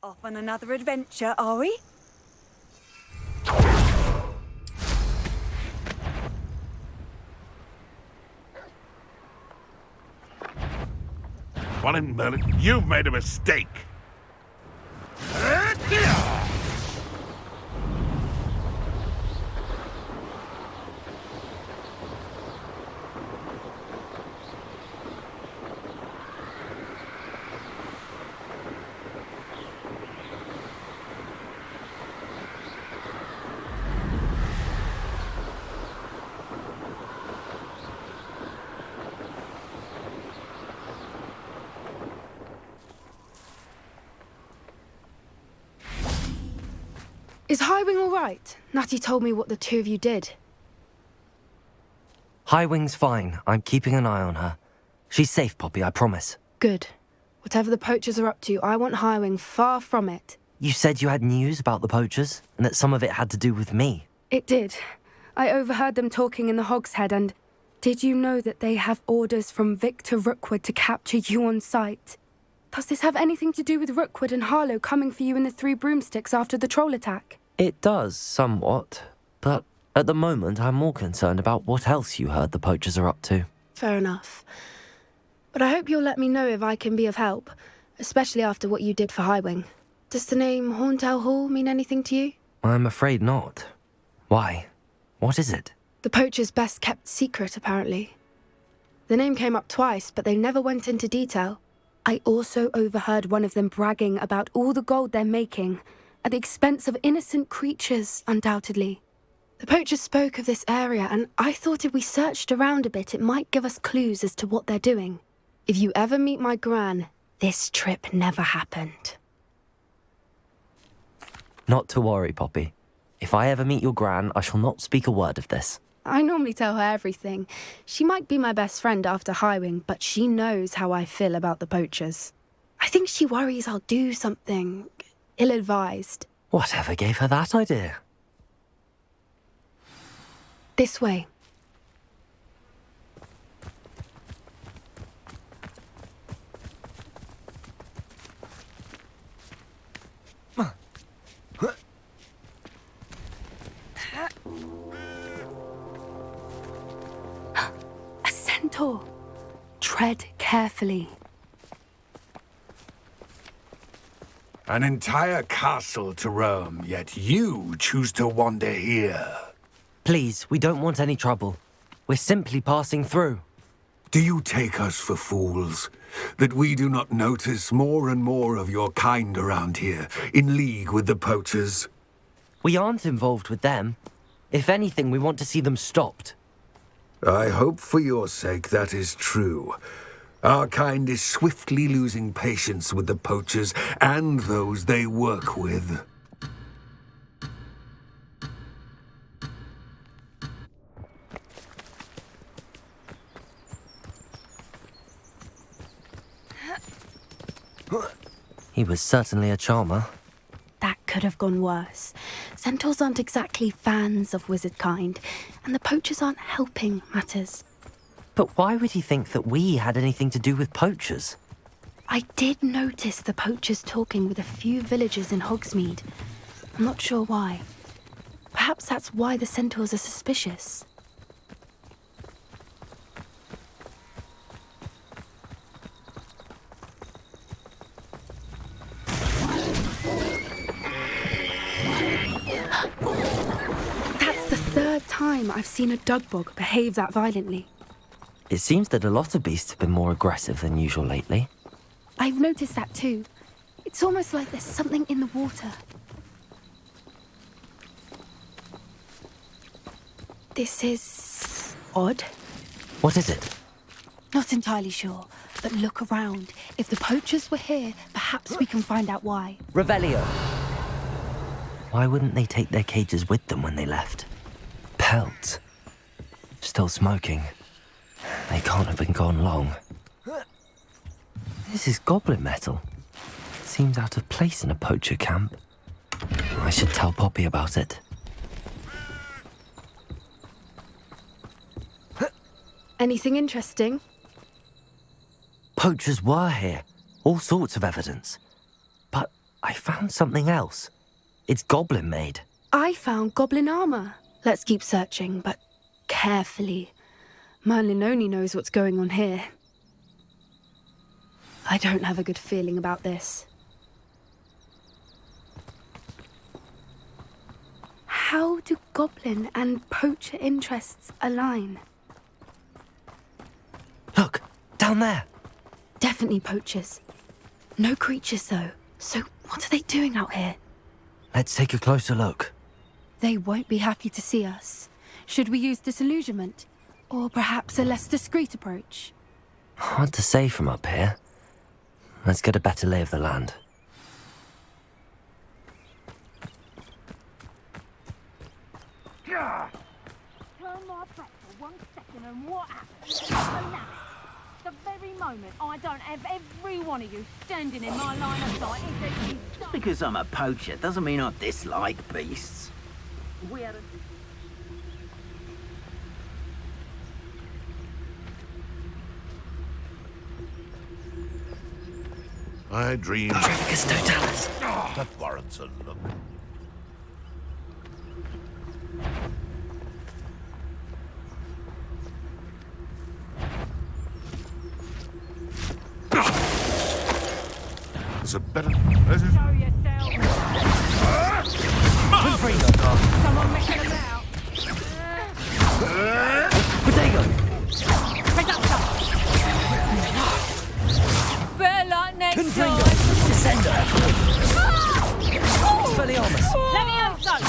Off on another adventure, are we? Well, in Merlin, you've made a mistake. Is Highwing all right? Natty told me what the two of you did. Highwing's fine. I'm keeping an eye on her. She's safe, Poppy, I promise. Good. Whatever the poachers are up to, I want Highwing far from it. You said you had news about the poachers, and that some of it had to do with me. It did. I overheard them talking in the Hogshead, and did you know that they have orders from Victor Rookwood to capture you on sight? Does this have anything to do with Rookwood and Harlow coming for you in the Three Broomsticks after the troll attack? It does, somewhat. But at the moment, I'm more concerned about what else you heard the poachers are up to. Fair enough. But I hope you'll let me know if I can be of help, especially after what you did for Highwing. Does the name Horntail Hall mean anything to you? I'm afraid not. Why? What is it? The poachers' best kept secret, apparently. The name came up twice, but they never went into detail. I also overheard one of them bragging about all the gold they're making, at the expense of innocent creatures, undoubtedly. The poachers spoke of this area, and I thought if we searched around a bit, it might give us clues as to what they're doing. If you ever meet my Gran, this trip never happened. Not to worry, Poppy. If I ever meet your Gran, I shall not speak a word of this. I normally tell her everything. She might be my best friend after Highwing, but she knows how I feel about the poachers. I think she worries I'll do something ill-advised. Whatever gave her that idea? This way. A centaur. Tread carefully. An entire castle to roam, yet you choose to wander here. Please, we don't want any trouble. We're simply passing through. Do you take us for fools? That we do not notice more and more of your kind around here, in league with the poachers? We aren't involved with them. If anything, we want to see them stopped. I hope for your sake that is true. Our kind is swiftly losing patience with the poachers and those they work with. He was certainly a charmer. That could have gone worse. Centaurs aren't exactly fans of wizard kind, and the poachers aren't helping matters. But why would he think that we had anything to do with poachers? I did notice the poachers talking with a few villagers in Hogsmeade. I'm not sure why. Perhaps that's why the centaurs are suspicious. That's the third time I've seen a dugbog behave that violently. It seems that a lot of beasts have been more aggressive than usual lately. I've noticed that too. It's almost like there's something in the water. This is odd. What is it? Not entirely sure, but look around. If the poachers were here, perhaps we can find out why. Revelio! Why wouldn't they take their cages with them when they left? Pelts. Still smoking. They can't have been gone long. This is goblin metal. Seems out of place in a poacher camp. I should tell Poppy about it. Anything interesting? Poachers were here. All sorts of evidence. But I found something else. It's goblin made. I found goblin armor. Let's keep searching, but carefully. Merlin only knows what's going on here. I don't have a good feeling about this. How do goblin and poacher interests align? Look, down there. Definitely poachers. No creatures, though. So what are they doing out here? Let's take a closer look. They won't be happy to see us. Should we use disillusionment? Or perhaps a less discreet approach? Hard to say from up here. Let's get a better lay of the land. Turn my back for 1 second and what happens? Lapse. The very moment I don't have every one of you standing in my line of sight is that you Just because I'm a poacher doesn't mean I dislike beasts. We had a... I dream Trickus totalis. that warrants a look. It's a better... This is... Show yourself. Someone messing about. Potato! Better luck next time. Descender! Expelliarmus! Let me out, son.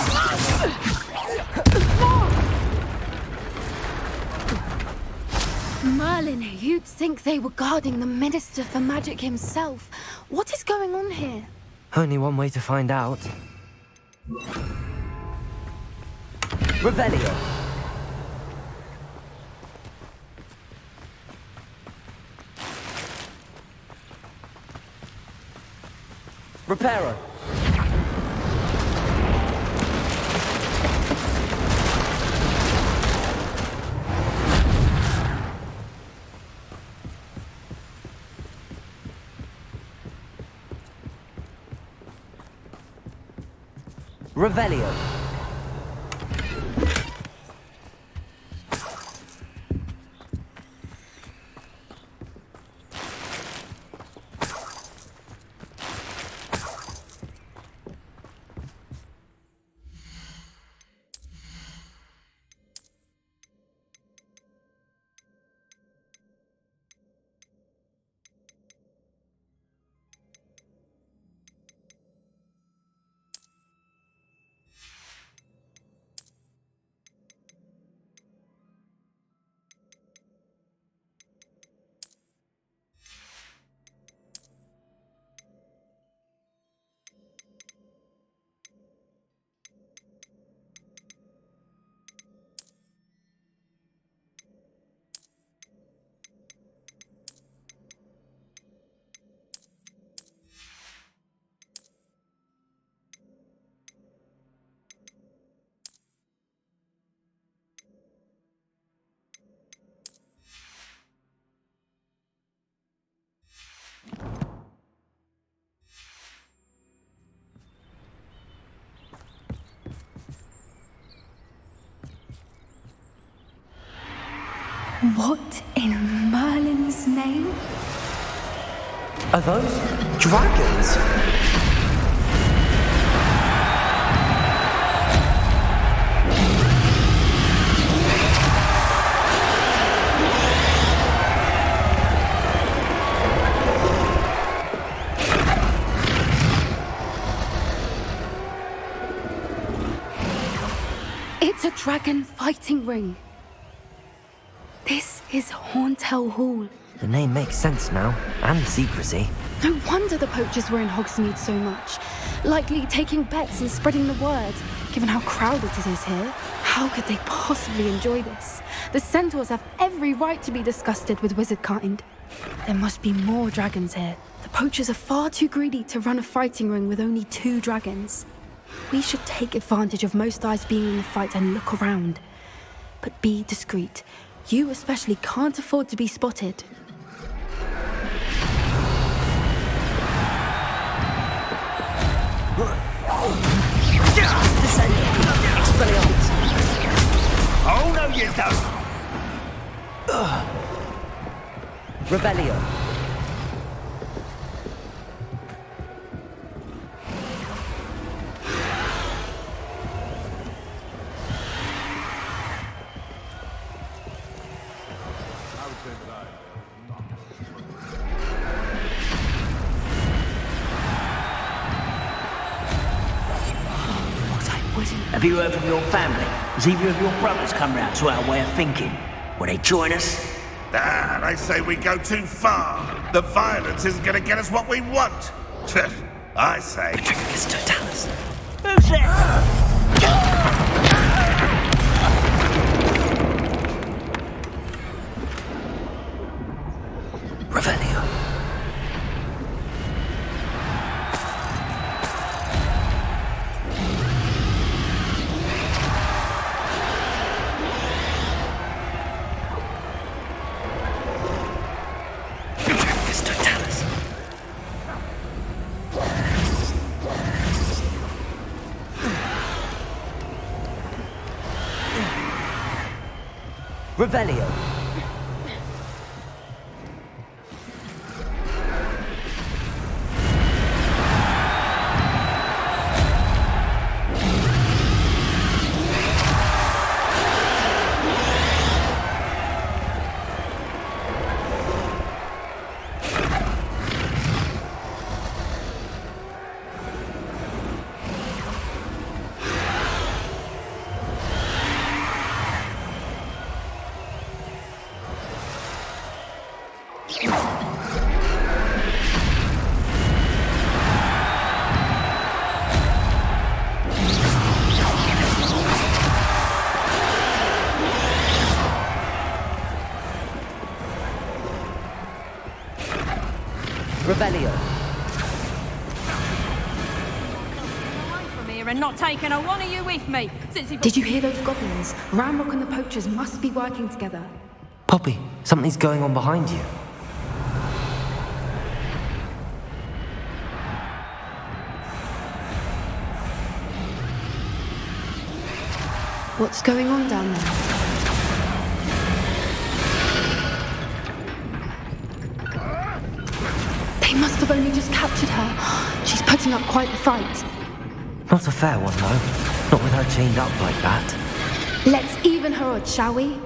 Merlin, you'd think they were guarding the Minister for Magic himself. What is going on here? Only one way to find out. Revelio! Reparo! Revelio. What in Merlin's name? Are those dragons? It's a dragon fighting ring. This is Hauntel Hall. The name makes sense now, and the secrecy. No wonder the poachers were in Hogsmeade so much. Likely taking bets and spreading the word. Given how crowded it is here, how could they possibly enjoy this? The centaurs have every right to be disgusted with wizard kind. There must be more dragons here. The poachers are far too greedy to run a fighting ring with only 2 dragons. We should take advantage of most eyes being in the fight and look around. But be discreet. You especially can't afford to be spotted. Oh, no, you don't! Revelio. Have you heard from your family? Has either of your brothers come round to our way of thinking? Will they join us? Ah, they say we go too far. The violence isn't going to get us what we want. I say... It's Totalis. Who's that? Revelio. Revelio. Revelio. Away from here and not taking a one of you with me. Did you hear those goblins? Ramrock and the poachers must be working together. Poppy, something's going on behind you. What's going on down there? They must have only just captured her. She's putting up quite the fight. Not a fair one, though. Not with her chained up like that. Let's even her odds, shall we?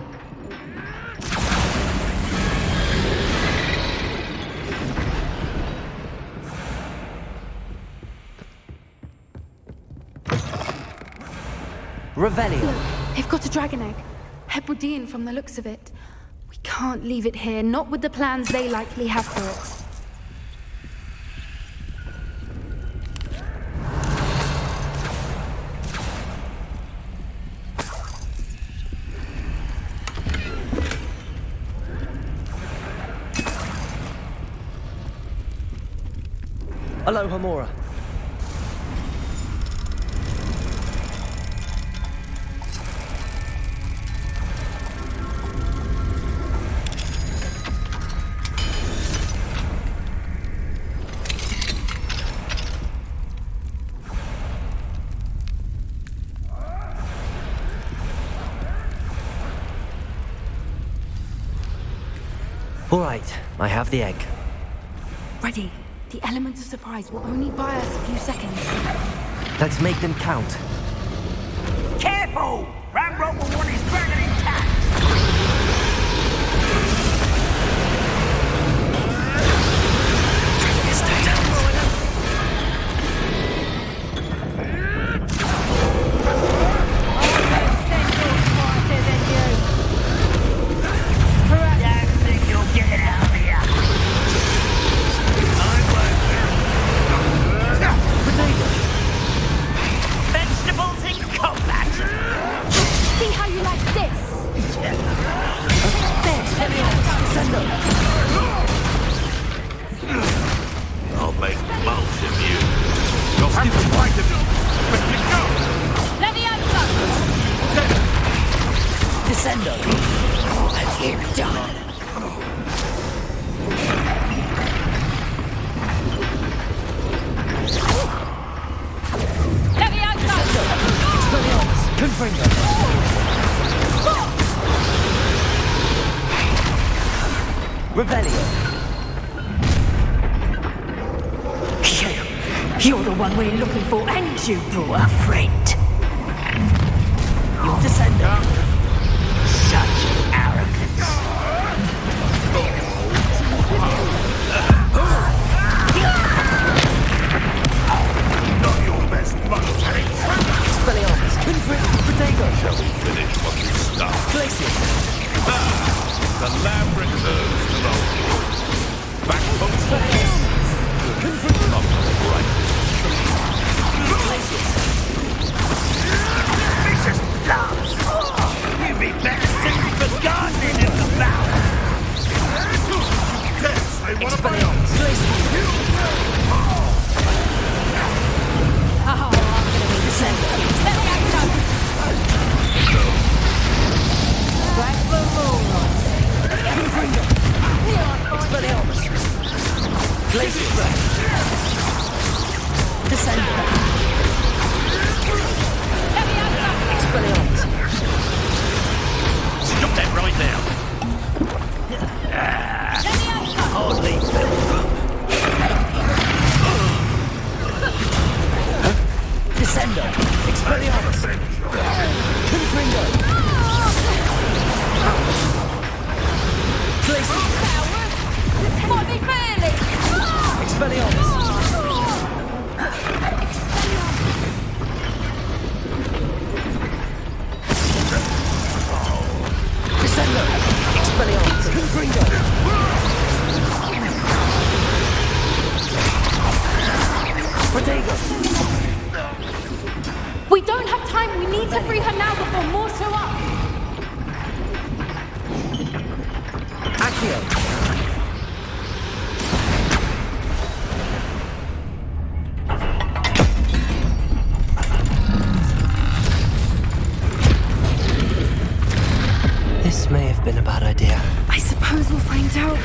Revelio. Look, they've got a dragon egg. Hebridean from the looks of it. We can't leave it here, not with the plans they likely have for it. Aloha Mora. All right, I have the egg. Ready. The element of surprise will only buy us a few seconds. Let's make them count. Careful! Ramrock will want his dragon intact! I'll make mulch of you. You're stupid right of me. Let me go! Leviosa! Descendo. I'm here to die. Leviosa! Confringo. Revelio. You're the one we're looking for, and you brought a friend. Your descendant. Such arrogance. Not your best monster. Expelliarmus. Confringo. Protego. Shall we finish what we start? Glacius. The lab returns to the woods. Back from Confringo. right. Glacius. This is Lapse. You'd be better suited for gardening in the bower. Yes, they want to Expelliarmus. Glacius. Descendo. Confringo. Expelliarmus. Glacius. Descendo. Expelliarmus. Stop that right now. Hardly built. Descendo. Expelliarmus. Confringo. Glacius. What be feeling? Expelliarmus. Descendo. Expelliarmus. Confringo. Protego. We don't have time. We need to free her now before more show up. Accio. This may have been a bad idea. I suppose we'll find out.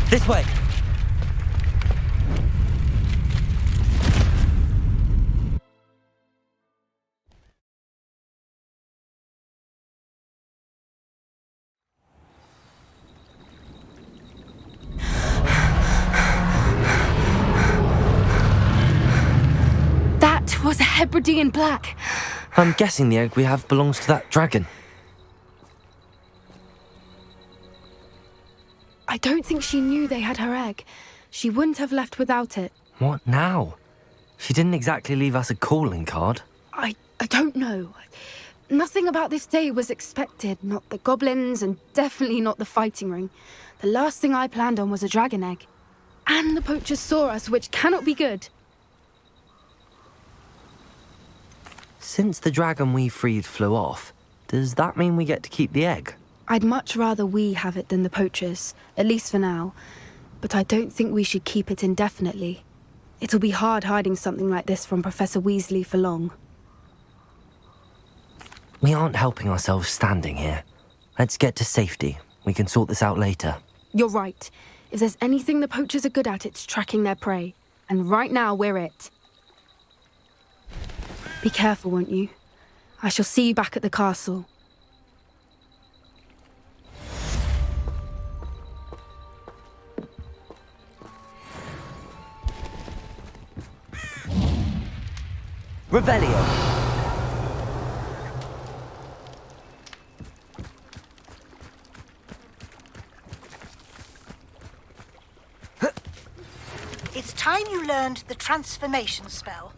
This way. That was a Hebridean black. I'm guessing the egg we have belongs to that dragon. I don't think she knew they had her egg. She wouldn't have left without it. What now? She didn't exactly leave us a calling card. I don't know. Nothing about this day was expected. Not the goblins, and definitely not the fighting ring. The last thing I planned on was a dragon egg. And the poachers saw us, which cannot be good. Since the dragon we freed flew off, does that mean we get to keep the egg? I'd much rather we have it than the poachers, at least for now. But I don't think we should keep it indefinitely. It'll be hard hiding something like this from Professor Weasley for long. We aren't helping ourselves standing here. Let's get to safety. We can sort this out later. You're right. If there's anything the poachers are good at, it's tracking their prey. And right now, we're it. Be careful, won't you? I shall see you back at the castle. Revelio. It's time you learned the transformation spell.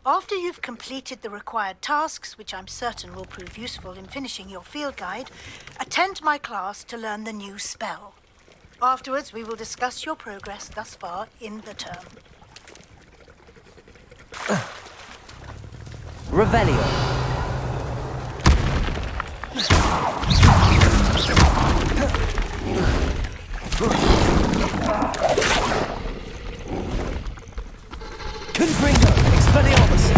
After you've completed the required tasks, which I'm certain will prove useful in finishing your field guide, attend my class to learn the new spell. Afterwards, we will discuss your progress thus far in the term. Revelio. Confringo, Expelliarmus!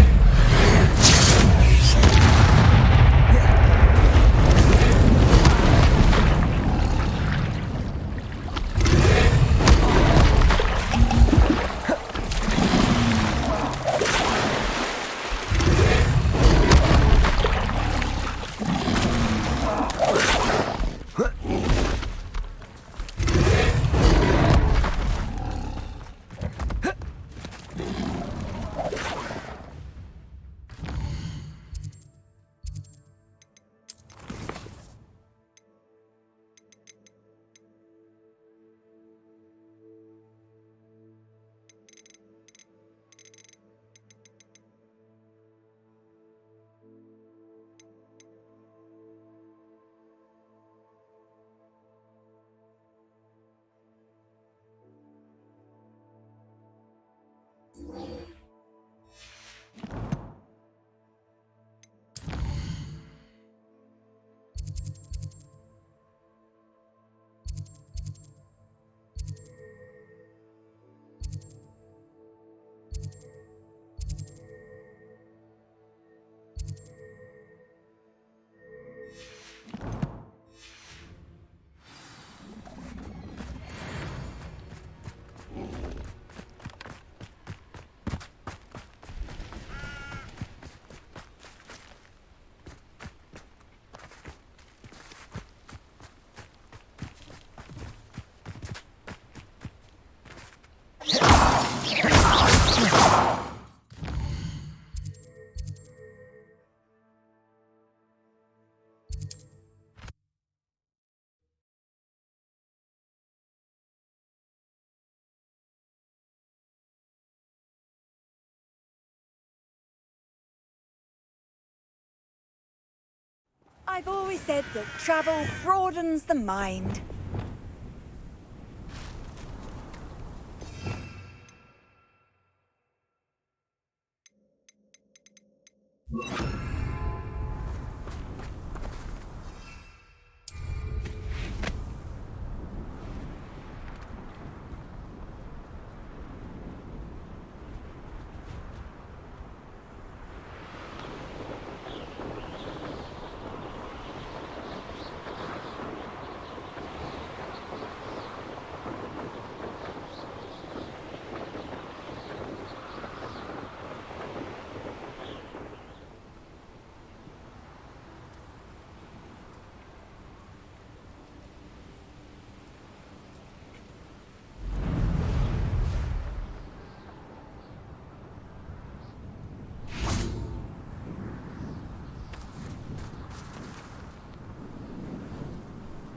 I've always said that travel broadens the mind.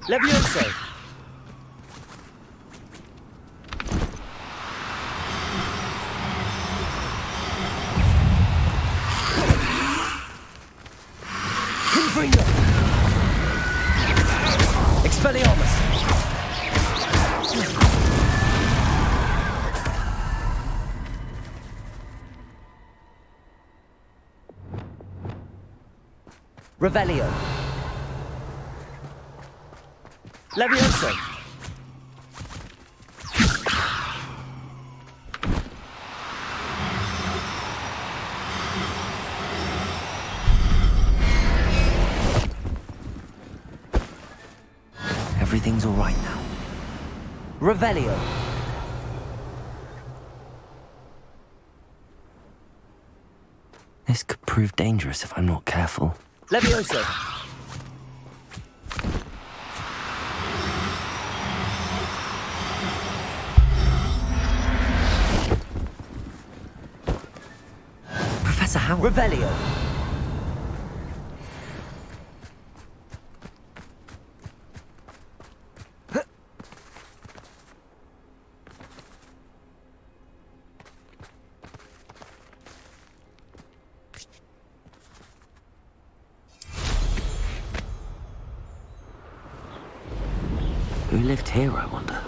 Levioso! Confringo! Expelliarmus! Revelio! Levioso! Everything's all right now. Revelio! This could prove dangerous if I'm not careful. Levioso! Professor Howard. Revelio! Who lived here, I wonder?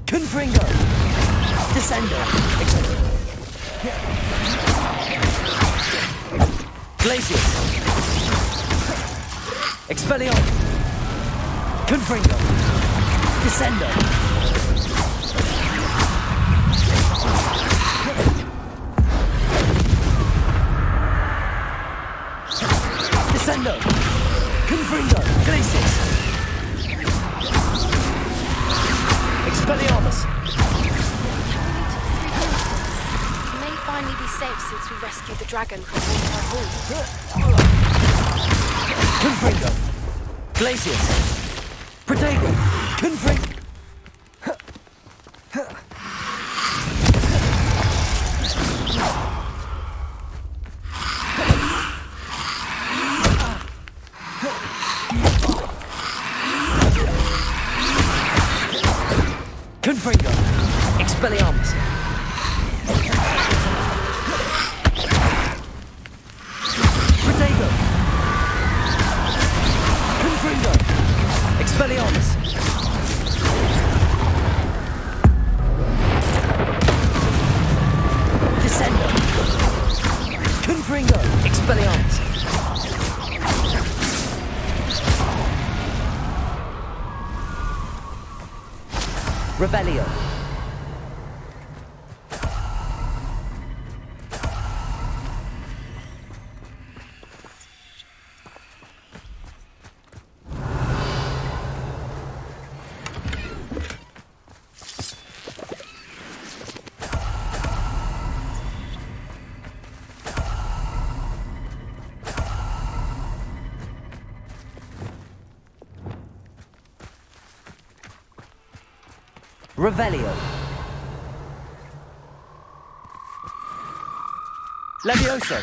Confringo! Descendo! Glacius! Expellion! Confringo! Descendo! Descendo! Confringo! Glacius! Expelliarmus! We may finally be safe since we rescued the dragon from Hall. Confringo! Glacius! Protego! Confringo! Confringo! Expelliarmus! Protego! Confringo! Expelliarmus! Descendo! Confringo! Expelliarmus! Revelio. Revelio. Levioso.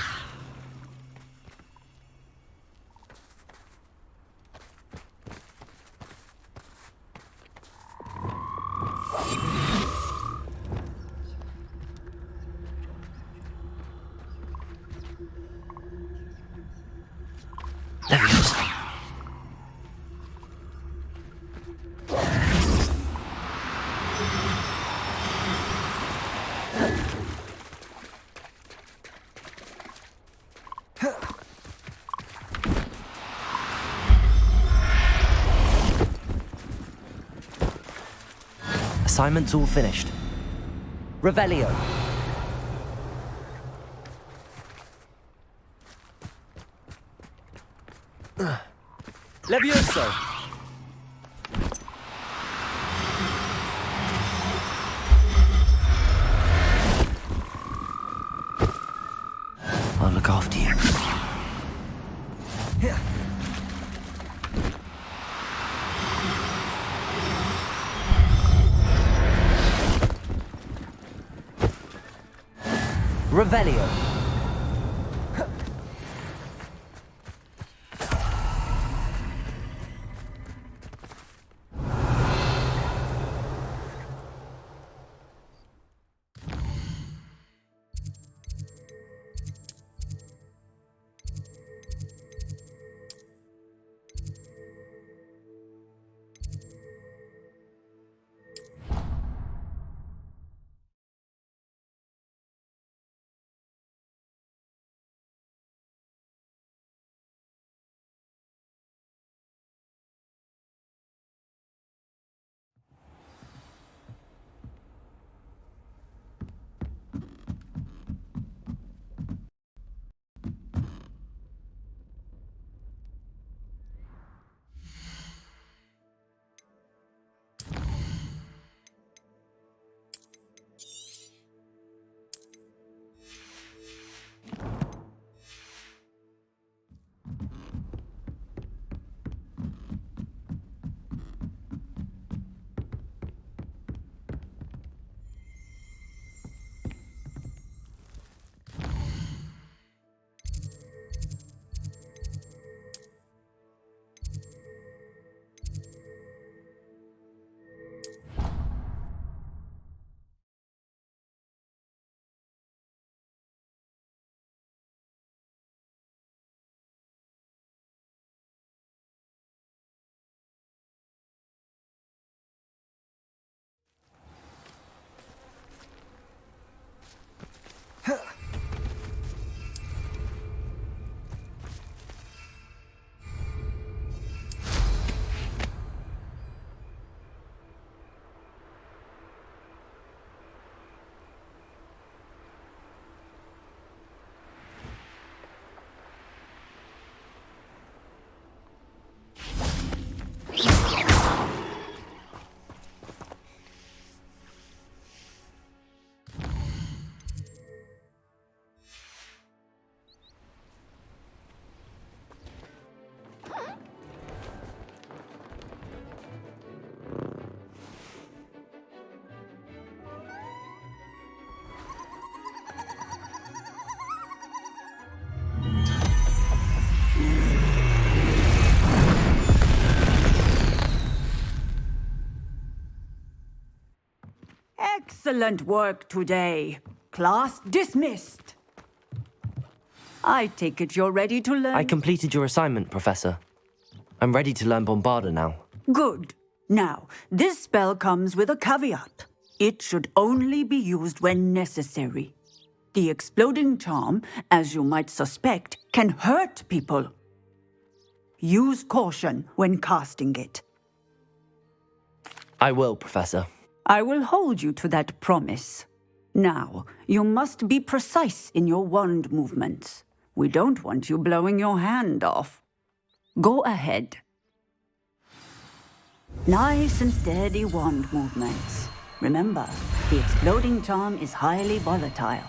Levioso. Assignment's all finished. Revelio. Levioso. I'll look after you. Revelio. Excellent work today. Class dismissed. I take it you're ready to learn? I completed your assignment, Professor. I'm ready to learn Bombarda now. Good. Now, this spell comes with a caveat. It should only be used when necessary. The exploding charm, as you might suspect, can hurt people. Use caution when casting it. I will, Professor. I will hold you to that promise. Now, you must be precise in your wand movements. We don't want you blowing your hand off. Go ahead. Nice and steady wand movements. Remember, the exploding charm is highly volatile.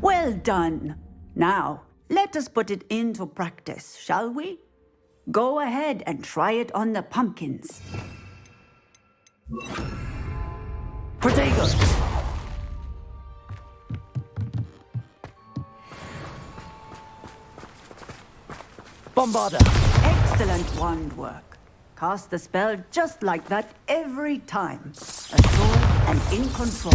Well done. Now, let us put it into practice, shall we? Go ahead and try it on the pumpkins. Protego! Bombarda! Excellent wand work. Cast the spell just like that every time. Assured and in control.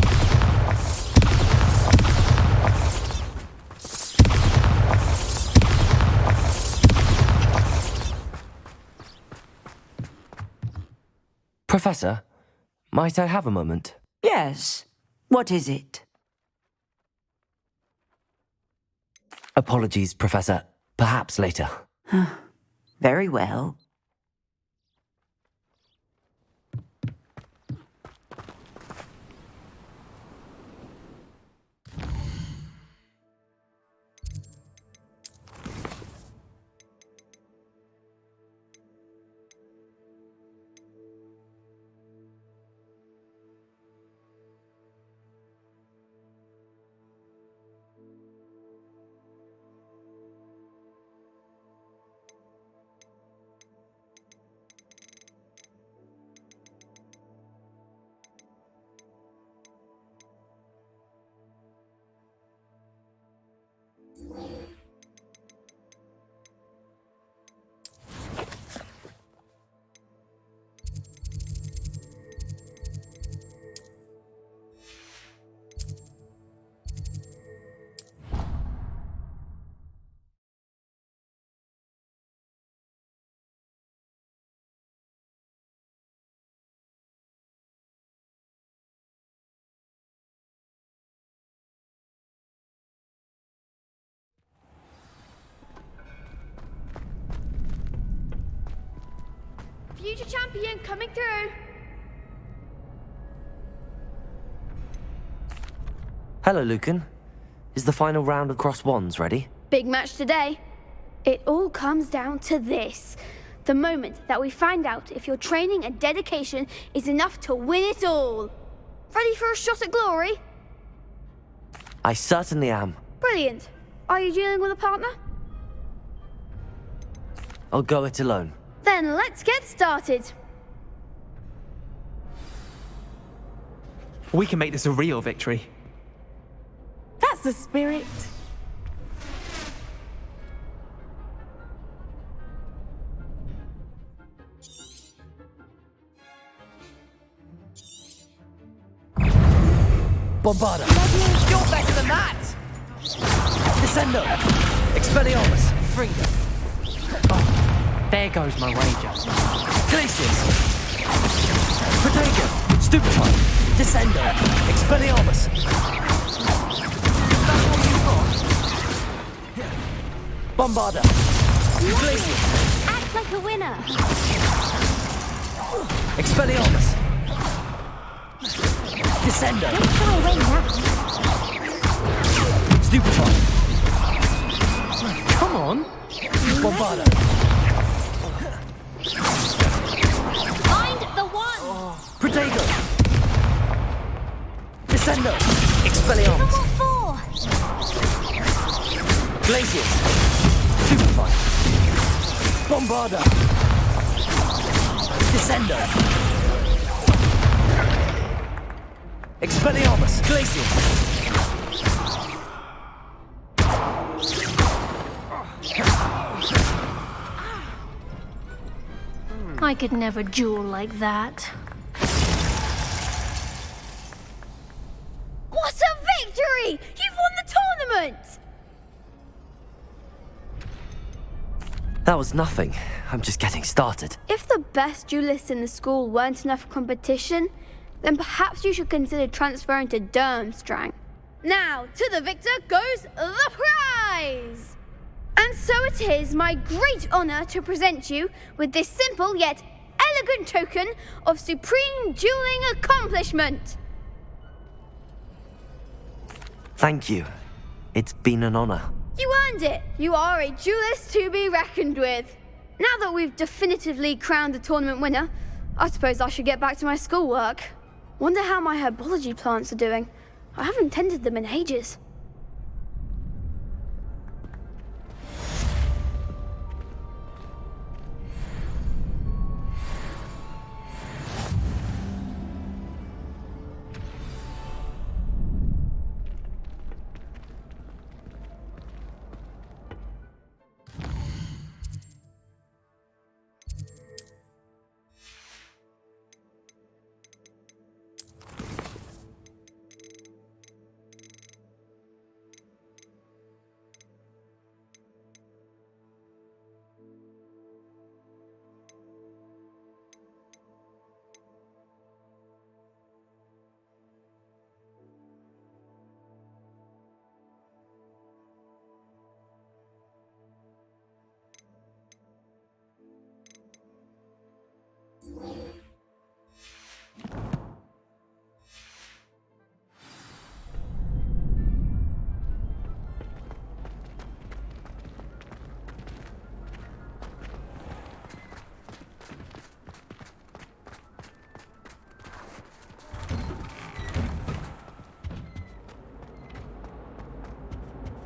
Professor, might I have a moment? Yes. What is it? Apologies, Professor. Perhaps later. Very well. Future champion coming through. Hello, Lucan. Is the final round of cross wands ready? Big match today. It all comes down to this. The moment that we find out if your training and dedication is enough to win it all. Ready for a shot at glory? I certainly am. Brilliant. Are you dealing with a partner? I'll go it alone. Then let's get started. We can make this a real victory. That's the spirit. Bombarda! You're better than that! Descendo! Expelliarmus! Fringo. Oh, there goes my wager. Glacius! Protego! Stupefy! Descendo! Expelliarmus! That's all you got? Bombarda! Glacius! Act like a winner. Expelliarmus! Descendo! Don't shy away now. Stupefy! Come on! Bombarda! Find the one. Protego! Descendo! Expelliarmus! What for? Glacius! Stupefy! Bombarda! Descendo! Expelliarmus! Glacius! I could never duel like that. What a victory! You've won the tournament! That was nothing. I'm just getting started. If the best duelists in the school weren't enough for competition, then perhaps you should consider transferring to Durmstrang. Now, to the victor goes the prize! And so it is my great honor to present you with this simple yet elegant token of supreme dueling accomplishment. Thank you. It's been an honor. You earned it. You are a duelist to be reckoned with. Now that we've definitively crowned the tournament winner, I suppose I should get back to my schoolwork. Wonder how my herbology plants are doing. I haven't tended them in ages.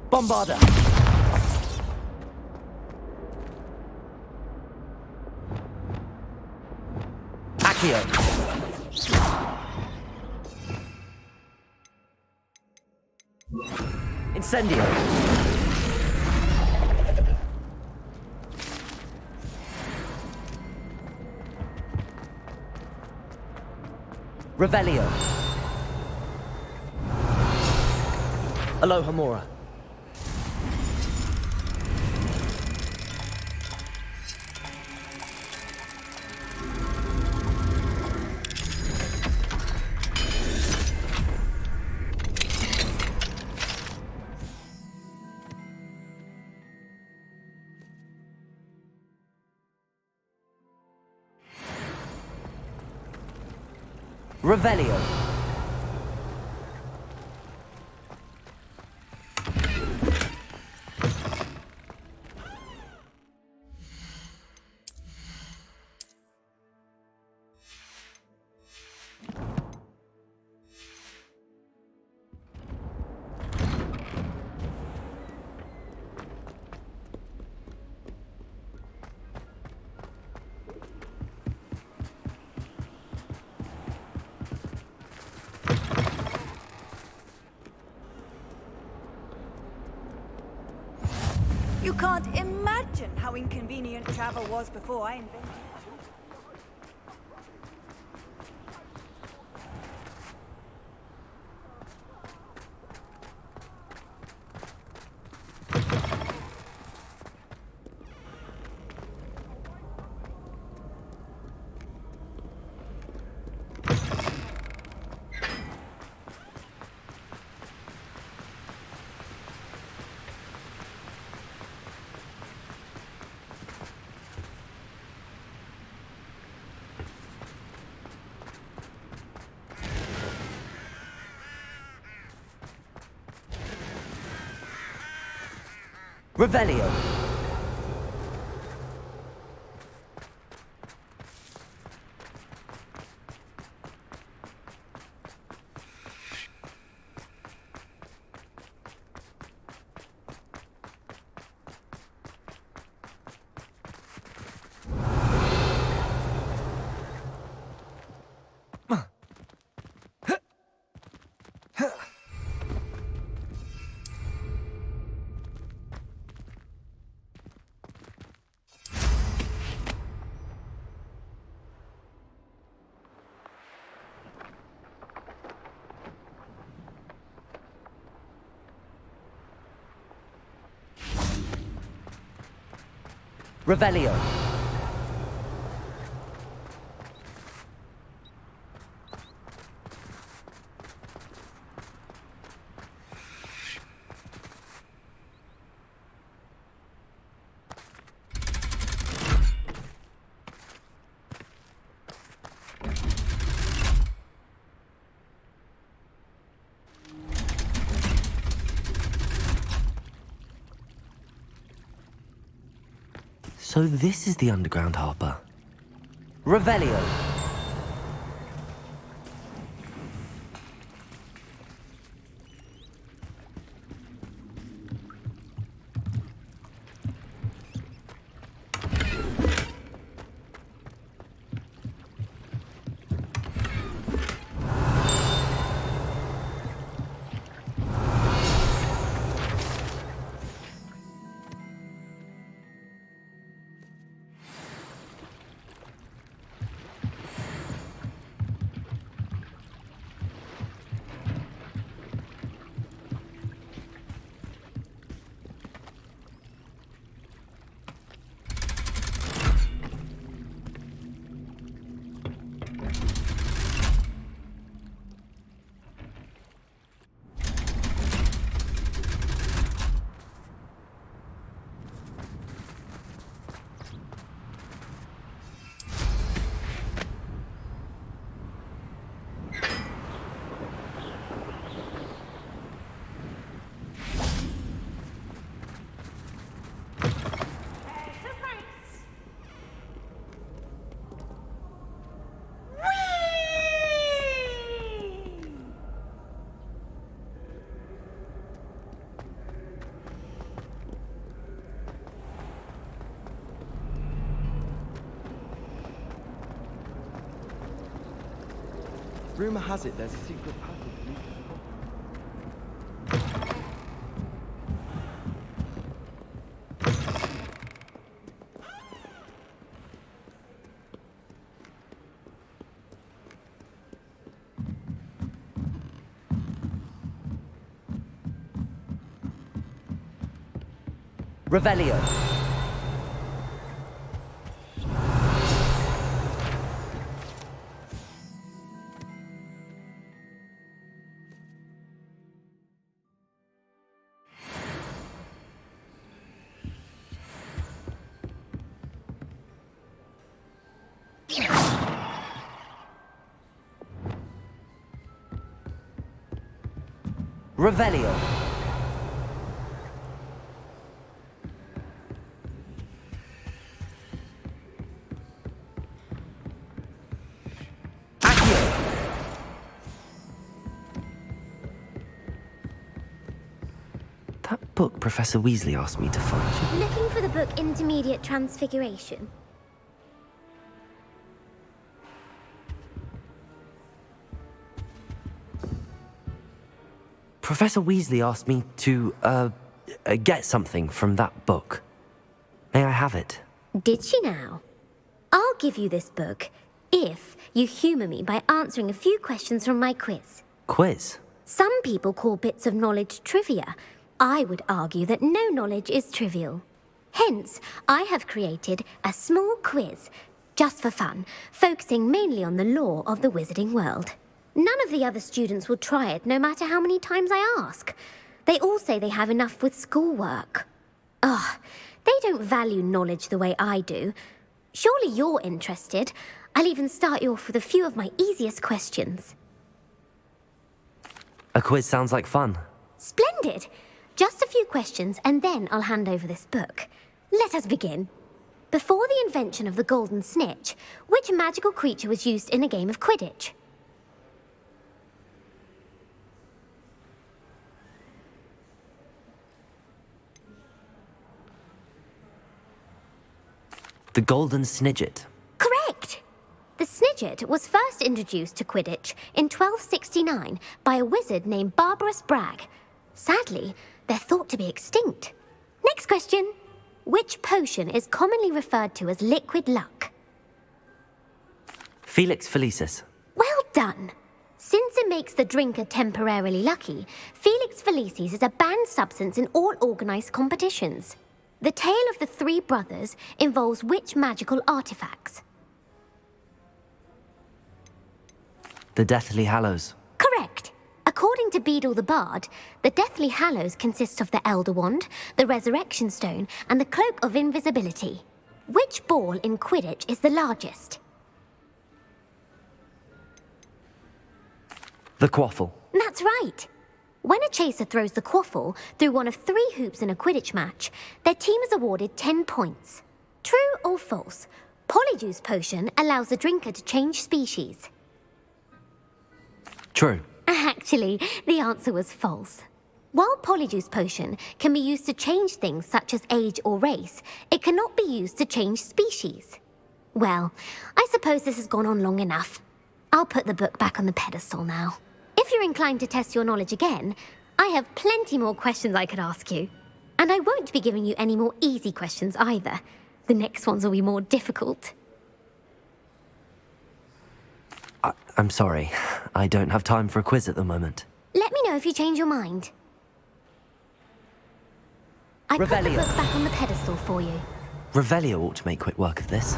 Bombarder! Accio! Incendio! Revelio! Alohomora! Revelio. You can't imagine how inconvenient travel was before I invented it. Revelio. Revelio. So this is the underground harbour. Revelio. Rumor has it there's a secret passage. Revelio. Revelio. That book Professor Weasley asked me to find. Looking for the book Intermediate Transfiguration? Professor Weasley asked me to, get something from that book. May I have it? Did she now? I'll give you this book if you humour me by answering a few questions from my quiz. Quiz? Some people call bits of knowledge trivia. I would argue that no knowledge is trivial. Hence, I have created a small quiz, just for fun, focusing mainly on the lore of the wizarding world. None of the other students will try it, no matter how many times I ask. They all say they have enough with schoolwork. Ugh, they don't value knowledge the way I do. Surely you're interested. I'll even start you off with a few of my easiest questions. A quiz sounds like fun. Splendid! Just a few questions, and then I'll hand over this book. Let us begin. Before the invention of the golden snitch, which magical creature was used in a game of Quidditch? The golden snidget. Correct! The snidget was first introduced to Quidditch in 1269 by a wizard named Barbarous Bragg. Sadly, they're thought to be extinct. Next question. Which potion is commonly referred to as liquid luck? Felix Felicis. Well done! Since it makes the drinker temporarily lucky, Felix Felicis is a banned substance in all organised competitions. The tale of the three brothers involves which magical artifacts? The Deathly Hallows. Correct. According to Beadle the Bard, the Deathly Hallows consists of the Elder Wand, the Resurrection Stone, and the Cloak of Invisibility. Which ball in Quidditch is the largest? The Quaffle. That's right. When a chaser throws the quaffle through one of 3 hoops in a Quidditch match, their team is awarded 10 points. True or false? Polyjuice Potion allows the drinker to change species. True. Actually, the answer was false. While Polyjuice Potion can be used to change things such as age or race, it cannot be used to change species. Well, I suppose this has gone on long enough. I'll put the book back on the pedestal now. If you're inclined to test your knowledge again, I have plenty more questions I could ask you. And I won't be giving you any more easy questions either. The next ones will be more difficult. I'm sorry. I don't have time for a quiz at the moment. Let me know if you change your mind. I put the Revelio. book back on the pedestal for you. Revelio ought to make quick work of this.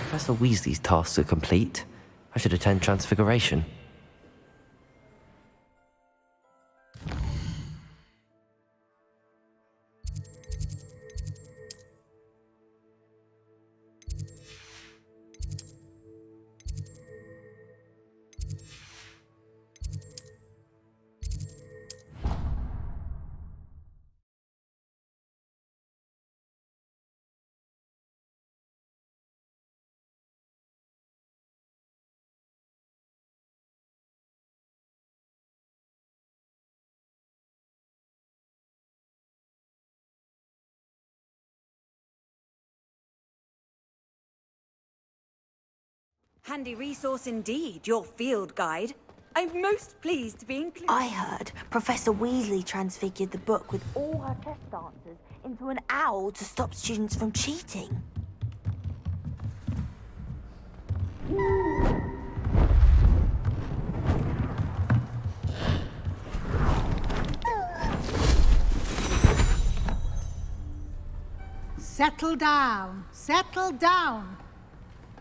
Professor Weasley's tasks are complete. I should attend Transfiguration. Handy resource indeed, your field guide. I'm most pleased to be included. I heard Professor Weasley transfigured the book with all her test answers into an owl to stop students from cheating. Settle down, settle down.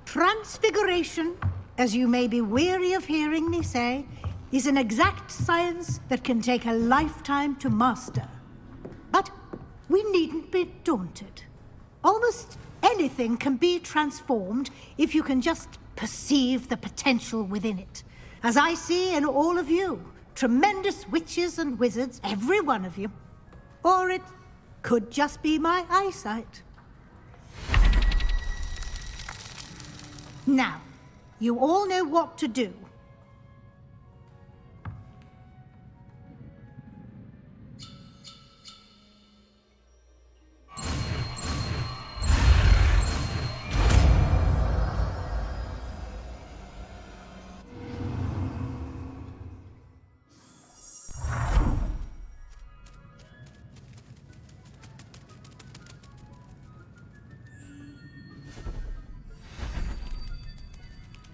Transfiguration, as you may be weary of hearing me say, is an exact science that can take a lifetime to master. But we needn't be daunted. Almost anything can be transformed if you can just perceive the potential within it. As I see in all of you, tremendous witches and wizards, every one of you. Or it could just be my eyesight. Now, you all know what to do.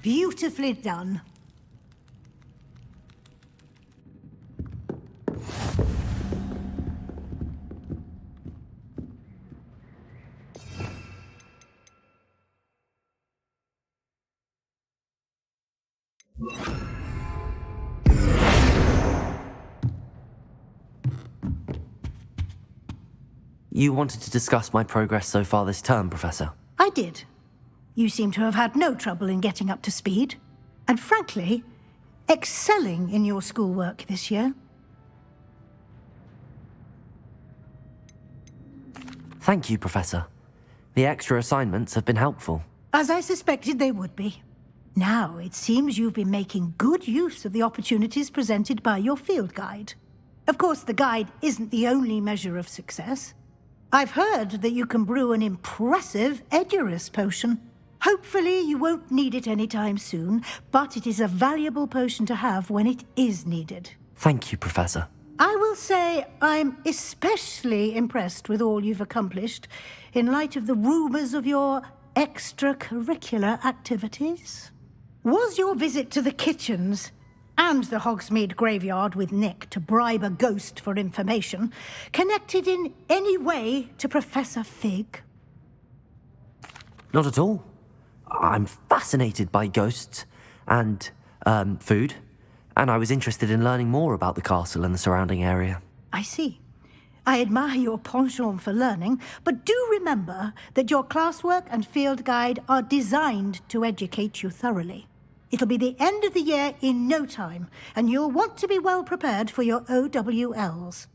Beautifully done. You wanted to discuss my progress so far this term, Professor? I did. You seem to have had no trouble in getting up to speed. And frankly, excelling in your schoolwork this year. Thank you, Professor. The extra assignments have been helpful. As I suspected they would be. Now, it seems you've been making good use of the opportunities presented by your field guide. Of course, the guide isn't the only measure of success. I've heard that you can brew an impressive Edurus potion. Hopefully, you won't need it anytime soon, but it is a valuable potion to have when it is needed. Thank you, Professor. I will say I'm especially impressed with all you've accomplished in light of the rumors of your extracurricular activities? Was your visit to the kitchens and the Hogsmeade graveyard with Nick to bribe a ghost for information connected in any way to Professor Fig? Not at all. I'm fascinated by ghosts and, food, and I was interested in learning more about the castle and the surrounding area. I see. I admire your penchant for learning, but do remember that your classwork and field guide are designed to educate you thoroughly. It'll be the end of the year in no time, and you'll want to be well prepared for your OWLs.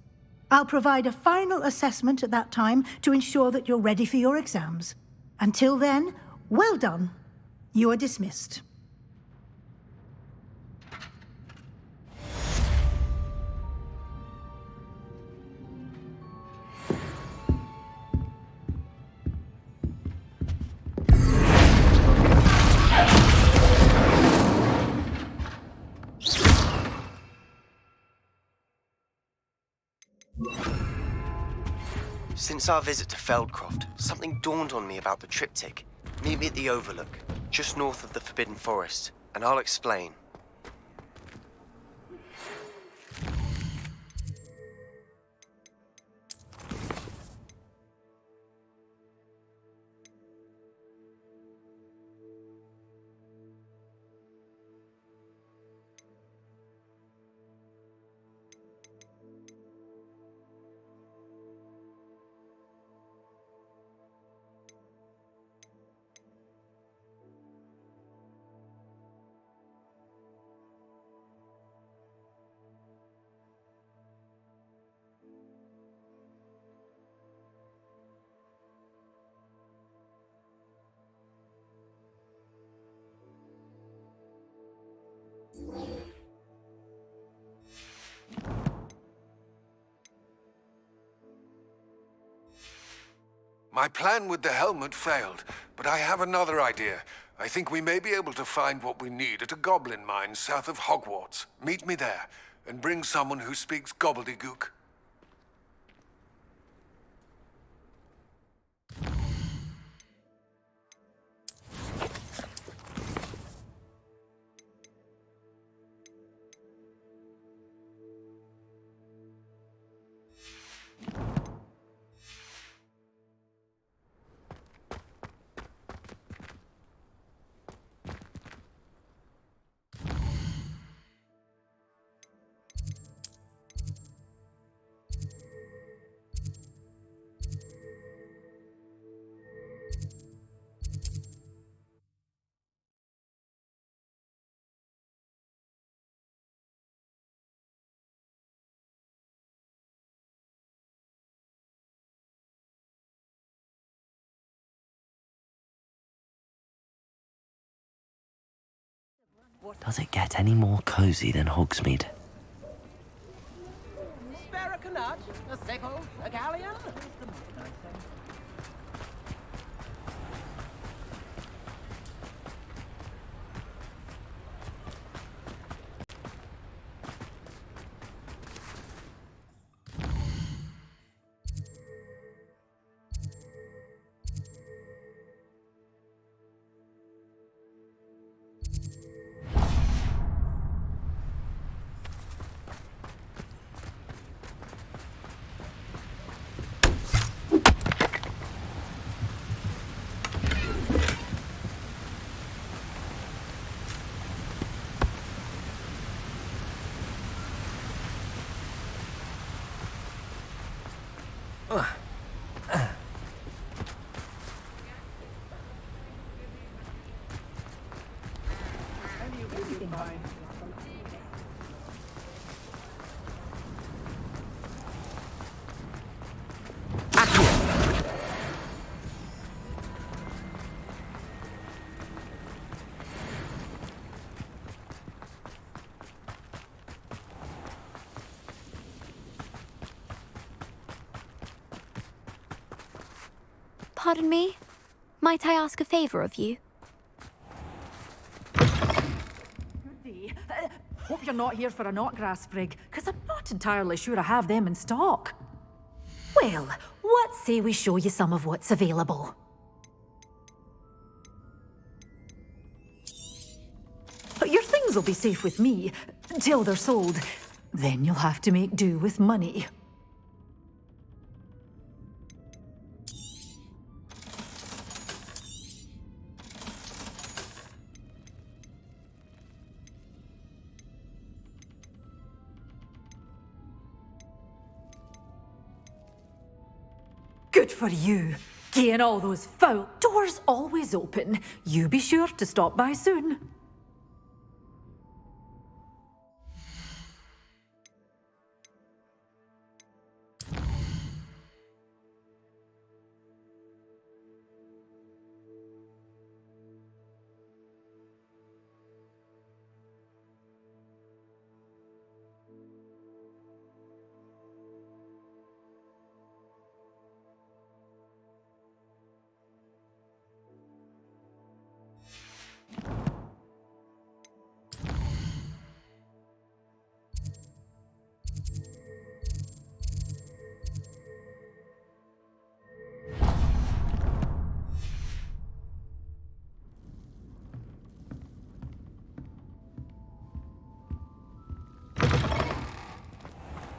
I'll provide a final assessment at that time to ensure that you're ready for your exams. Until then, well done. You are dismissed. Since our visit to Feldcroft, something dawned on me about the triptych. Meet me at the Overlook, just north of the Forbidden Forest, and I'll explain. My plan with the helmet failed, but I have another idea. I think we may be able to find what we need at a goblin mine south of Hogwarts. Meet me there, and bring someone who speaks gobbledygook. Does it get any more cozy than Hogsmeade? Spare a canut, a sickle, a galleon. Pardon me? Might I ask a favor of you? Good day. Hope you're not here for a knotgrass sprig, because I'm not entirely sure I have them in stock. Well, what say we show you some of what's available? Gems will be safe with me, till they're sold. Then you'll have to make do with money. Good for you. Getting all those foul doors always open. You be sure to stop by soon.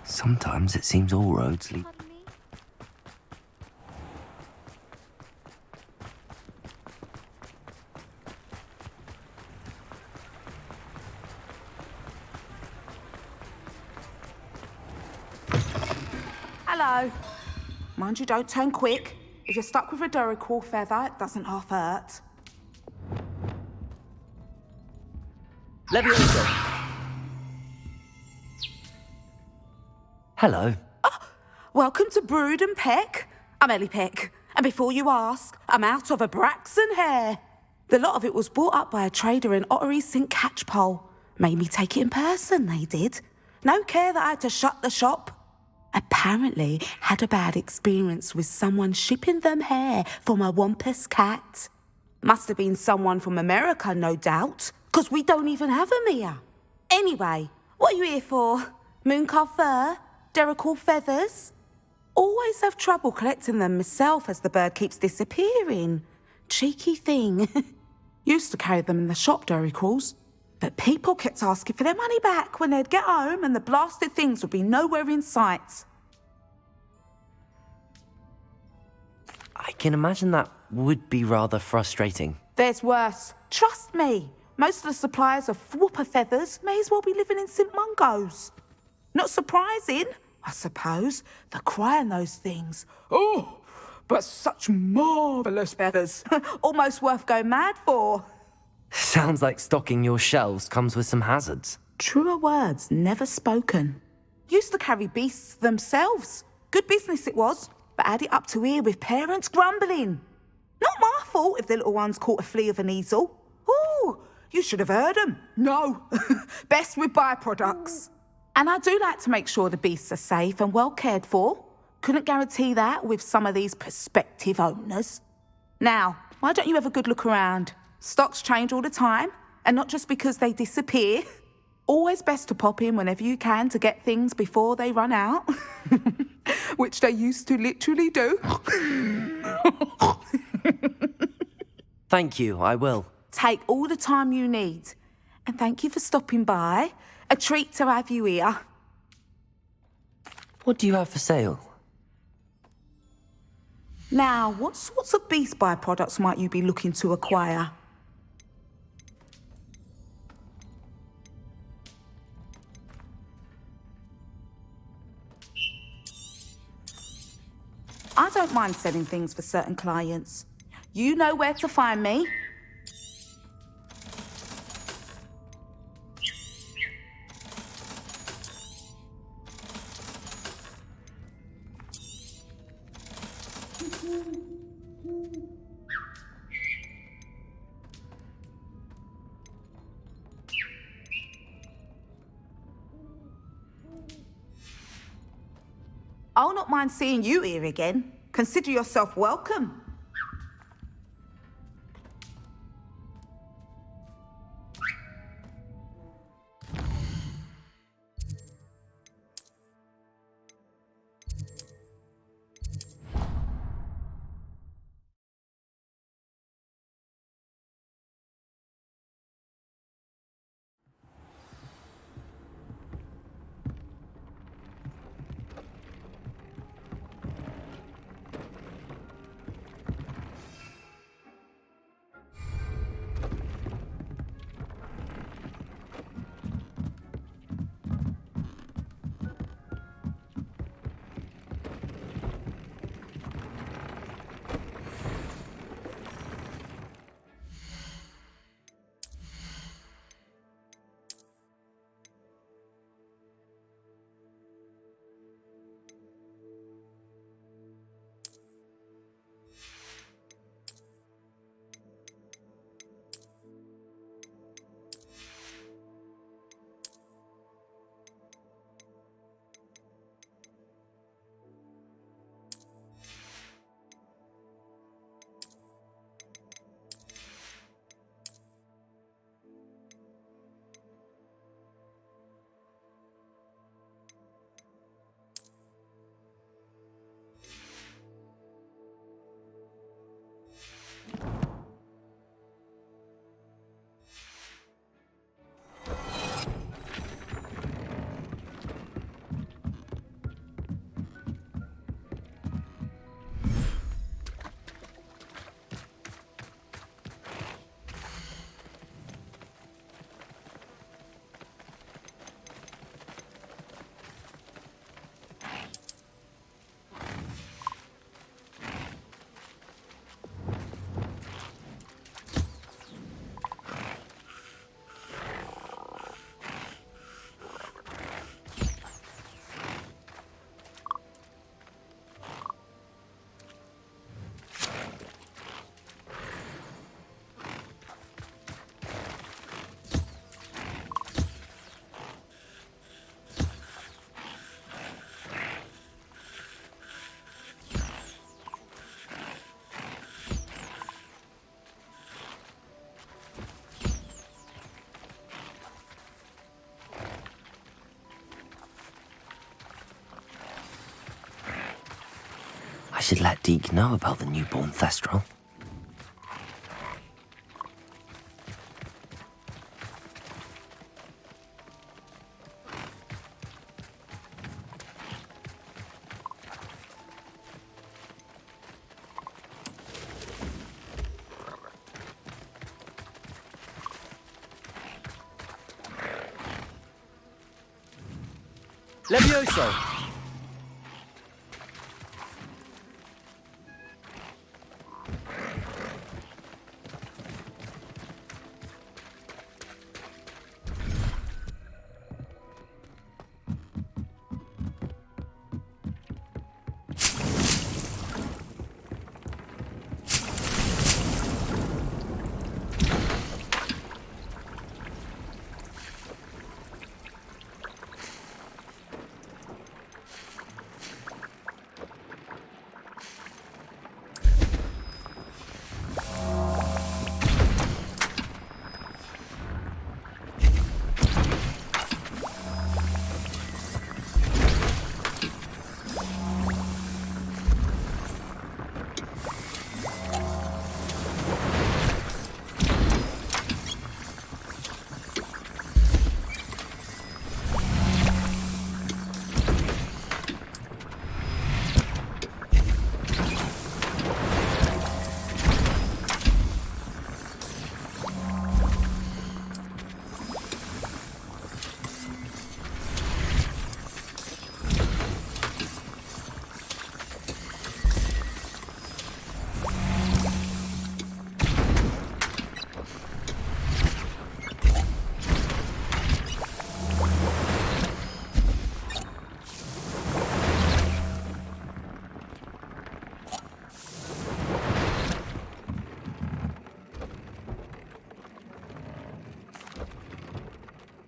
Sometimes it seems all roads lead. Hello. Mind you, don't turn quick. If you're stuck with a Duracell feather, it doesn't half hurt. Leviosa. Hello. Welcome to Brood and Peck. I'm Ellie Peck. And before you ask, I'm out of a Braxton hair. The lot of it was bought up by a trader in Ottery St. Catchpole. Made me take it in person, they did. No care that I had to shut the shop. Apparently had a bad experience with someone shipping them hair for my Wampus cat. Must have been someone from America, no doubt, 'cause we don't even have them here. Anyway, what are you here for? Mooncarved fur? Duracell feathers? Always have trouble collecting them myself as the bird keeps disappearing. Cheeky thing. Used to carry them in the shop, Duracalls. But people kept asking for their money back when they'd get home and the blasted things would be nowhere in sight. I can imagine that would be rather frustrating. There's worse. Trust me. Most of the suppliers of whooper feathers may as well be living in St. Mungo's. Not surprising, I suppose, the cry in those things. Oh, but such marvellous feathers. Almost worth going mad for. Sounds like stocking your shelves comes with some hazards. Truer words never spoken. Used to carry beasts themselves. Good business it was, but had it up to here with parents grumbling. Not my fault if the little ones caught a flea of an easel. Ooh, you should have heard them. No, best with byproducts. And I do like to make sure the beasts are safe and well cared for. Couldn't guarantee that with some of these prospective owners. Now, why don't you have a good look around? Stocks change all the time, and not just because they disappear. Always best to pop in whenever you can to get things before they run out. Which they used to literally do. Thank you, I will. Take all the time you need. And thank you for stopping by. A treat to have you here. What do you have for sale? Now, what sorts of beast byproducts might you be looking to acquire? I don't mind selling things for certain clients. You know where to find me. I'll not mind seeing you here again. Consider yourself welcome. I should let Deke know about the newborn Thestral. Levioso!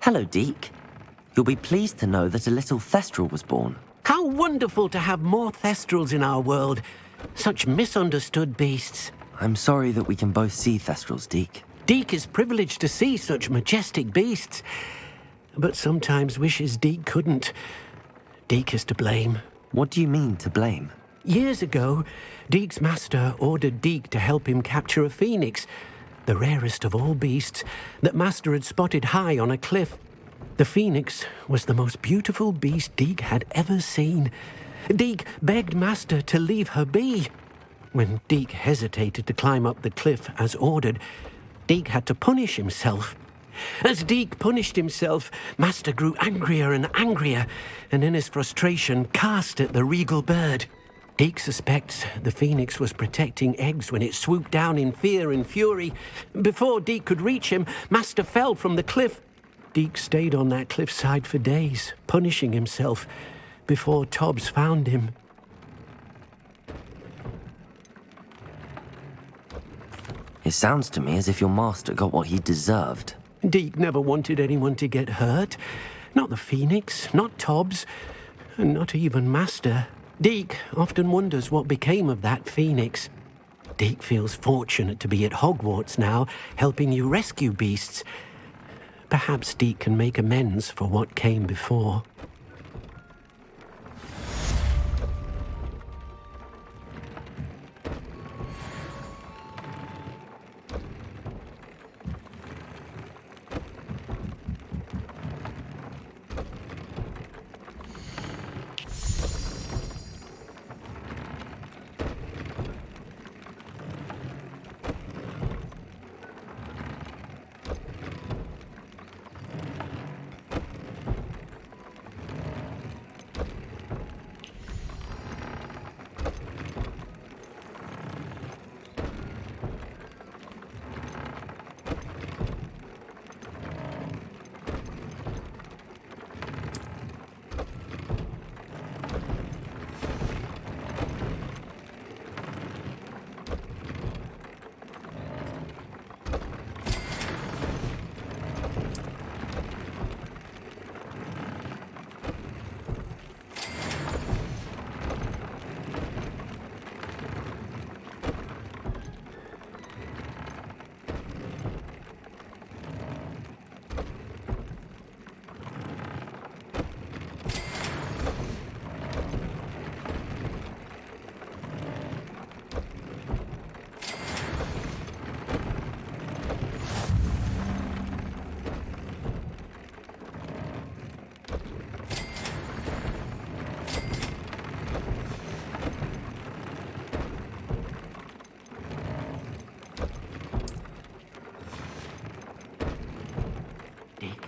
Hello, Deke. You'll be pleased to know that a little Thestral was born. How wonderful to have more Thestrals in our world. Such misunderstood beasts. I'm sorry that we can both see Thestrals, Deke. Deke is privileged to see such majestic beasts, but sometimes wishes Deke couldn't. Deke is to blame. What do you mean, to blame? Years ago, Deke's master ordered Deke to help him capture a phoenix, the rarest of all beasts, that Master had spotted high on a cliff. The phoenix was the most beautiful beast Deke had ever seen. Deke begged Master to leave her be. When Deke hesitated to climb up the cliff as ordered, Deke had to punish himself. As Deke punished himself, Master grew angrier and angrier, and in his frustration cast at the regal bird. Deke suspects the phoenix was protecting eggs when it swooped down in fear and fury. Before Deke could reach him, Master fell from the cliff. Deke stayed on that cliffside for days, punishing himself, before Tobbs found him. It sounds to me as if your master got what he deserved. Deke never wanted anyone to get hurt. Not the phoenix, not Tobbs, and not even Master. Deke often wonders what became of that phoenix. Deke feels fortunate to be at Hogwarts now, helping you rescue beasts. Perhaps Deke can make amends for what came before.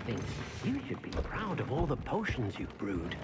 think you should be proud of all the potions you've brewed.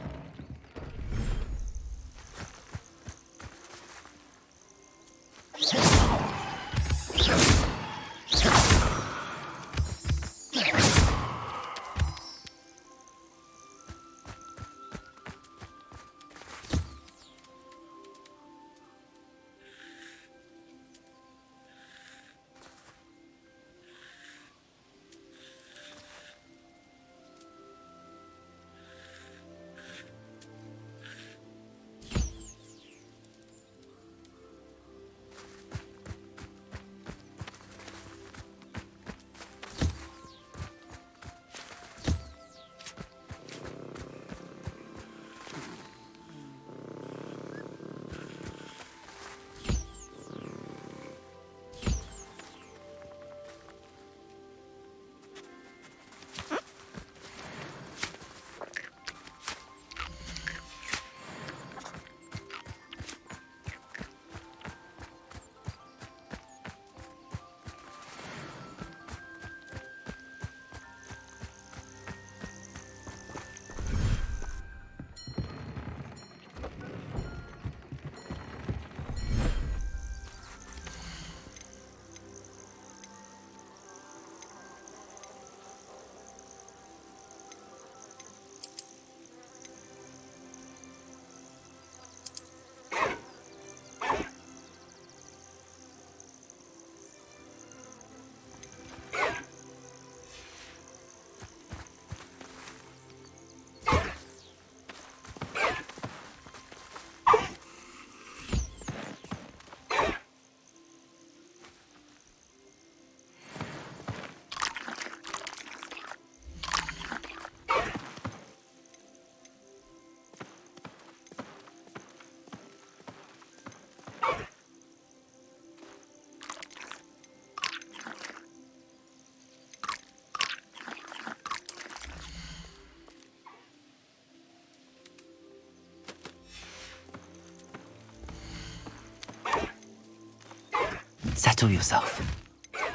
Settle yourself.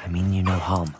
I mean you no harm.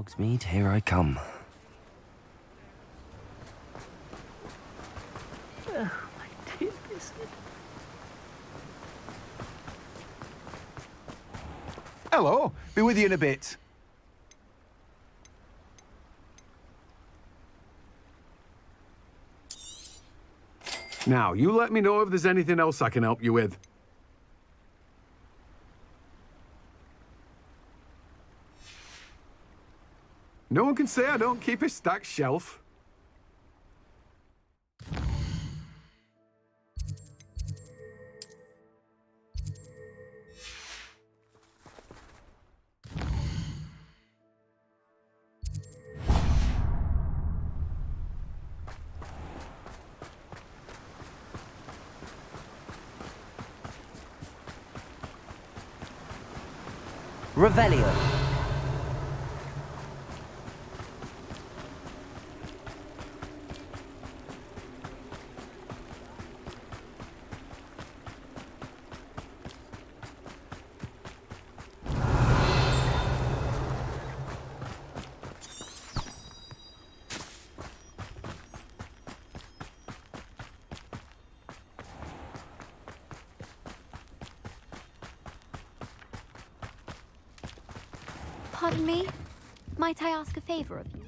Hogsmeade, here I come. Oh, my dear biscuit. Hello. Be with you in a bit. Now, you let me know if there's anything else I can help you with. No one can say I don't keep a stacked shelf. Revelio. Pardon me? Might I ask a favor of you?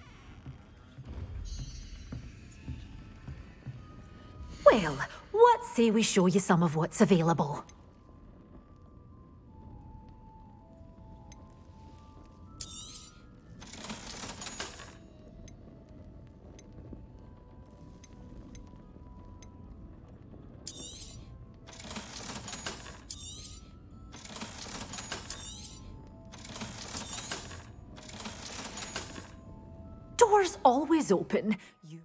Well, what say we show you some of what's available? Doors always open. You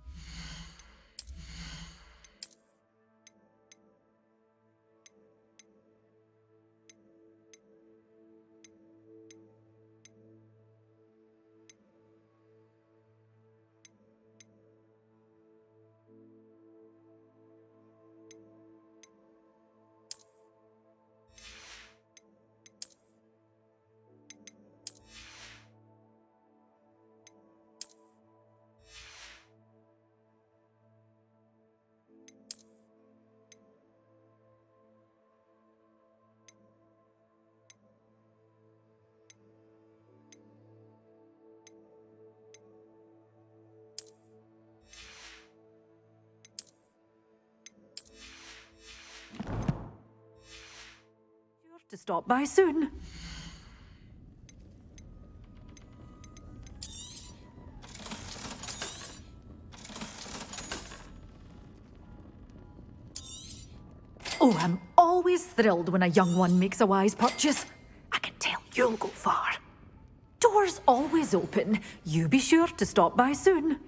to stop by soon. Oh, I'm always thrilled when a young one makes a wise purchase. I can tell you'll go far. Doors always open. You be sure to stop by soon.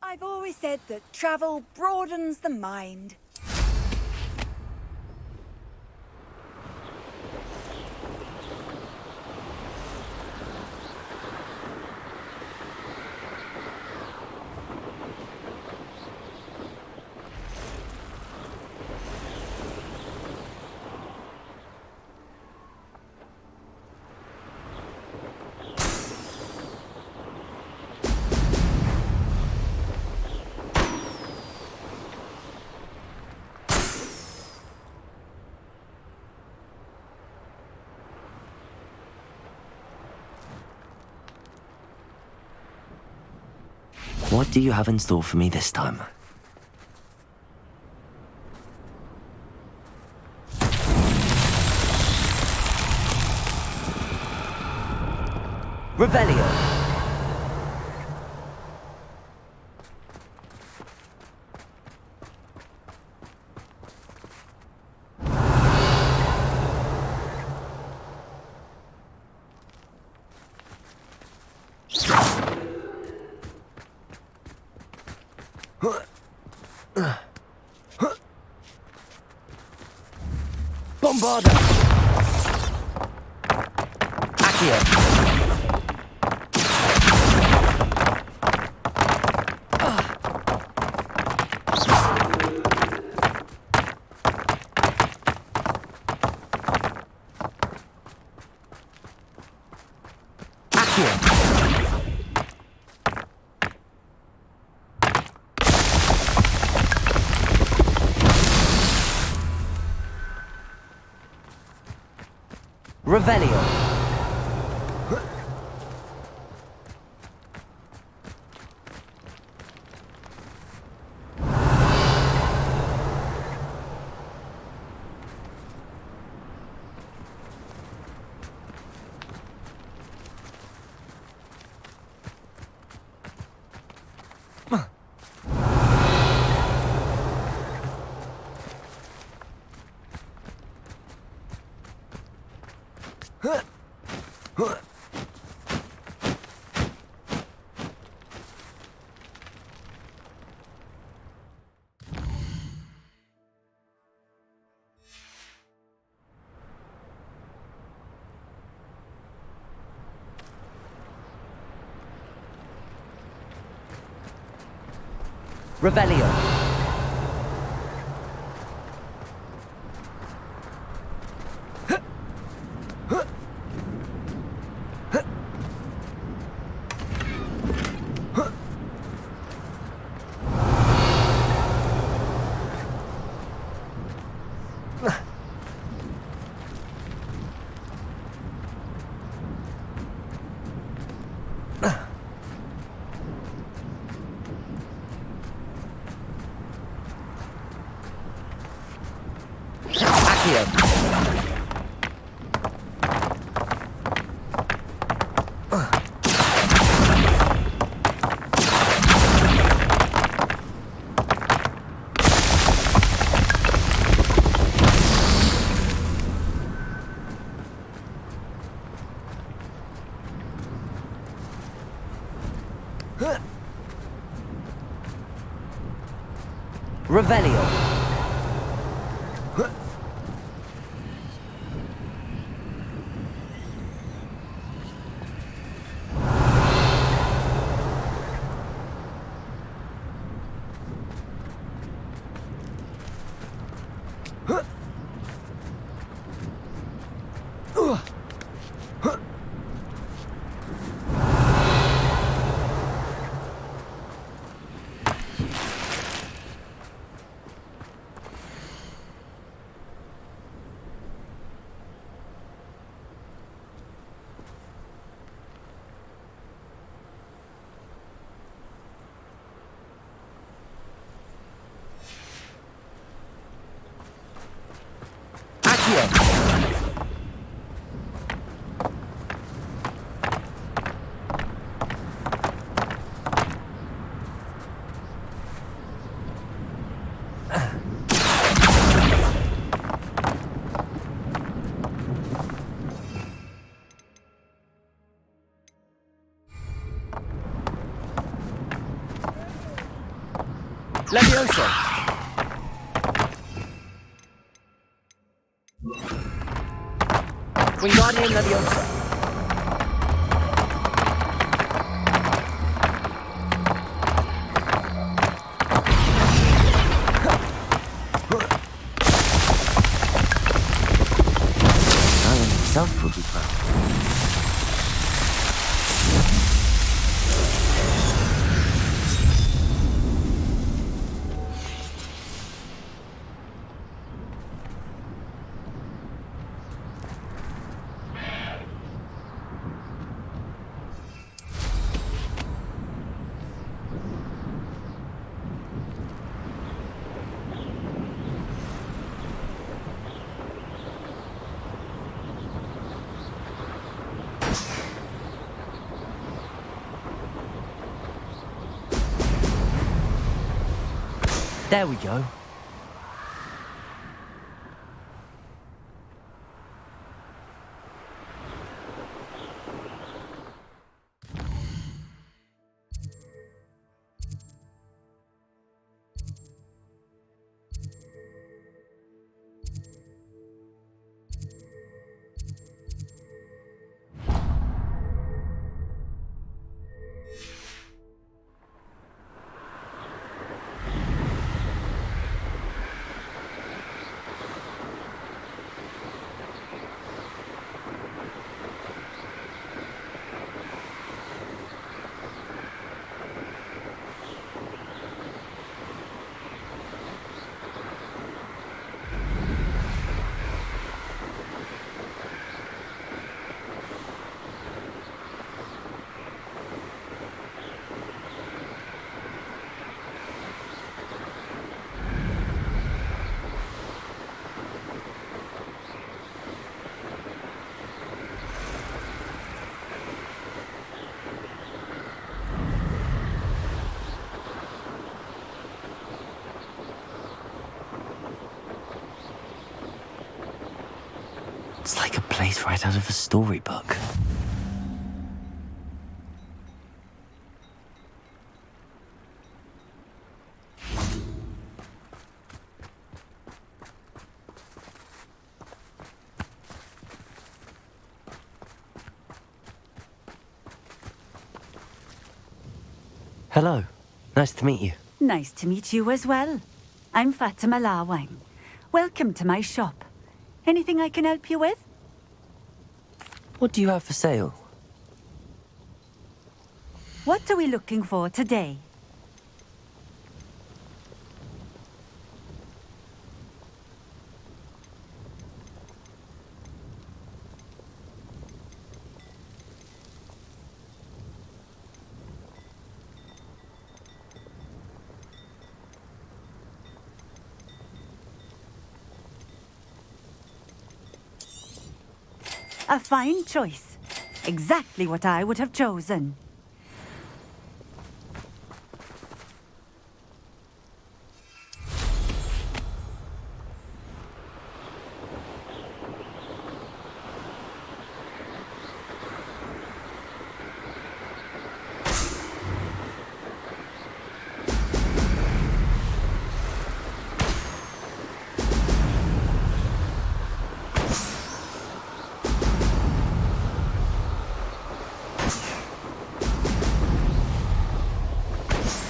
I've always said that travel broadens the mind. What do you have in store for me this time? Revelio! Bombarda! Accio! Revelio. Revelio. Revelio. Levioso. Wingardium Leviosa. Alan himself would be proud. There we go. It's like a place right out of a storybook. Hello. Nice to meet you. Nice to meet you as well. I'm Fatima Lawang. Welcome to my shop. Anything I can help you with? What do you have for sale? What are we looking for today? A fine choice. Exactly what I would have chosen.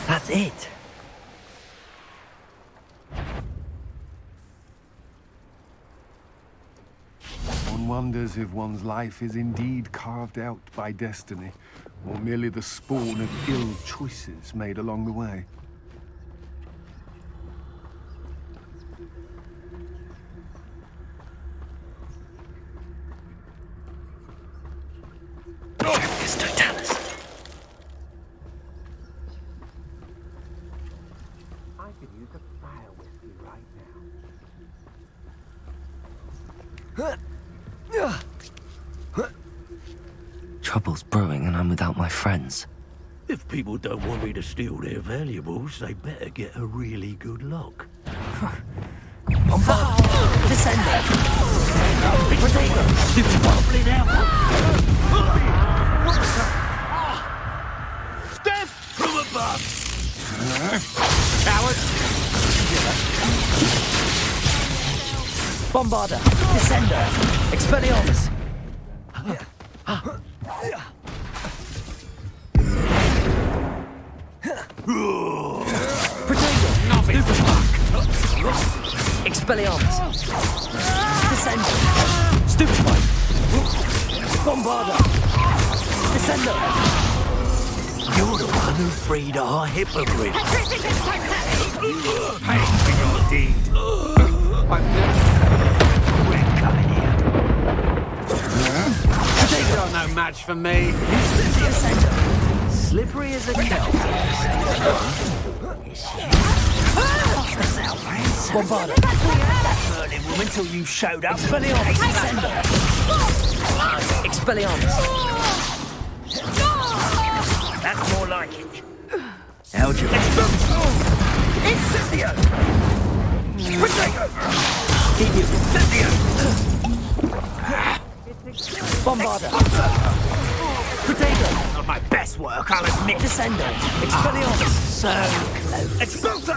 That's it. One wonders if one's life is indeed carved out by destiny, or merely the spawn of ill choices made along the way. It's Totalis. I could use a fire whiskey right now. Trouble's brewing and I'm without my friends. If people don't want me to steal their valuables, they better get a really good lock. Bombard! Descender! Protego! Stupid bubbling out! Death from above! Coward! Bombarder! Descender! Expelliarmus! Protego! Superfuck! Expelliarmus! Descender! Stupefy! Bombarder! Descender! You're the one who freed our hippogriff. Pay for your deed. I've never... We're coming here. You're no match for me. Descender! Slippery as a kelp. Bombarder! Burning woman till you showed up. Expelliarmus! Descender! Expelliarmus! That's more like it. How'd you Incendio! Potato! Keep you. Incendio! Bombarda! Potato! Not my best work, I'll admit. Descendo! Expelliarmus! So close. Expulso!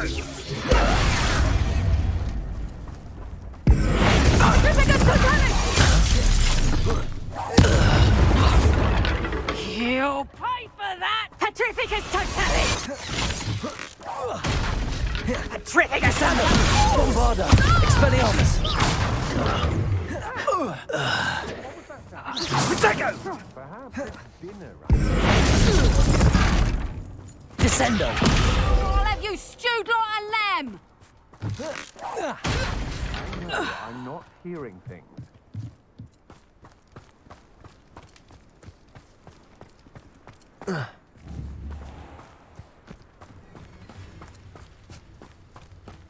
You'll pay for that! Petrificus Totalis! Petrificus Animal! Bombarda! Expelliarmus! Potato! Descendo! I'll have you stewed like a lamb! I'm not hearing things.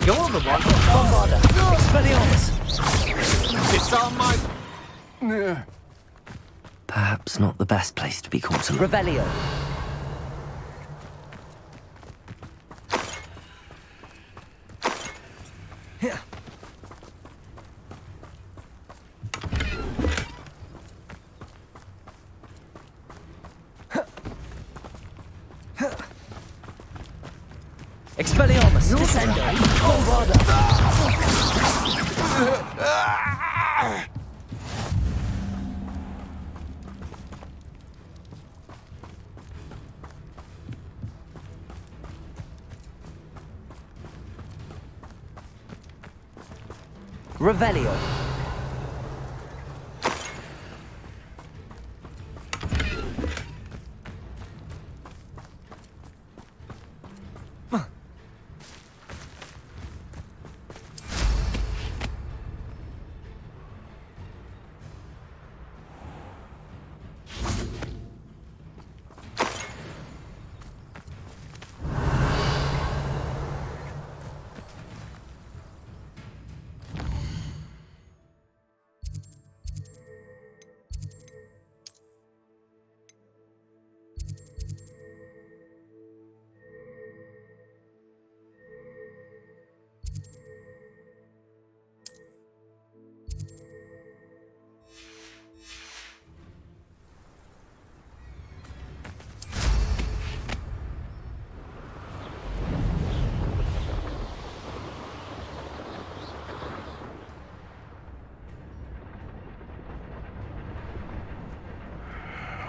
You're the one! Bombarda! Expelliarmus! Disarm my... Perhaps not the best place to be caught alone. Revelio! Expelliarmus! Descendo! Bombarda! Revelio.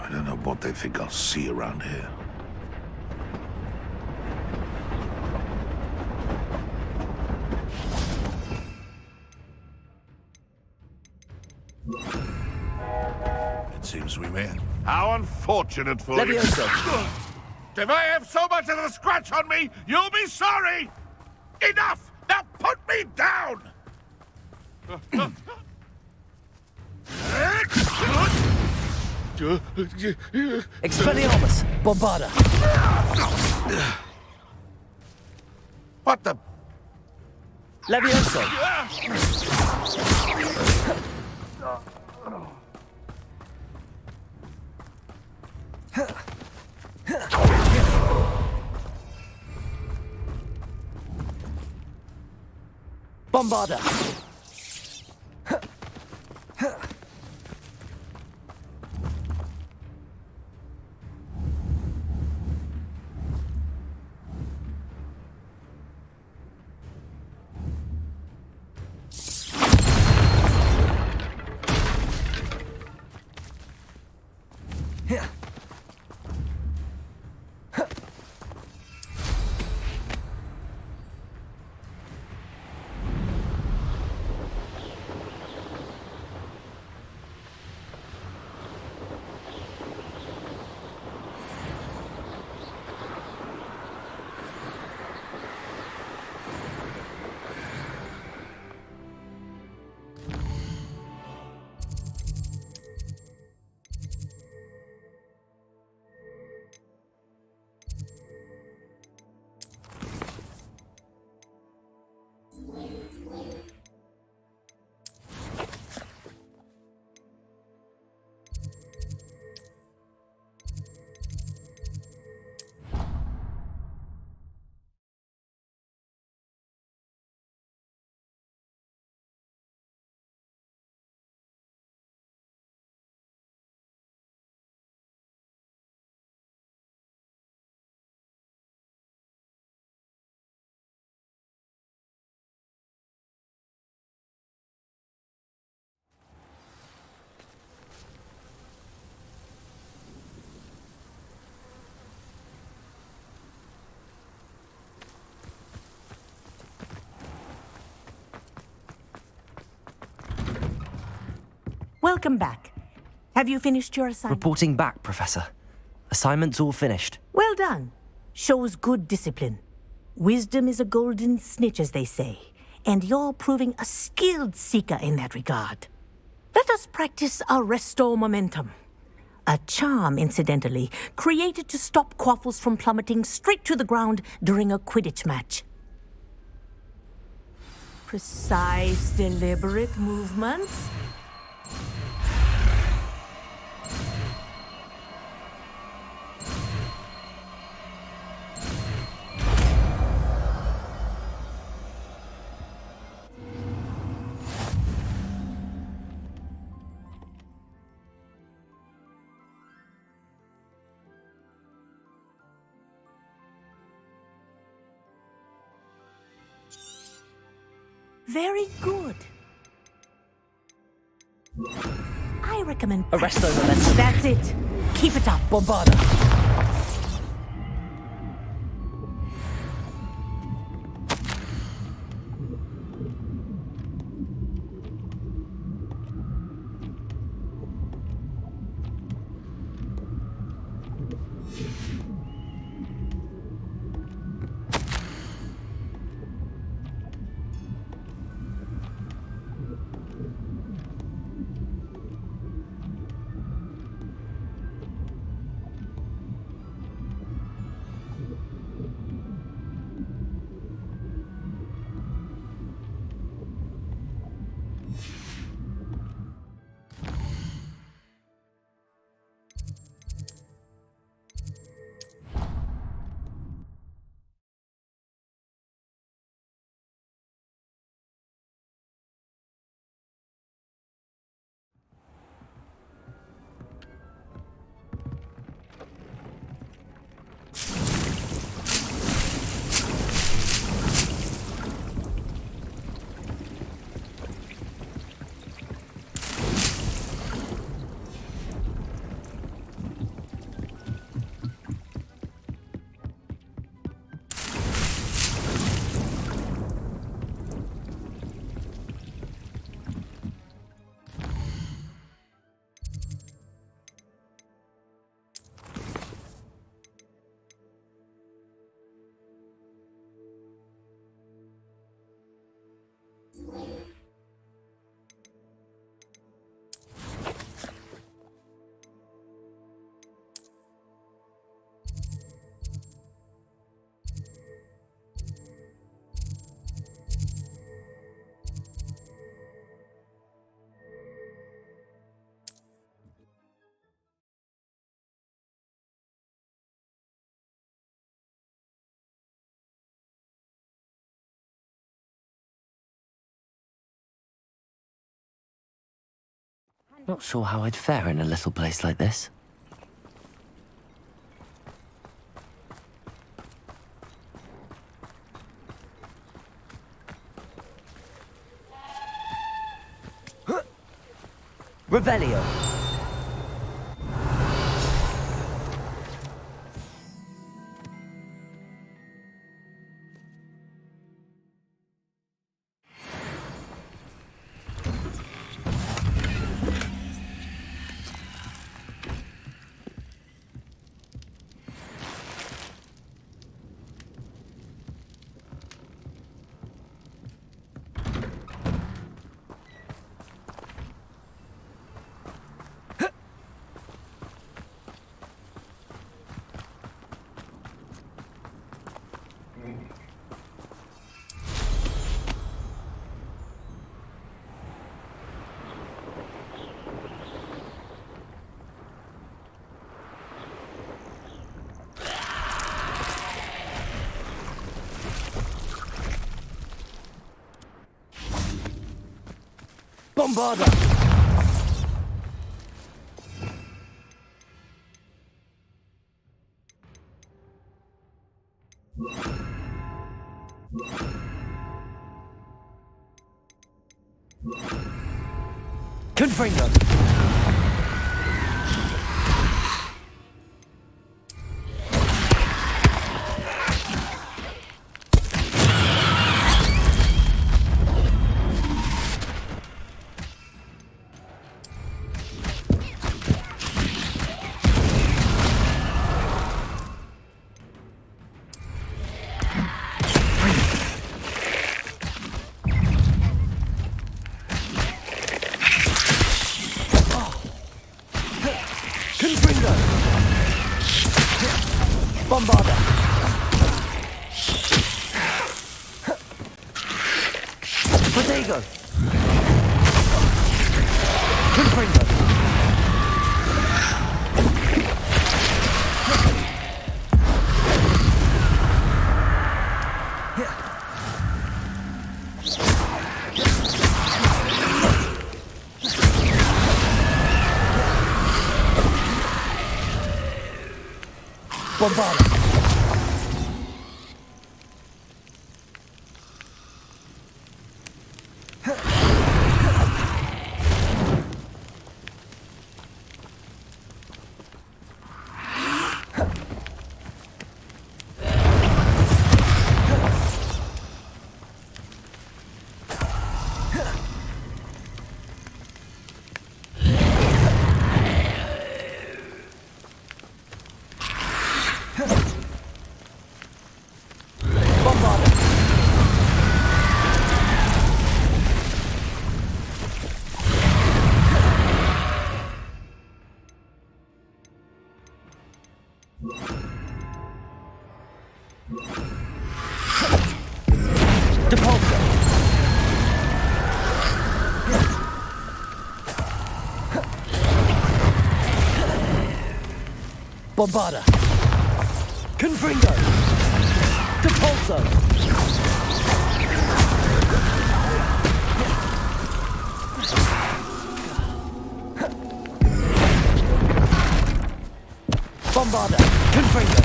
I don't know what they think I'll see around here. It seems we may. How unfortunate for you. Levioso. If I have so much as a scratch on me, you'll be sorry! Enough! Now put me down! Expelliarmus! Bombarda! What the... Levioso! Bombarda! Welcome back. Have you finished your assignment? Reporting back, Professor. Assignment's all finished. Well done. Shows good discipline. Wisdom is a golden snitch, as they say, and you're proving a skilled seeker in that regard. Let us practice Arresto Momentum. A charm, incidentally, created to stop Quaffles from plummeting straight to the ground during a Quidditch match. Precise, deliberate movements. Very good. I recommend... Arresto Momentum. That's it. Keep it up. Bombarda. Not sure how I'd fare in a little place like this. Revelio. Bombarda! Confringo! Protego! Confringo! Bombarda! Bombarda! Confringo! Depulso! Bombarda! Confringo!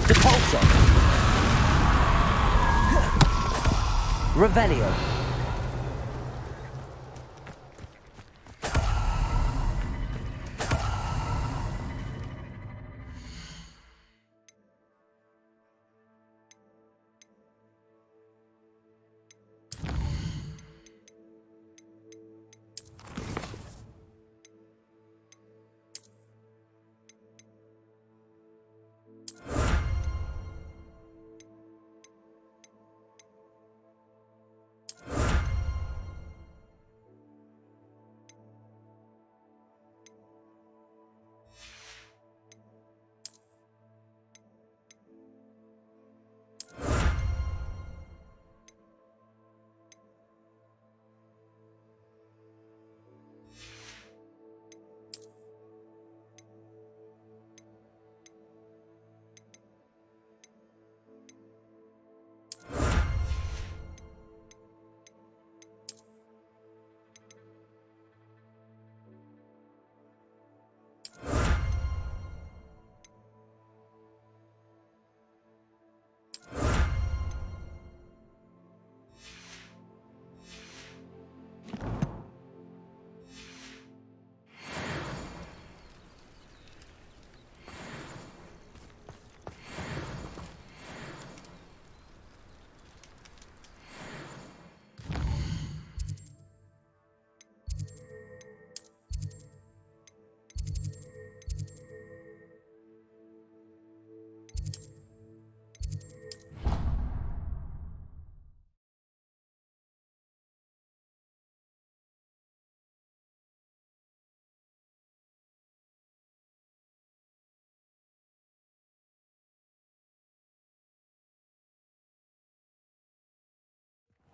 Depulso! Revelio!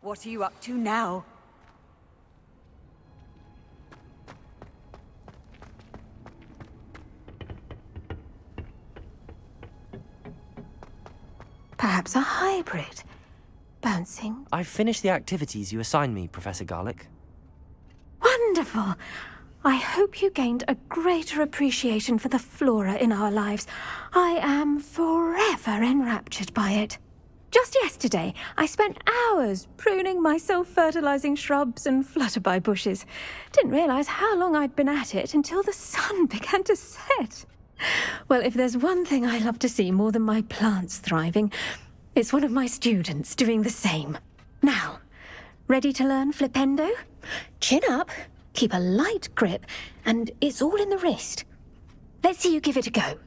What are you up to now? Perhaps a hybrid. Bouncing. I've finished the activities you assigned me, Professor Garlick. Wonderful! I hope you gained a greater appreciation for the flora in our lives. I am forever enraptured by it. Just yesterday, I spent hours pruning my self-fertilizing shrubs and flutterby bushes. Didn't realize how long I'd been at it until the sun began to set. Well, if there's one thing I love to see more than my plants thriving, it's one of my students doing the same. Now, ready to learn flipendo? Chin up, keep a light grip, and it's all in the wrist. Let's see you give it a go.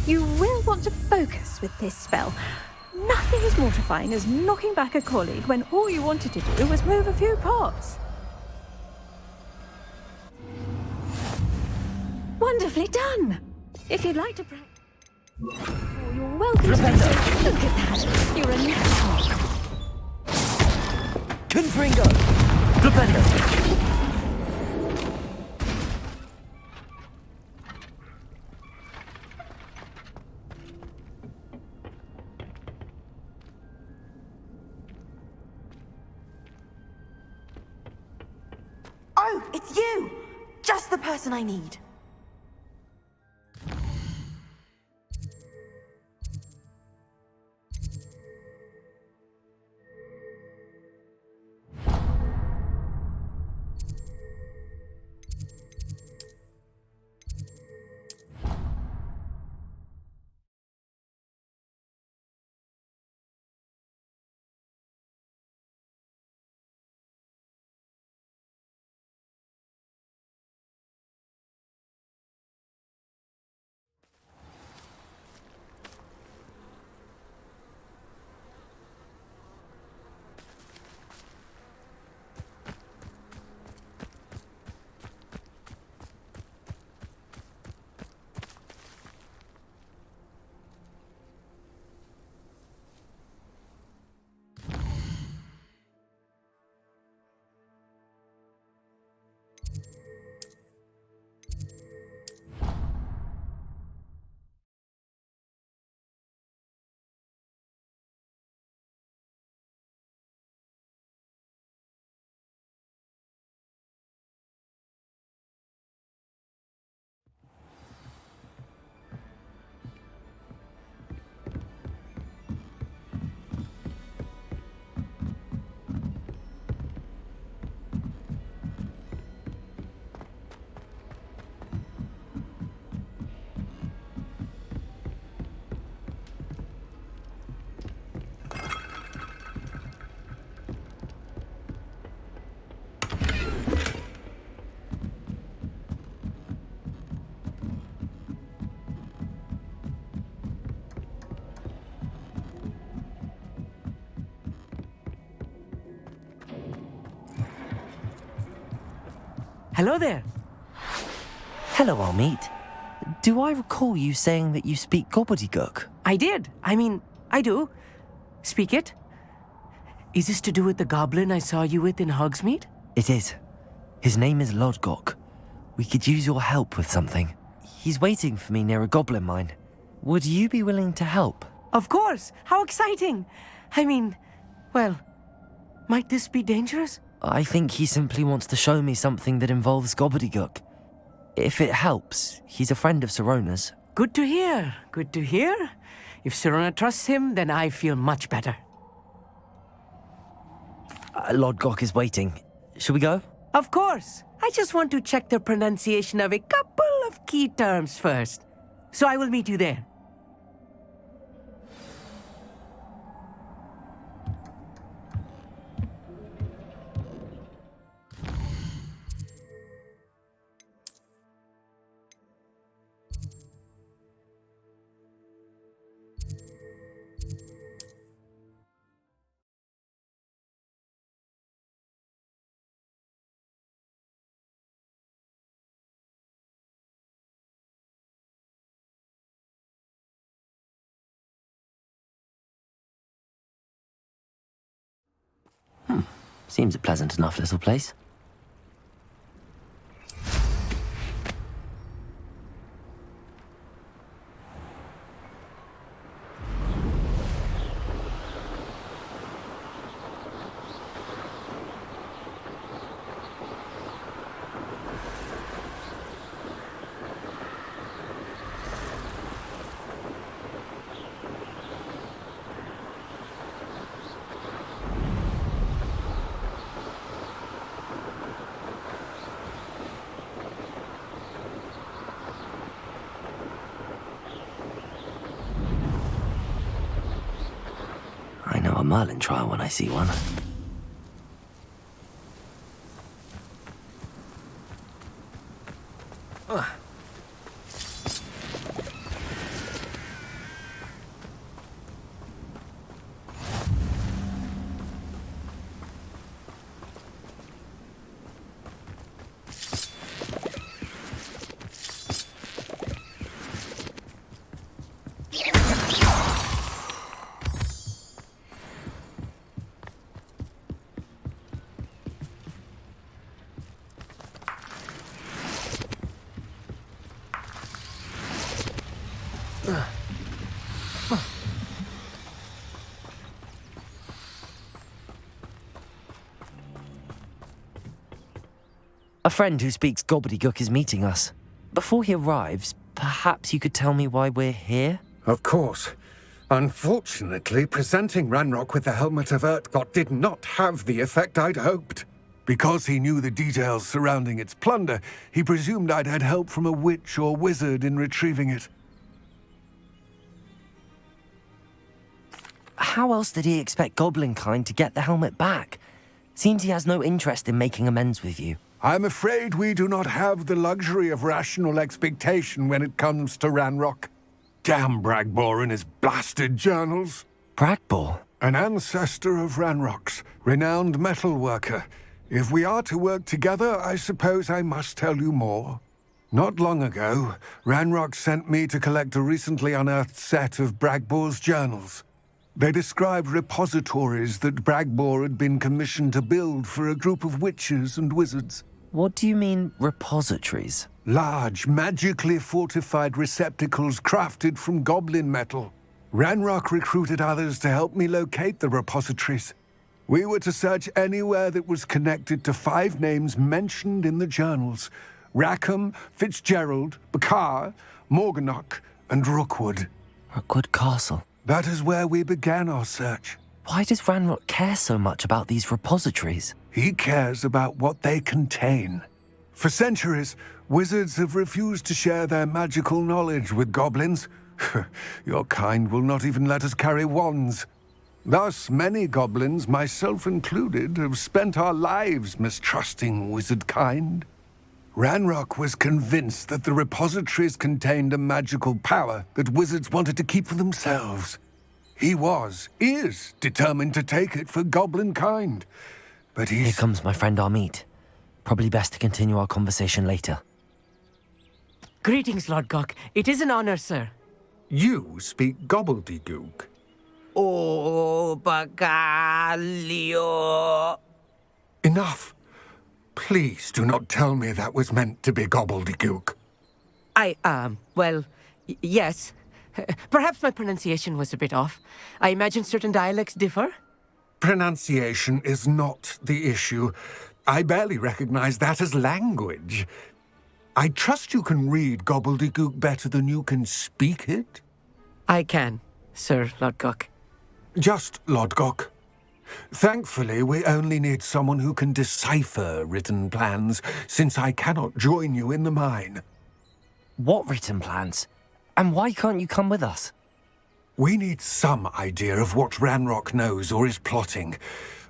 You will want to focus with this spell. Nothing as mortifying as knocking back a colleague when all you wanted to do was move a few pots. Wonderfully done! If you'd like to practice... Oh, you're welcome to... Look at that! You're a Splendid. Oh, it's you! Just the person I need. Hello there. Hello, old meat. Do I recall you saying that you speak gobbledygook? I did. I do. Speak it. Is this to do with the goblin I saw you with in Hogsmeade? It is. His name is Lodgok. We could use your help with something. He's waiting for me near a goblin mine. Would you be willing to help? Of course. How exciting. Well, might this be dangerous? I think he simply wants to show me something that involves gobbledygook. If it helps, he's a friend of Sirona's. Good to hear. Good to hear. If Sirona trusts him, then I feel much better. Lodgok is waiting. Shall we go? Of course. I just want to check the pronunciation of a couple of key terms first. So I will meet you there. Seems a pleasant enough little place. I know a Merlin trial when I see one. A friend who speaks gobbledygook is meeting us. Before he arrives, perhaps you could tell me why we're here? Of course. Unfortunately, presenting Ranrock with the Helmet of Urtkot did not have the effect I'd hoped. Because he knew the details surrounding its plunder, he presumed I'd had help from a witch or wizard in retrieving it. How else did he expect Goblinkind to get the helmet back? Seems he has no interest in making amends with you. I'm afraid we do not have the luxury of rational expectation when it comes to Ranrock. Damn Bragbor and his blasted journals. Bragbor? An ancestor of Ranrock's, renowned metal worker. If we are to work together, I suppose I must tell you more. Not long ago, Ranrock sent me to collect a recently unearthed set of Bragbor's journals. They described repositories that Bragbor had been commissioned to build for a group of witches and wizards. What do you mean, repositories? Large, magically fortified receptacles crafted from goblin metal. Ranrock recruited others to help me locate the repositories. We were to search anywhere that was connected to 5 names mentioned in the journals: Rackham, Fitzgerald, Bakar, Morganach, and Rookwood. Rookwood Castle? That is where we began our search. Why does Ranrock care so much about these repositories? He cares about what they contain. For centuries, wizards have refused to share their magical knowledge with goblins. Your kind will not even let us carry wands. Thus, many goblins, myself included, have spent our lives mistrusting wizard kind. Ranrock was convinced that the repositories contained a magical power that wizards wanted to keep for themselves. He is determined to take it for goblin kind. But Here comes my friend Amit. Probably best to continue our conversation later. Greetings, Lord Gok. It is an honor, sir. You speak gobbledygook. Oh, Bagalio. Enough. Please do not tell me that was meant to be gobbledygook. Well, yes. Perhaps my pronunciation was a bit off. I imagine certain dialects differ? Pronunciation is not the issue. I barely recognize that as language. I trust you can read gobbledygook better than you can speak it? I can, Sir Lodgok. Just Lodgok. Thankfully, we only need someone who can decipher written plans, since I cannot join you in the mine. What written plans? And why can't you come with us? We need some idea of what Ranrock knows or is plotting.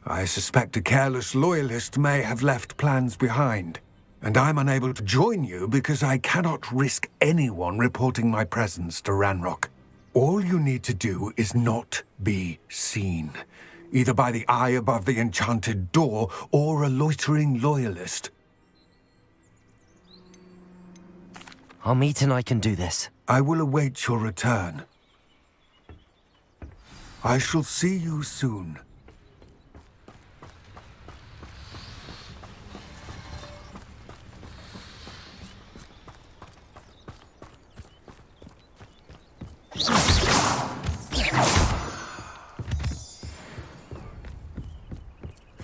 I suspect a careless loyalist may have left plans behind. And I'm unable to join you because I cannot risk anyone reporting my presence to Ranrock. All you need to do is not be seen, either by the eye above the enchanted door or a loitering loyalist. Amit and I can do this. I will await your return. I shall see you soon.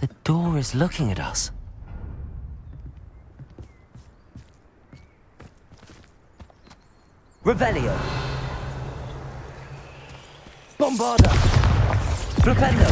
The door is looking at us. Revelio. Bombarda. Flipendo.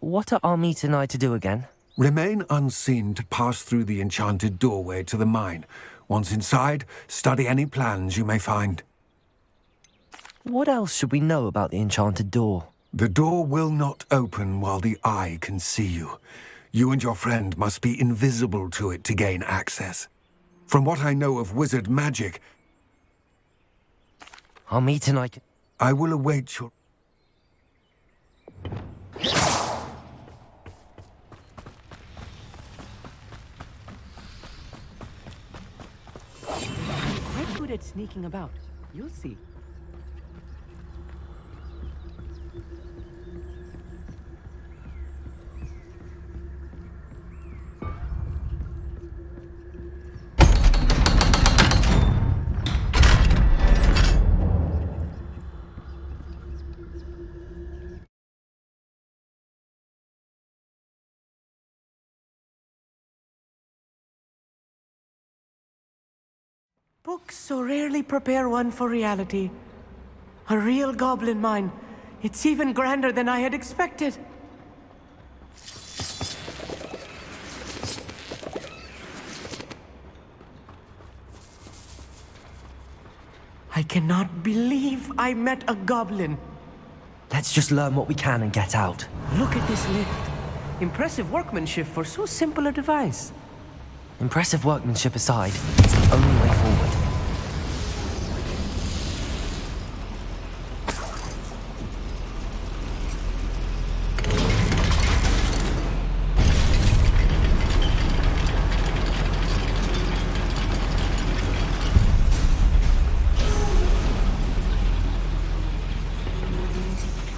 What are Amit and I to do again? Remain unseen to pass through the enchanted doorway to the mine. Once inside, study any plans you may find. What else should we know about the enchanted door? The door will not open while the eye can see you. You and your friend must be invisible to it to gain access. From what I know of wizard magic, Amit and I can... I will await your... Quite good at sneaking about. You'll see. Books so rarely prepare one for reality. A real goblin mine. It's even grander than I had expected. I cannot believe I met a goblin. Let's just learn what we can and get out. Look at this lift. Impressive workmanship for so simple a device. Impressive workmanship aside, it's the only way forward.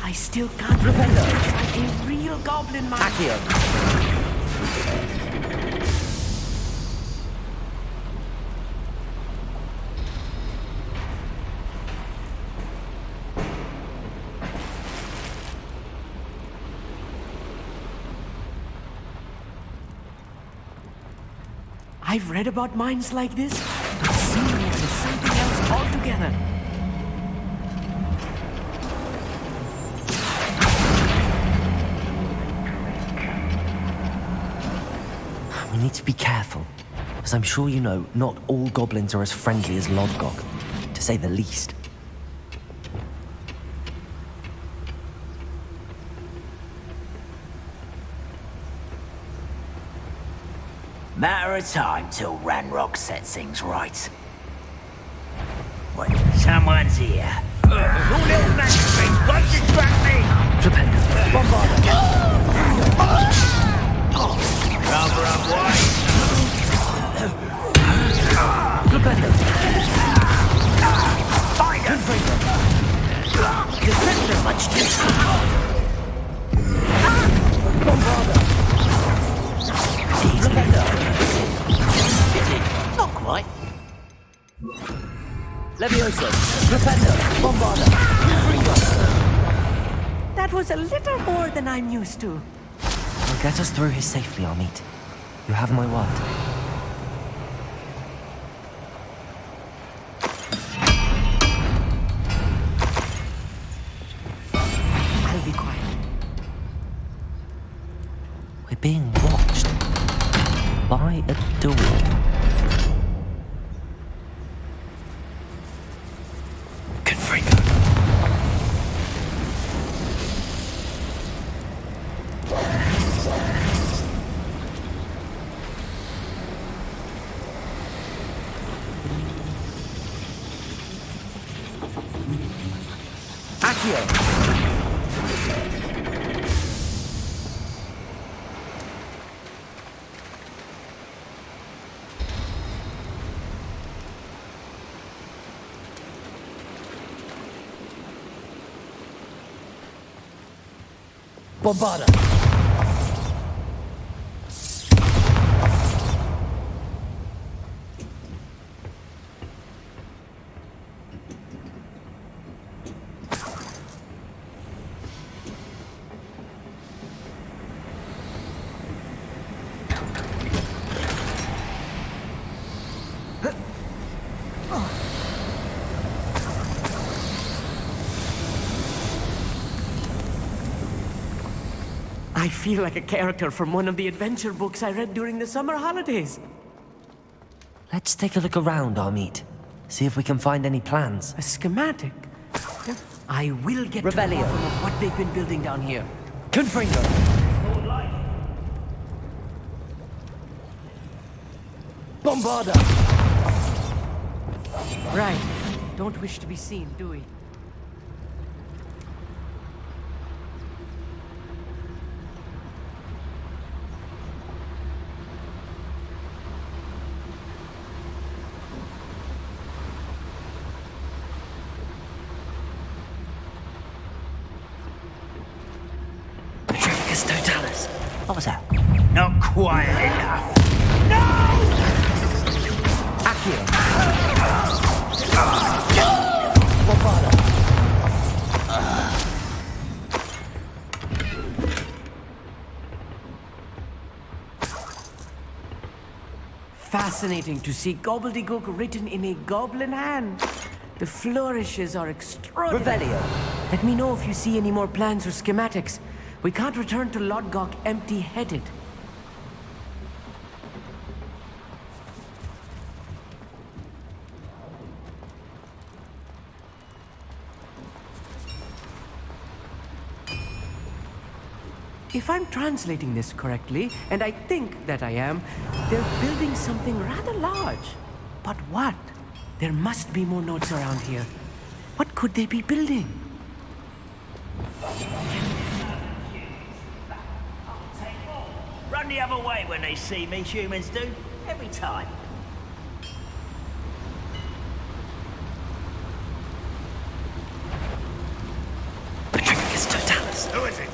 I still can't remember a real goblin mine. I've read about mines like this, but seeing it is something else altogether. We need to be careful. As I'm sure you know, not all goblins are as friendly as Lodgok, to say the least. Matter of time till Ranrock sets things right. Wait, someone's here. No little magistrates, don't distract me! Cover up wide. Find him! Defender much Not quite. Levioso, Defender, Bombarder, That was a little more than I'm used to. We'll get us through here safely, Amit. You have my word. I'll be quiet. We're being watched by a door. Bombarder. I feel like a character from one of the adventure books I read during the summer holidays. Let's take a look around, Amit. See if we can find any plans. A schematic? I will get to the bottom of what they've been building down here. Confringo. Bombarder. Right. Don't wish to be seen, do we? Totalis. What was that? Not quite enough. No! Accio. Bombarder. fascinating to see gobbledygook written in a goblin hand. The flourishes are extraordinary. Revelio. Let me know if you see any more plans or schematics. We can't return to Lodgok empty-headed. If I'm translating this correctly, and I think that I am, they're building something rather large. But what? There must be more notes around here. What could they be building? Run the other way when they see me, humans do. Every time. Patricus Totalis. Who is it?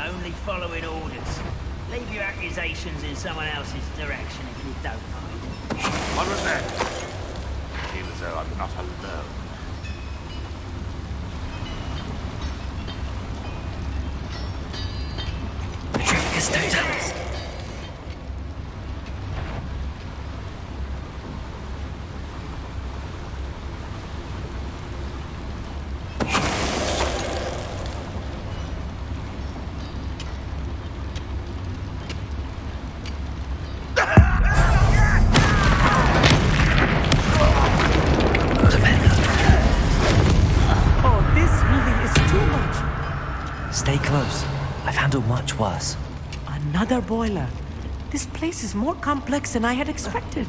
Only following orders. Leave your accusations in someone else's direction if you don't mind. What was that? I feel as though I'm not alone. Patricus Totalis. Stay close. I've handled much worse. Another boiler. This place is more complex than I had expected.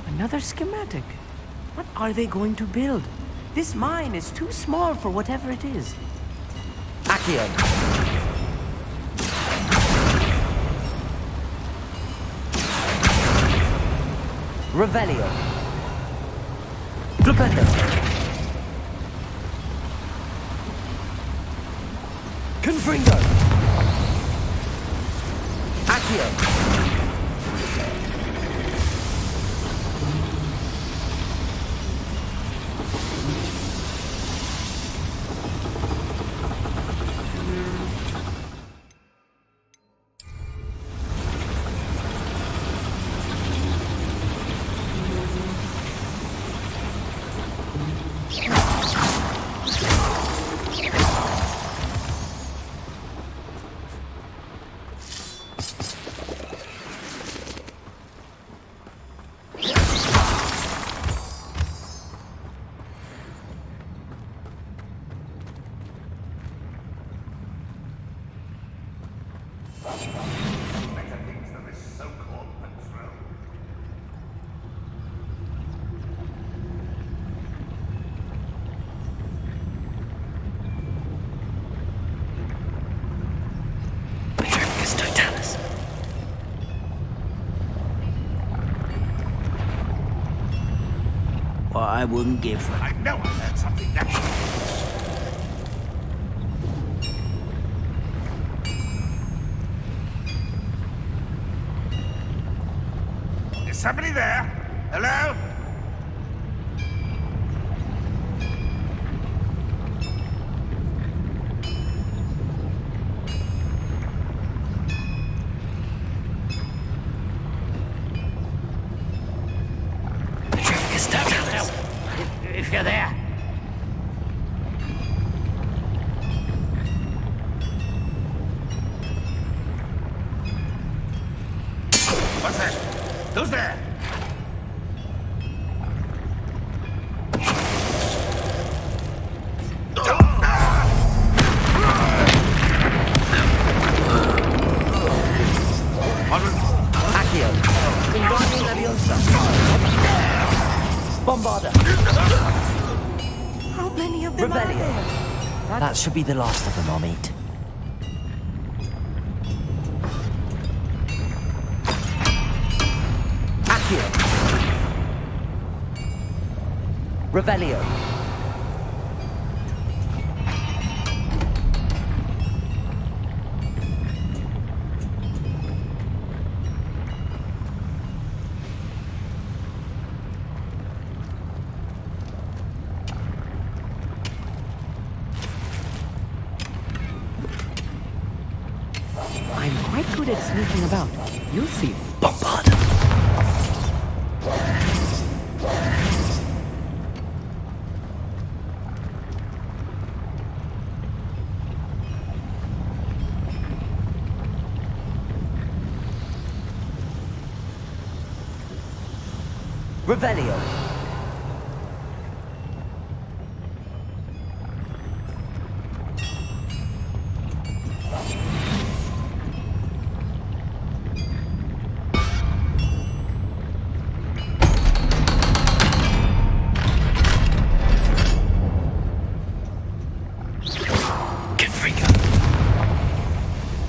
Another schematic. What are they going to build? This mine is too small for whatever it is. Accio. Revelio. Flipendo. Confringo. Accio. What I wouldn't give for... I know I heard something there. Is somebody there? Hello? If you're there. What's that? Who's there? Accio. Wingardium Leviosa. Bombarda. How many of them are Revelio. there? That should be the last of them I'll meet. Accio. Revelio. undead sneaking about. You'll see. Bombard. Revelio.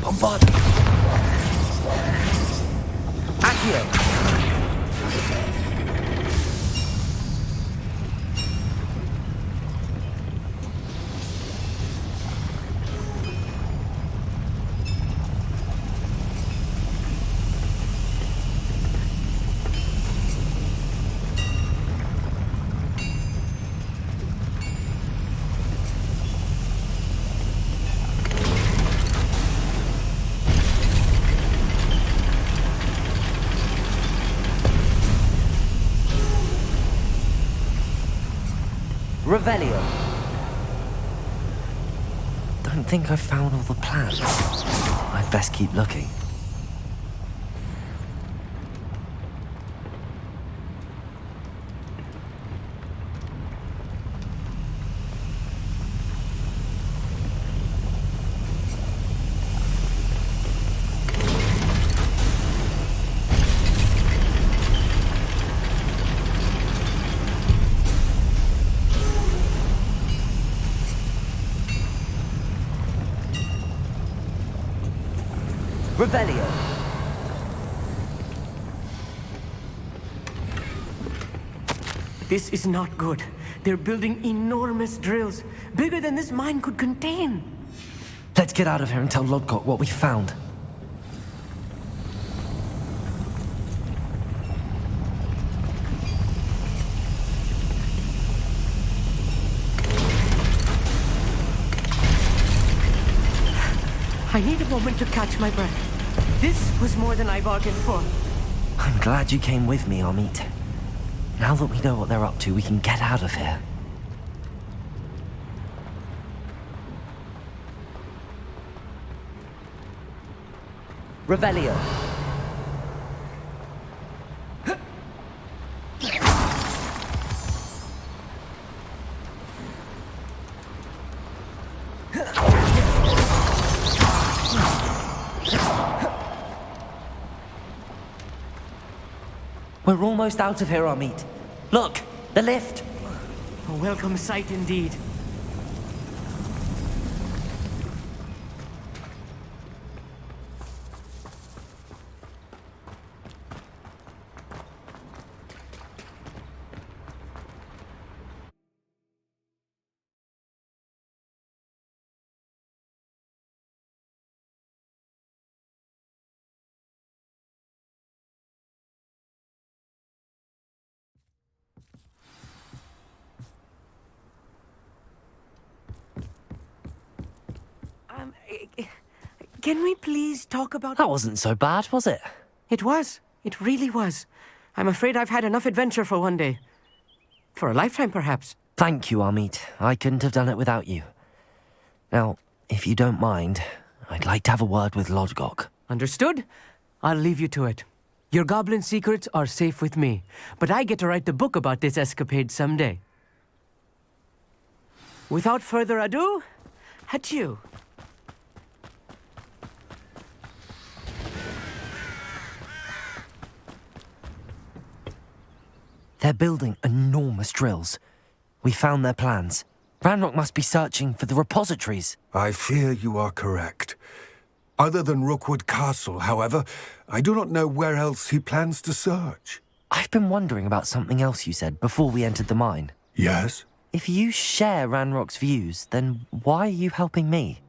Bombard. Accio. Revelio. Don't think I've found all the plans. I'd best keep looking. Revelio. This is not good. They're building enormous drills, bigger than this mine could contain. Let's get out of here and tell Lodgok what we found. I need a moment to catch my breath. This was more than I bargained for. I'm glad you came with me, Amit. Now that we know what they're up to, we can get out of here. Revelio. We're almost out of here, Amit. Look, the lift. A welcome sight indeed. Can we please talk about... That wasn't so bad, was it? It was. It really was. I'm afraid I've had enough adventure for one day. For a lifetime, perhaps. Thank you, Amit. I couldn't have done it without you. Now, if you don't mind, I'd like to have a word with Lodgok. Understood? I'll leave you to it. Your goblin secrets are safe with me, but I get to write the book about this escapade someday. Without further ado, adieu. They're building enormous drills. We found their plans. Ranrock must be searching for the repositories. I fear you are correct. Other than Rookwood Castle, however, I do not know where else he plans to search. I've been wondering about something else you said before we entered the mine. Yes? If you share Ranrock's views, then why are you helping me?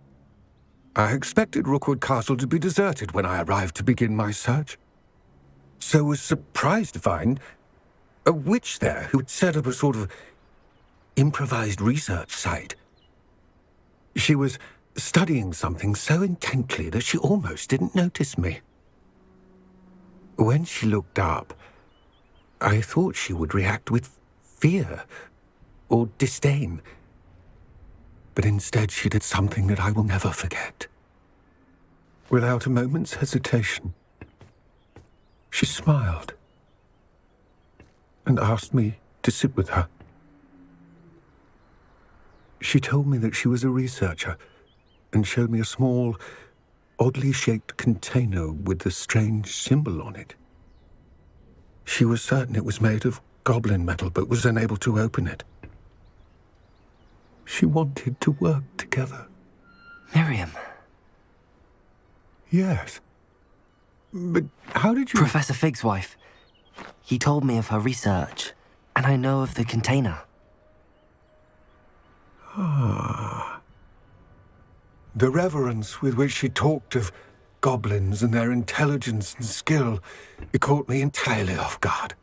I expected Rookwood Castle to be deserted when I arrived to begin my search. So was surprised to find a witch there who had set up a sort of improvised research site. She was studying something so intently that she almost didn't notice me. When she looked up, I thought she would react with fear or disdain. But instead she did something that I will never forget. Without a moment's hesitation, she smiled and asked me to sit with her. She told me that she was a researcher and showed me a small, oddly shaped container with a strange symbol on it. She was certain it was made of goblin metal, but was unable to open it. She wanted to work together. Miriam. Yes. But how did you... Professor Fig's wife. He told me of her research, and I know of the container. Ah. The reverence with which she talked of goblins and their intelligence and skill, it caught me entirely off guard.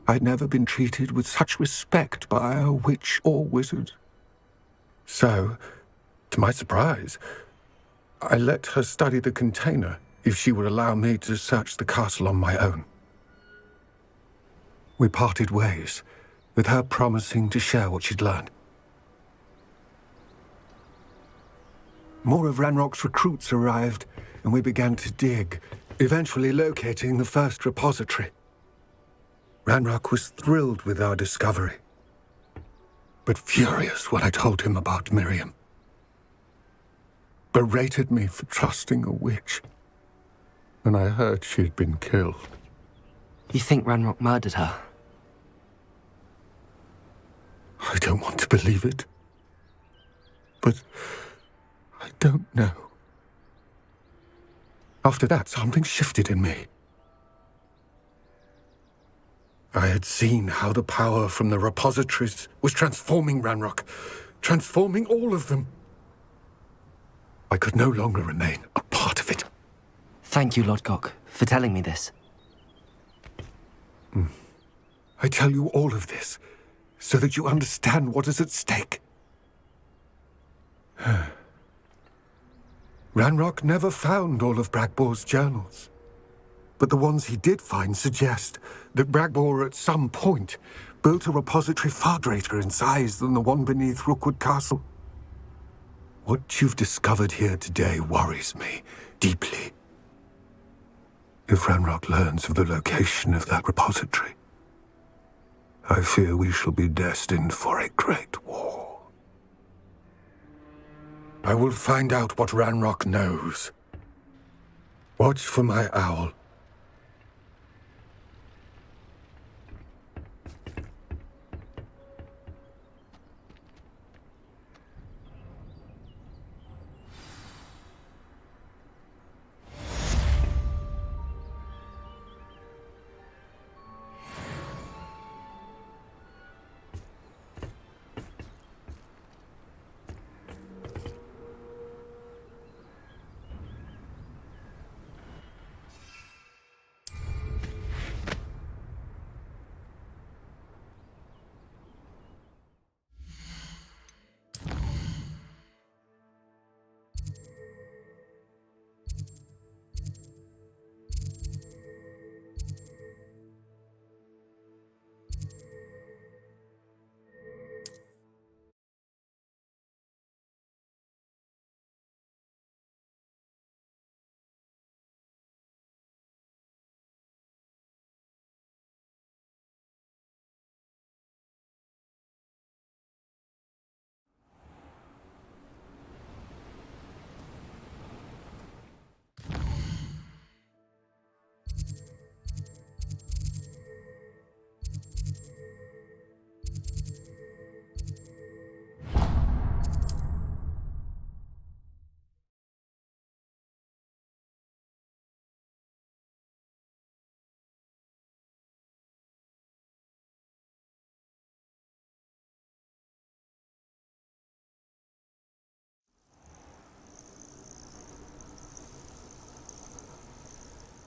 I'd never been treated with such respect by a witch or wizard. So, to my surprise, I let her study the container if she would allow me to search the castle on my own. We parted ways, with her promising to share what she'd learned. More of Ranrock's recruits arrived, and we began to dig, eventually locating the first repository. Ranrock was thrilled with our discovery, but furious when I told him about Miriam. Berated me for trusting a witch, and I heard she'd been killed. You think Ranrock murdered her? I don't want to believe it, but I don't know. After that, something shifted in me. I had seen how the power from the repositories was transforming Ranrock, transforming all of them. I could no longer remain a part of it. Thank you, Lodgok, for telling me this. I tell you all of this so that you understand what is at stake. Ranrock never found all of Bragbor's journals, but the ones he did find suggest that Bragbor at some point built a repository far greater in size than the one beneath Rookwood Castle. What you've discovered here today worries me deeply. If Ranrock learns of the location of that repository, I fear we shall be destined for a great war. I will find out what Ranrock knows. Watch for my owl.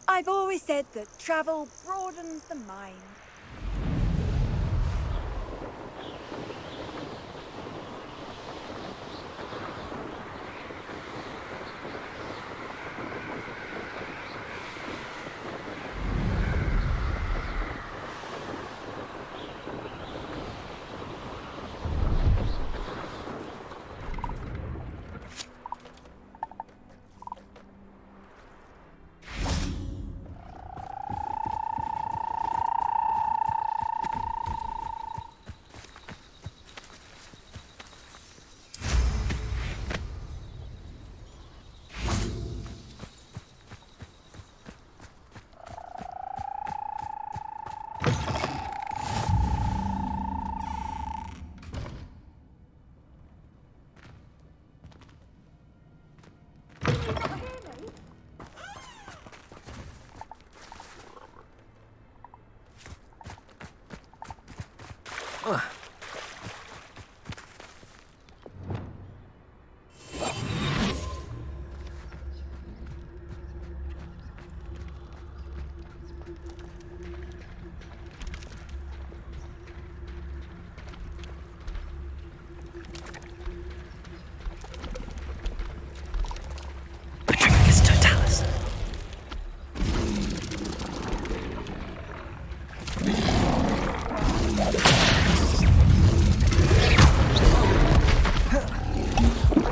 I've always said that travel broadens the mind.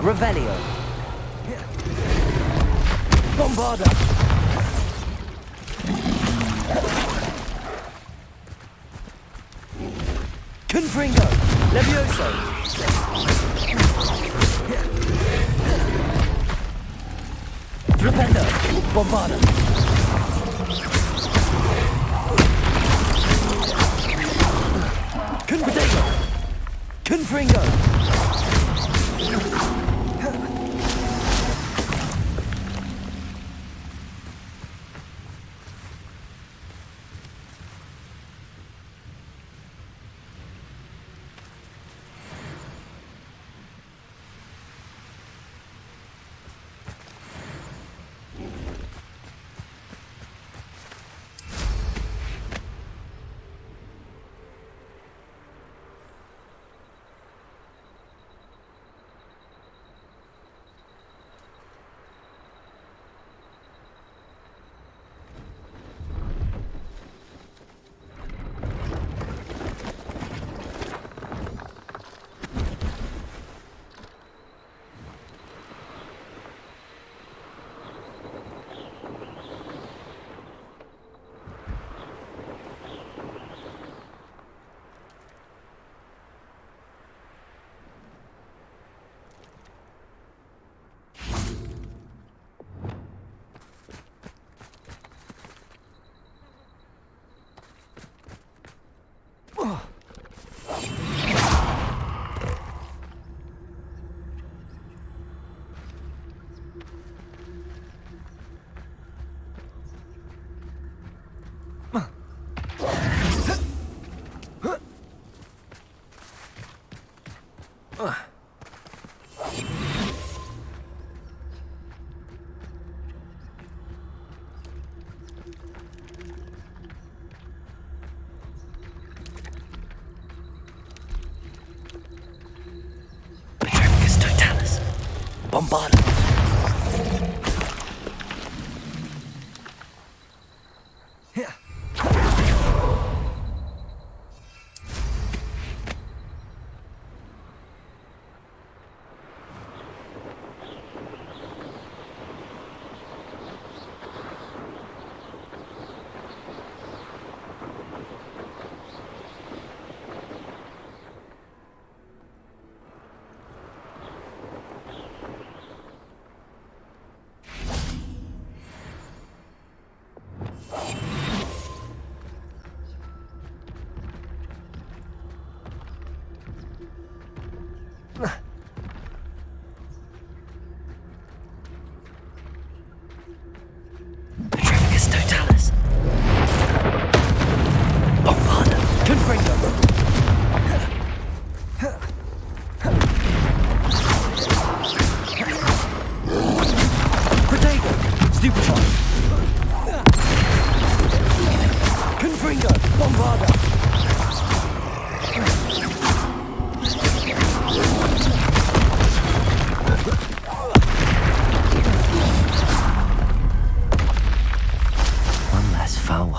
Revelio. Bombarda. Confringo. Levioso. Flipendo. Bombarda. Confringo. Confringo. Bombarda.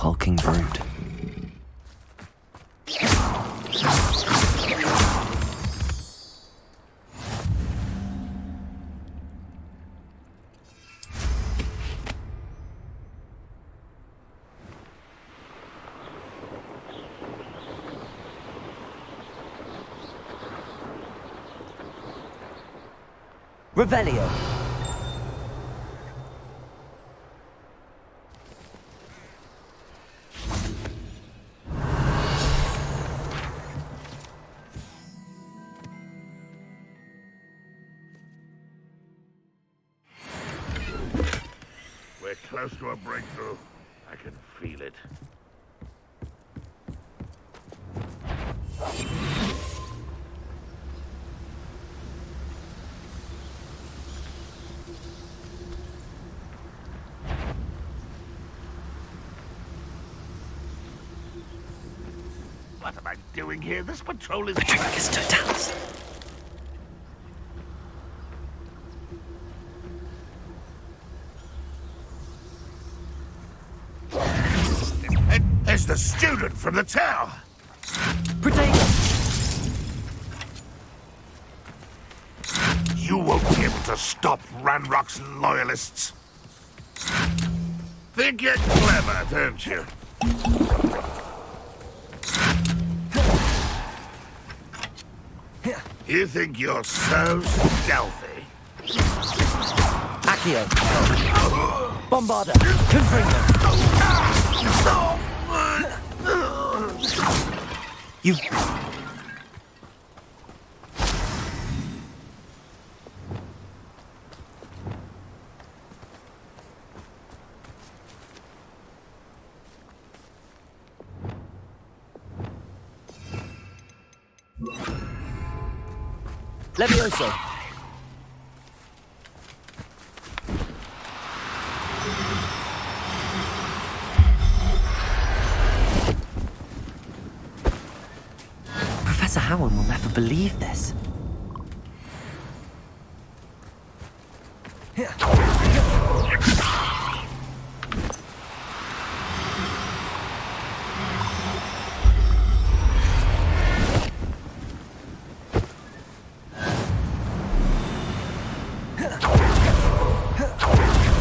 Hulking brood. Revelio. We're close to a breakthrough. I can feel it. What am I doing here? This patrol is... Patricus Totalis. There's the student from the tower. You won't be able to stop Ranrock's loyalists. Think you're clever, don't you? You think you're so stealthy? Accio. Bombarda. Confringo. You... Levioso. Professor Howard will never believe this.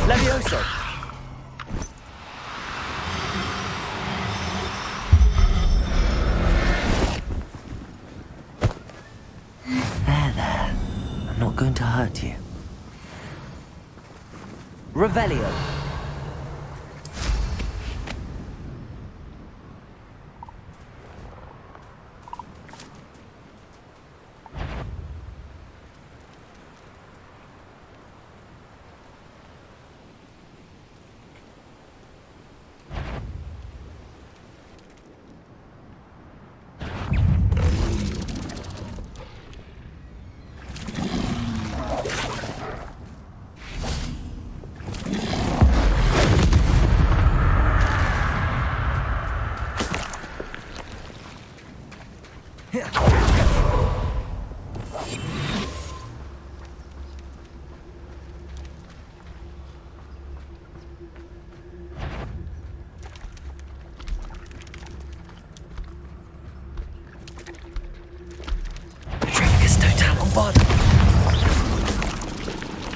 Levioso. There. I'm not going to hurt you. Revelio.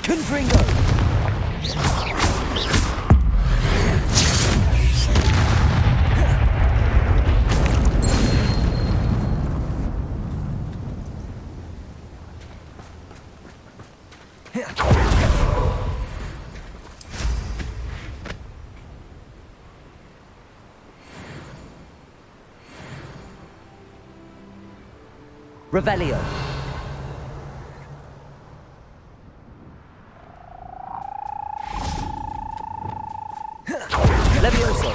Confringo! Revelio. Levioso.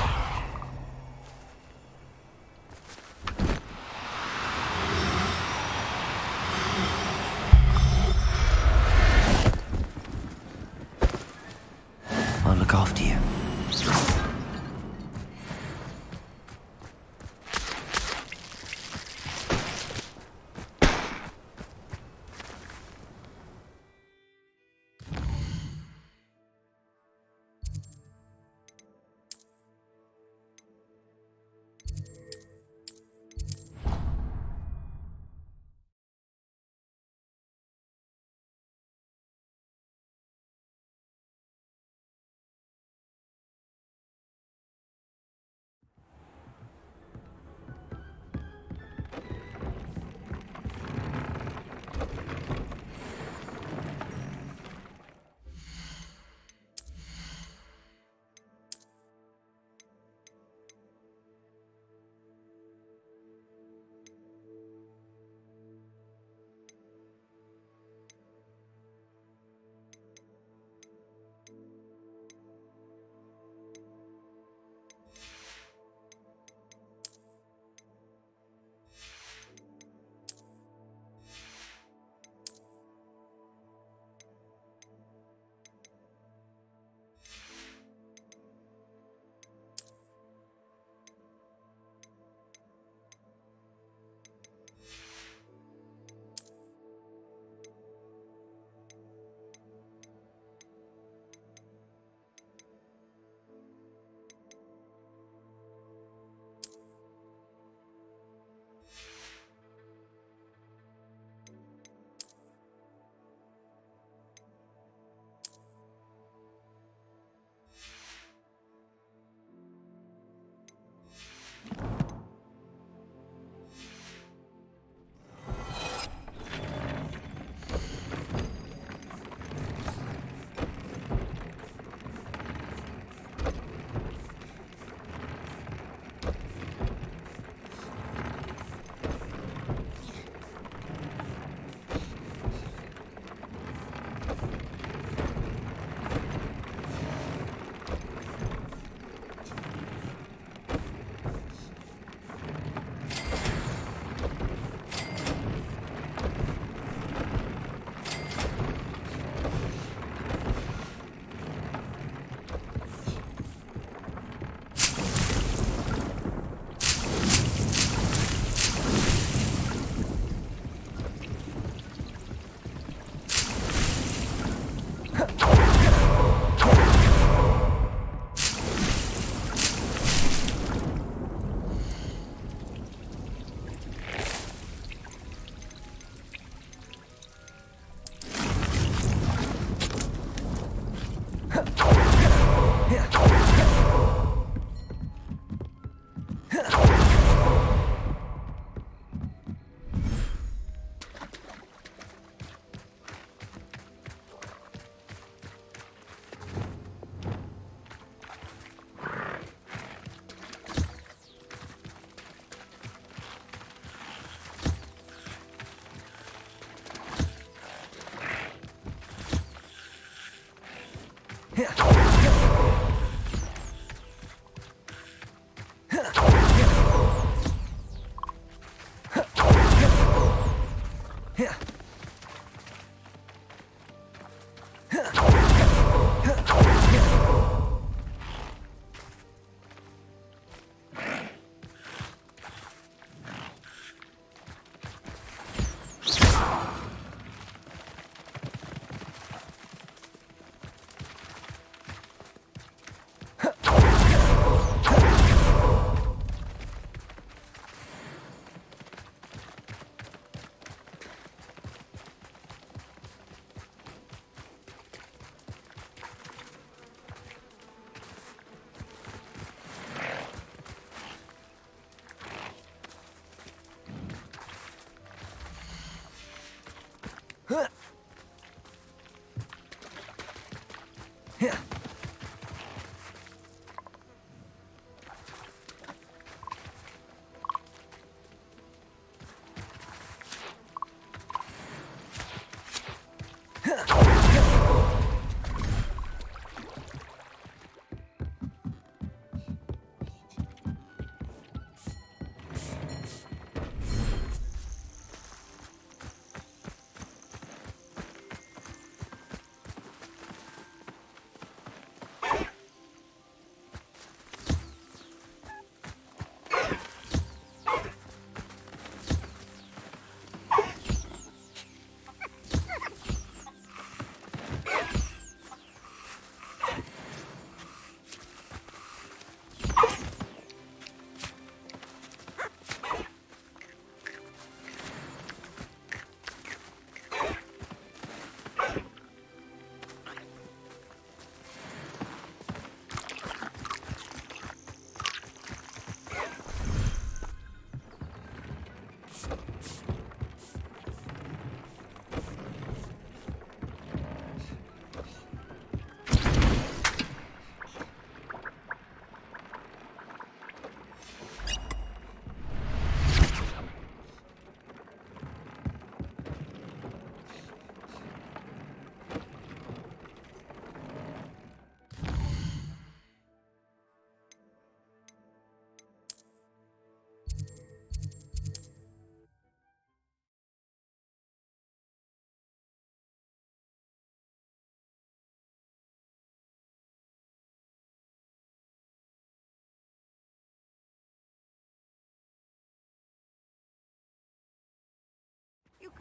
I'll look after you.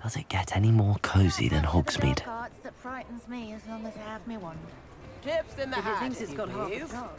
Does it get any more cozy than Hogsmeade? That frightens me as long as I have me wand. Tips in the If it hat, thinks if it's you got half a please. chance.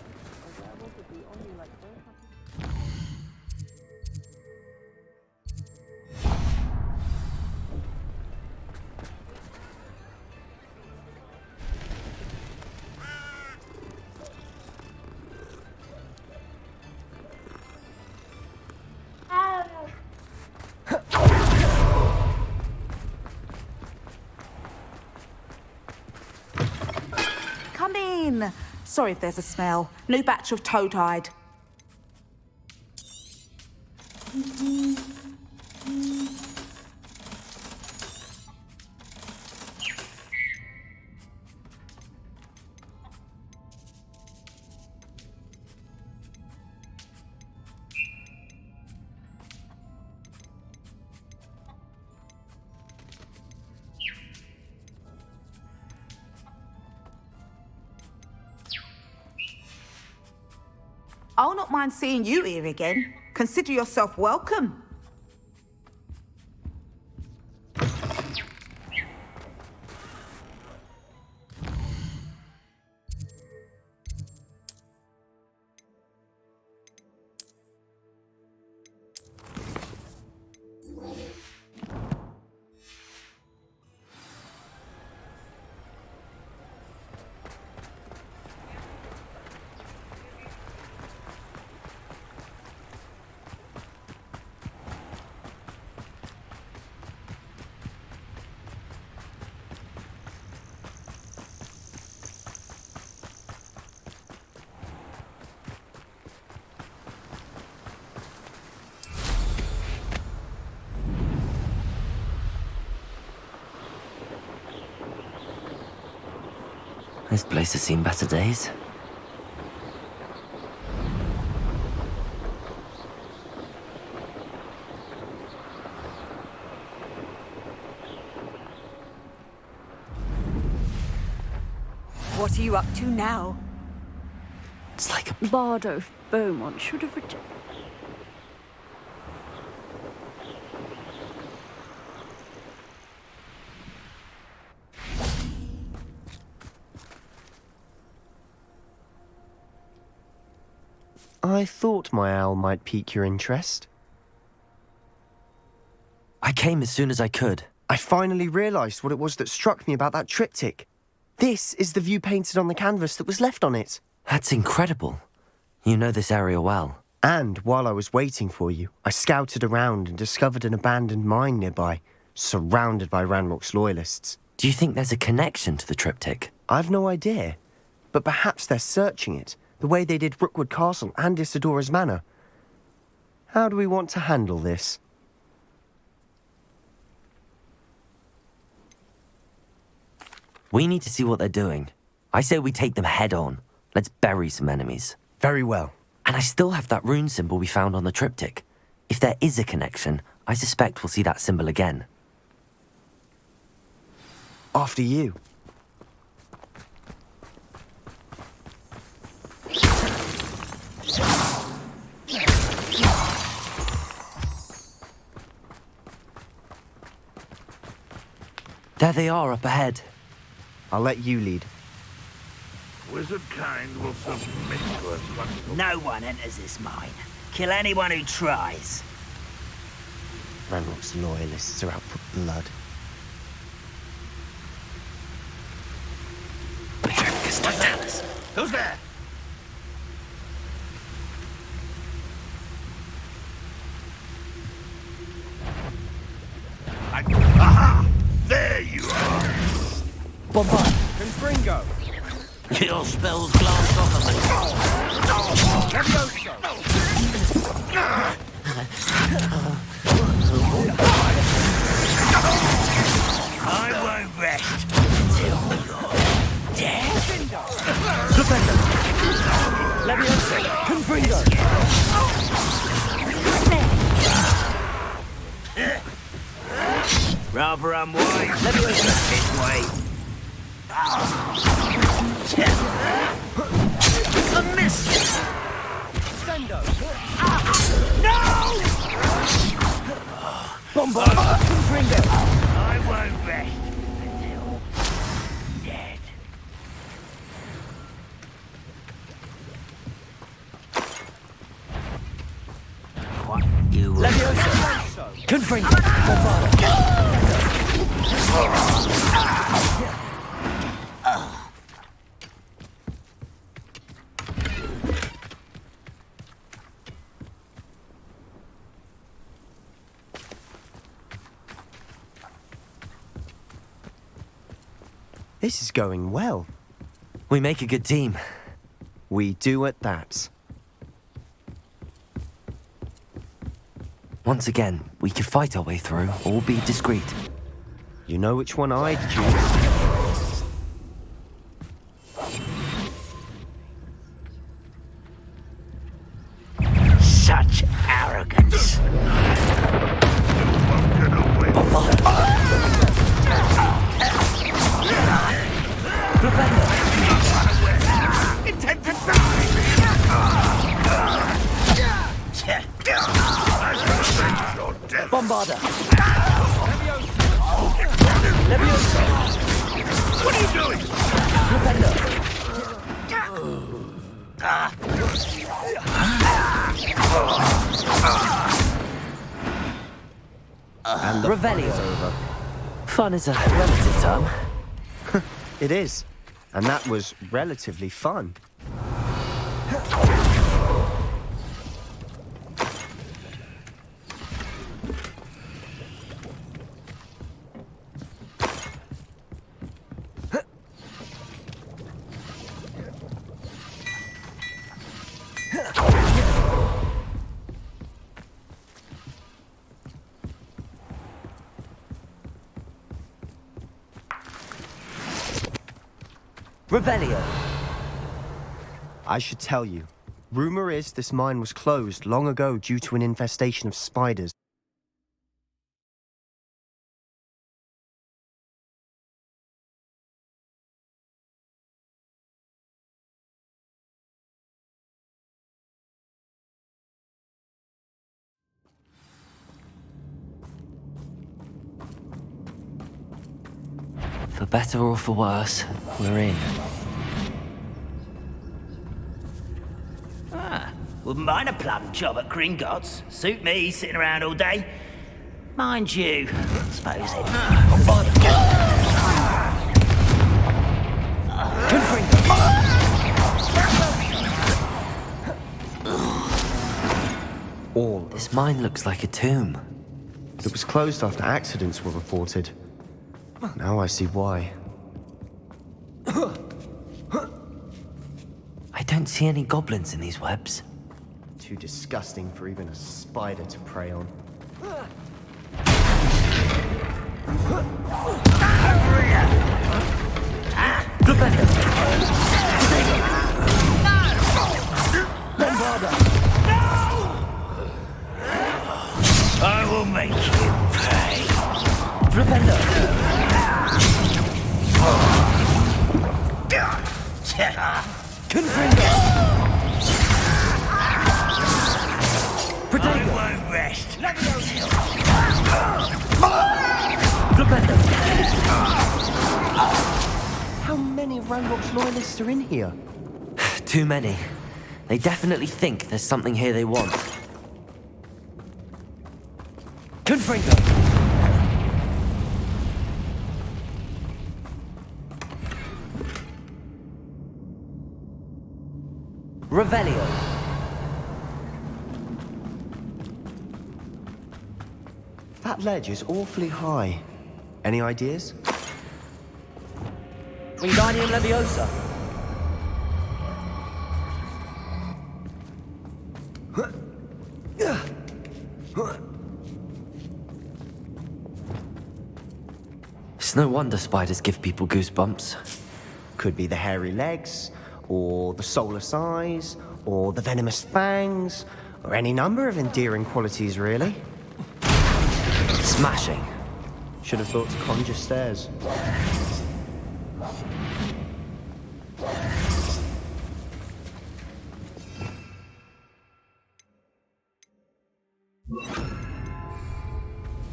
Come in. Sorry if there's a smell. New batch of toad-hide. I'll not mind seeing you here again. Consider yourself welcome. This place has seen better days. What are you up to now? It's like a... Bardo Beaumont should have returned. I thought my owl might pique your interest. I came as soon as I could. I finally realised what it was that struck me about that triptych. This is the view painted on the canvas that was left on it. That's incredible. You know this area well. And while I was waiting for you, I scouted around and discovered an abandoned mine nearby, surrounded by Ranrock's loyalists. Do you think there's a connection to the triptych? I've no idea, but perhaps they're searching it, the way they did Rookwood Castle and Isidora's Manor. How do we want to handle this? We need to see what they're doing. I say we take them head on. Let's bury some enemies. Very well. And I still have that rune symbol we found on the triptych. If there is a connection, I suspect we'll see that symbol again. After you. There they are up ahead. I'll let you lead. Wizard kind will submit to us once. No one enters this mine. Kill anyone who tries. Ranrock's loyalists are out for blood. Who's there? Aha! There you are! Bombard! Confringo! Your spells glanced off of I won't rest until you're dead. Defender! Leviosa! Confringo! Rather unwise. Leviosa! This way. A miss! Sendo! No! Bombard! Confringo! I won't rest until dead. What you Leviosa! Confringo! Bombard! This is going well. We make a good team. We do at that. Once again, we could fight our way through or be discreet. You know which one I'd choose. Such arrogance. Intent to die! Bombarder! Leviosa! What are you doing? Defender! And the Revelio. is over. Fun is a relative term. It is. And that was relatively fun. Revelio. I should tell you. Rumor is this mine was closed long ago due to an infestation of spiders. For better or for worse, we're in. Wouldn't mind a plum job at Gringotts. Suit me, sitting around all day. Mind you, suppose it... All. This mine looks like a tomb. It was closed after accidents were reported. Now I see why. I don't see any goblins in these webs. Too disgusting for even a spider to prey on. I will make you pay. I won't rest. How many of Ranrock's loyalists are in here? Too many. They definitely think there's something here they want. Confringo! Revelio. That ledge is awfully high. Any ideas? Wingardium Leviosa. It's no wonder spiders give people goosebumps. Could be the hairy legs, or the soulless eyes, or the venomous fangs, or any number of endearing qualities, really. Smashing. Should have thought to conjure stairs.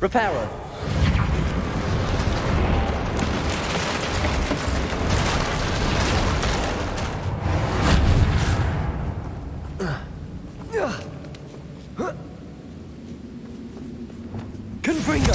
Reparo. Confringo.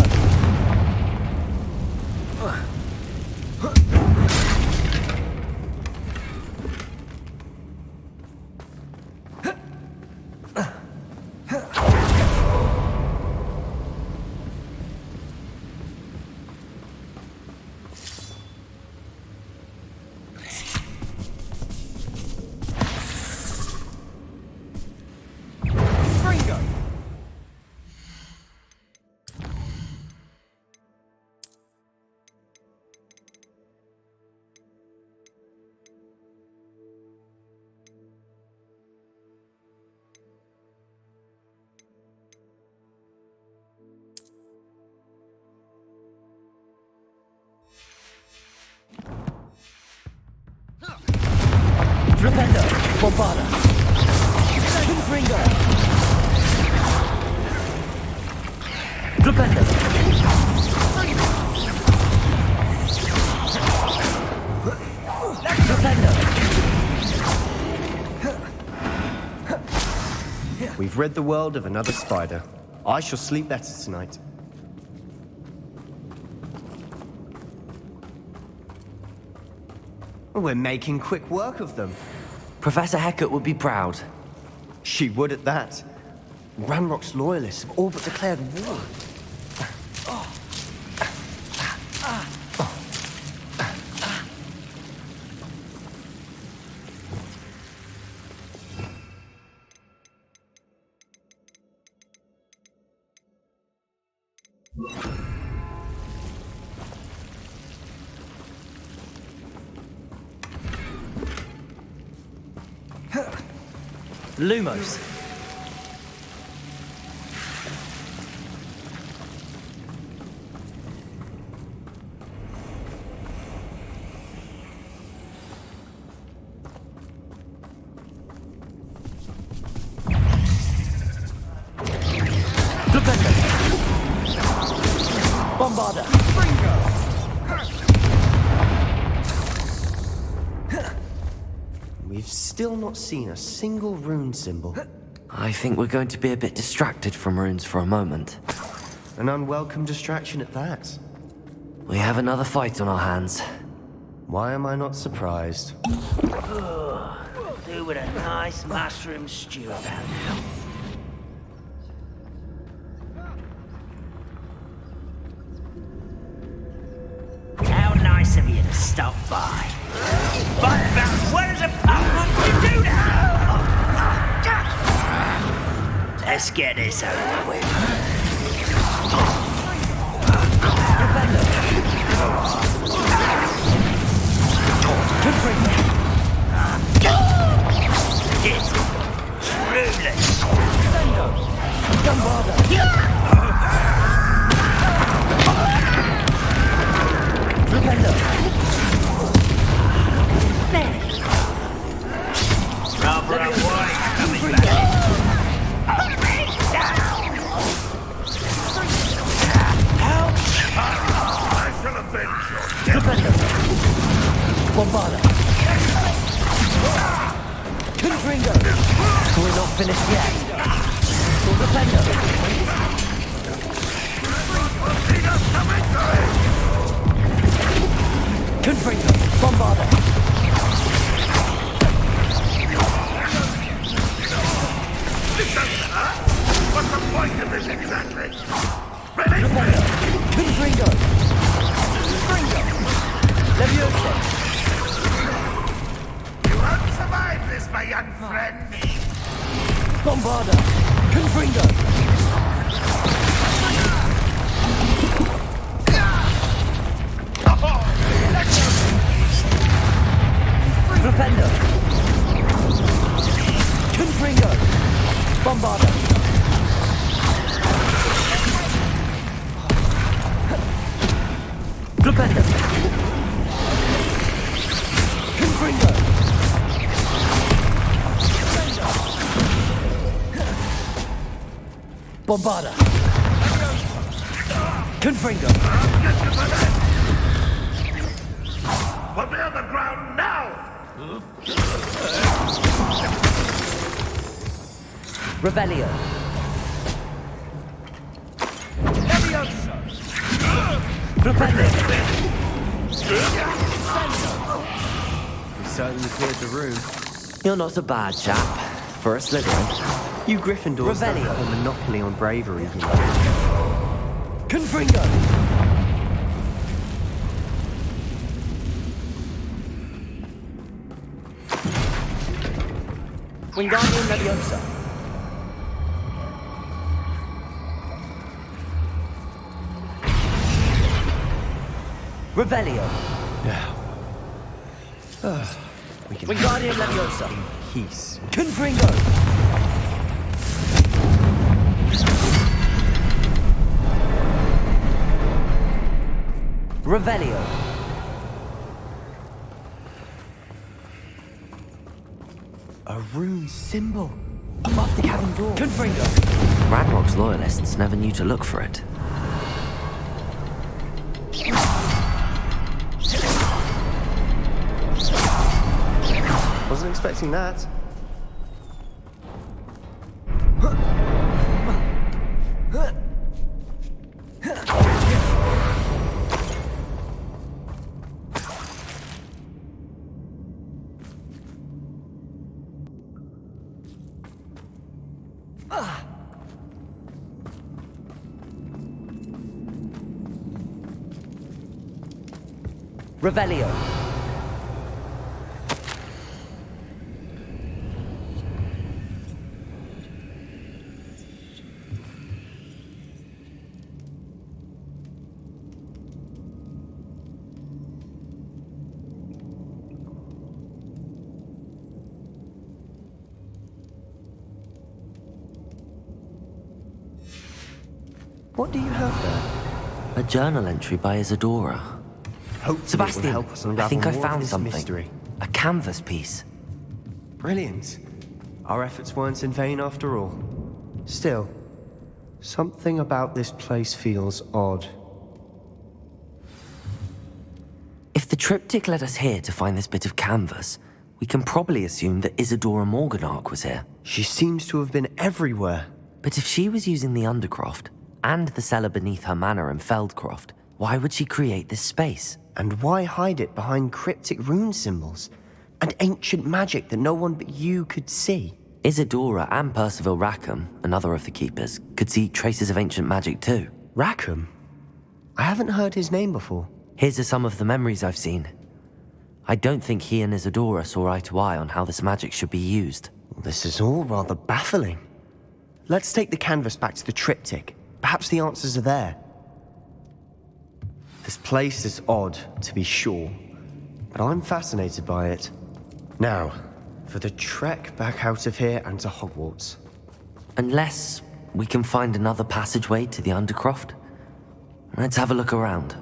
Flipendo, Bombada. Confringo. Flipendo. Flipendo. We've rid the world of another spider. I shall sleep better tonight. We're making quick work of them. Professor Hecat would be proud. She would at that. Ranrock's loyalists have all but declared war. Lumos. Bombarder. We've still not seen a single rune symbol. I think we're going to be a bit distracted from runes for a moment. An unwelcome distraction at that. We have another fight on our hands. Why am I not surprised? Do with a nice mushroom stew about now. How nice of you to stop by. But where's a pub to do that? Let's get this over with. It's rudeless. Don't bother. Rather a white coming back. I shall avenge your death. Bombarder. Confringo. We're not finished yet. Confringo. Bombarder. What's the point of this exactly? Ready? Confringo. Leviosa. You won't survive this, my young friend. Bombarder. Confringo. Flipendo. Confringo. Bombarder. Flipendo. Confringo. Bombarder. Confringo. Put me on the ground now! Revelio. Flipendo. We certainly cleared the room. You're not a bad chap. For a Slytherin. You Gryffindors don't have a monopoly on bravery, you know. Confringo. Wingardium Leviosa. Revelio. Now. We can Wingardium Leviosa. peace. Confringo. Revelio. A rune symbol. Above the cabin door. Confringo. Ranrock's loyalists never knew to look for it. Wasn't expecting that. Revelio. What do you have there? A journal entry by Isadora. Hopefully Sebastian, it will help us I unravel think I more of found this something. mystery. A canvas piece. Brilliant. Our efforts weren't in vain after all. Still, something about this place feels odd. If the triptych led us here to find this bit of canvas, we can probably assume that Isadora Morganark was here. She seems to have been everywhere. But if she was using the Undercroft, and the cellar beneath her manor in Feldcroft, why would she create this space? And why hide it behind cryptic rune symbols? And ancient magic that no one but you could see? Isadora and Percival Rackham, another of the keepers, could see traces of ancient magic too. Rackham? I haven't heard his name before. Here's are some of the memories I've seen. I don't think he and Isadora saw eye to eye on how this magic should be used. This is all rather baffling. Let's take the canvas back to the triptych. Perhaps the answers are there. This place is odd, to be sure, but I'm fascinated by it. Now, for the trek back out of here and to Hogwarts. Unless we can find another passageway to the Undercroft. Let's have a look around.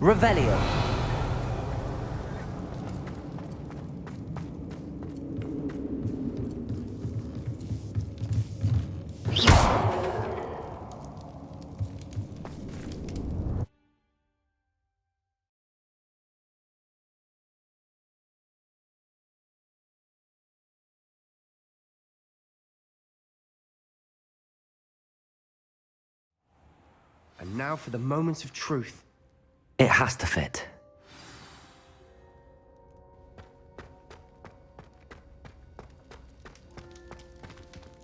Revelio. And now for the moment of truth. It has to fit.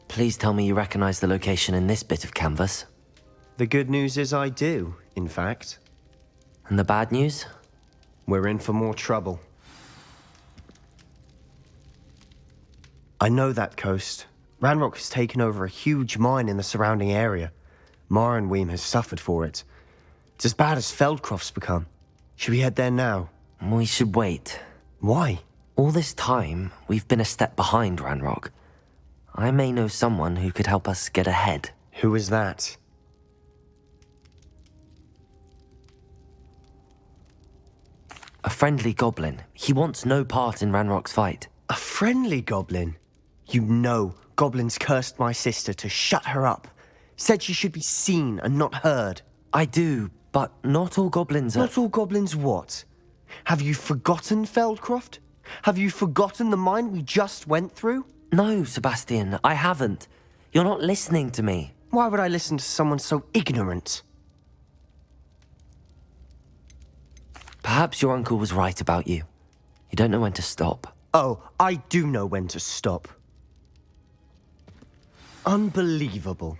Please tell me you recognize the location in this bit of canvas. The good news is I do, in fact. And the bad news? We're in for more trouble. I know that coast. Ranrock has taken over a huge mine in the surrounding area. Marrenweem has suffered for it. It's as bad as Feldcroft's become. Should we head there now? We should wait. Why? All this time, we've been a step behind Ranrock. I may know someone who could help us get ahead. Who is that? A friendly goblin. He wants no part in Ranrock's fight. A friendly goblin? You know, goblins cursed my sister to shut her up. Said she should be seen and not heard. I do, but not all goblins are... Not all goblins what? Have you forgotten Feldcroft? Have you forgotten the mine we just went through? No, Sebastian, I haven't. You're not listening to me. Why would I listen to someone so ignorant? Perhaps your uncle was right about you. You don't know when to stop. Oh, I do know when to stop. Unbelievable.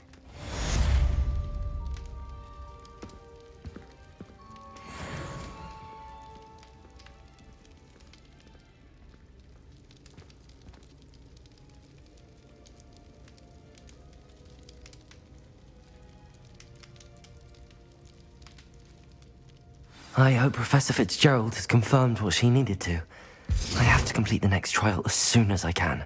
I hope Professor Fitzgerald has confirmed what she needed to. I have to complete the next trial as soon as I can.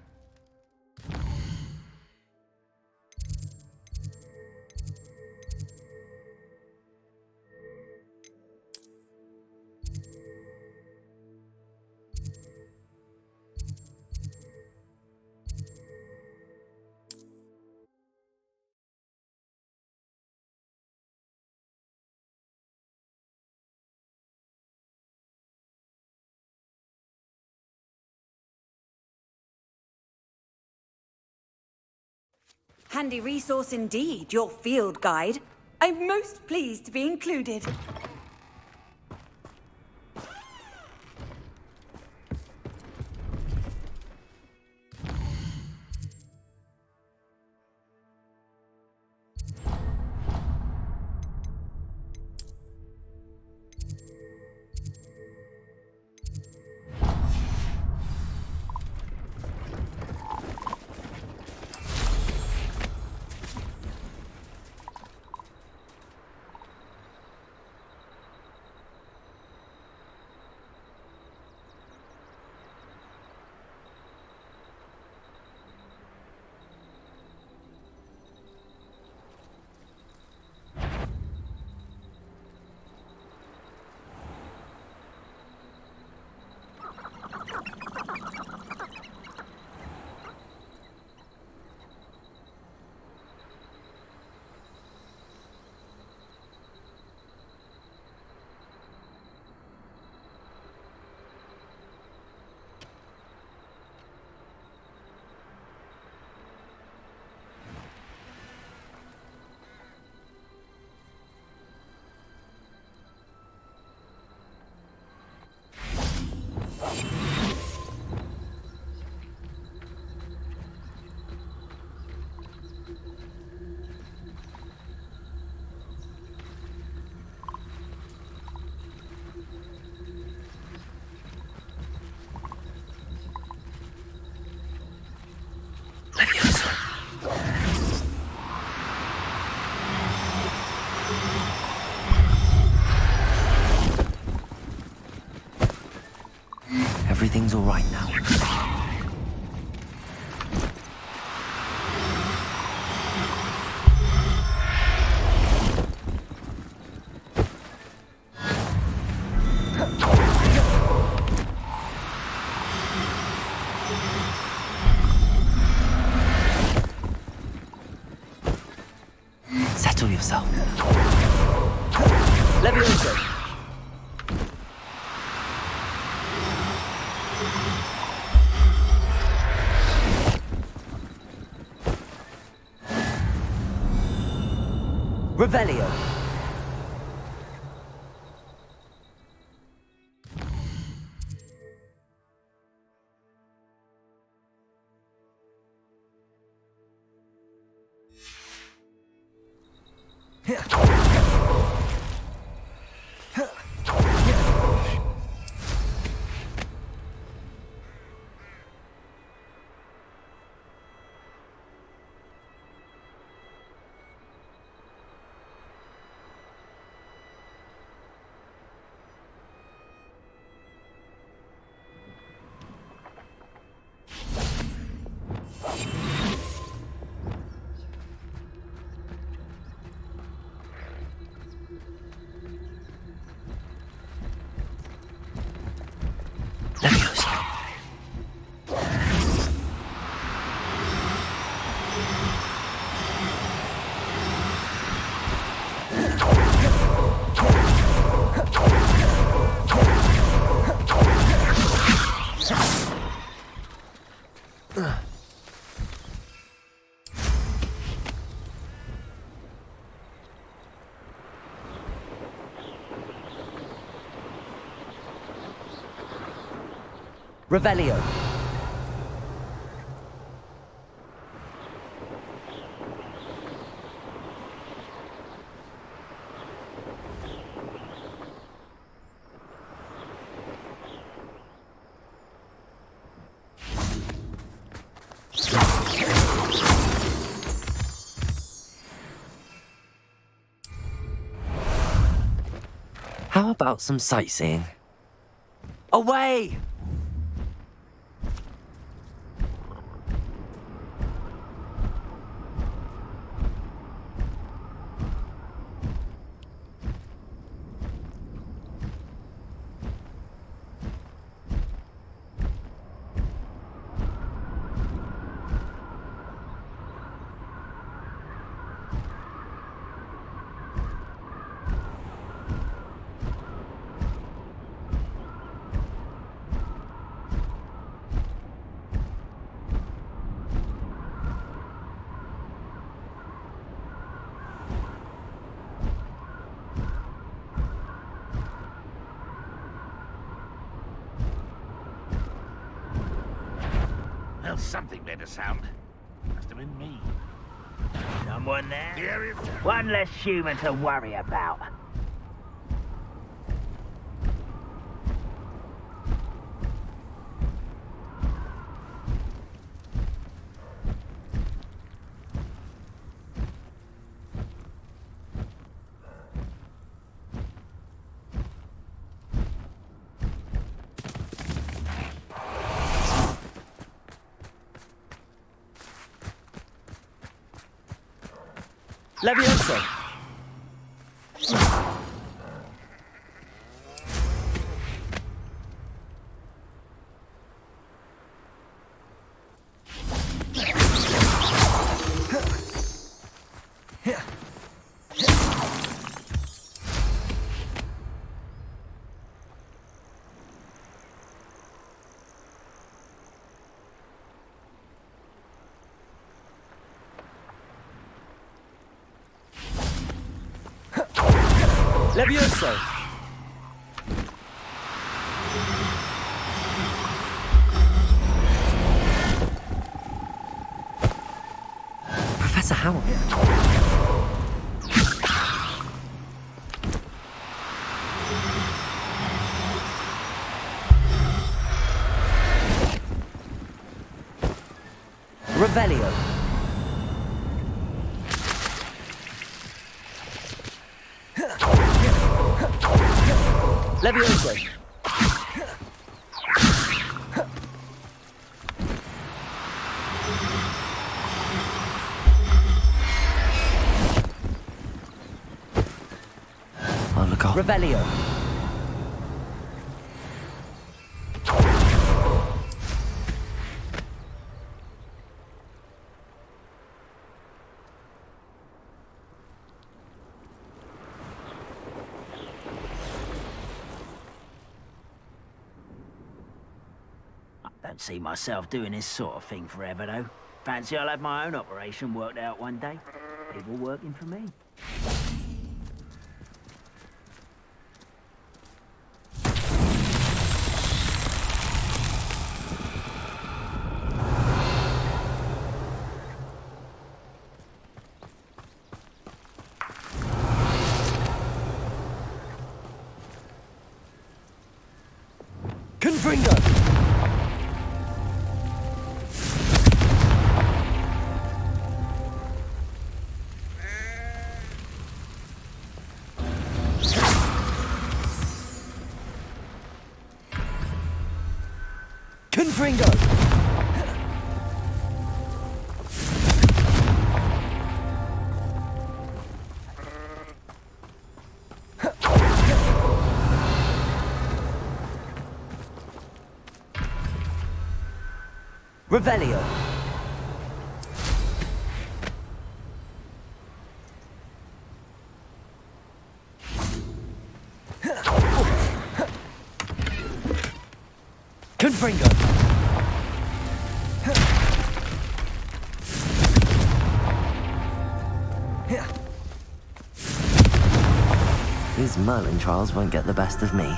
Handy resource indeed, your field guide. I'm most pleased to be included. everything's all right now. Settle yourself. Levioso. Revelio. Revelio. How about some sightseeing? Away! Well, something made a sound. Must have been me. Someone there? Here it is. One less human to worry about. Levioso. Levioso. Professor Howard. Revelio. Levioso. Revelio. Don't see myself doing this sort of thing forever, though. Fancy I'll have my own operation worked out one day. People working for me. Confringo! Confringo! Revelio. Confringo. These Merlin trials won't get the best of me.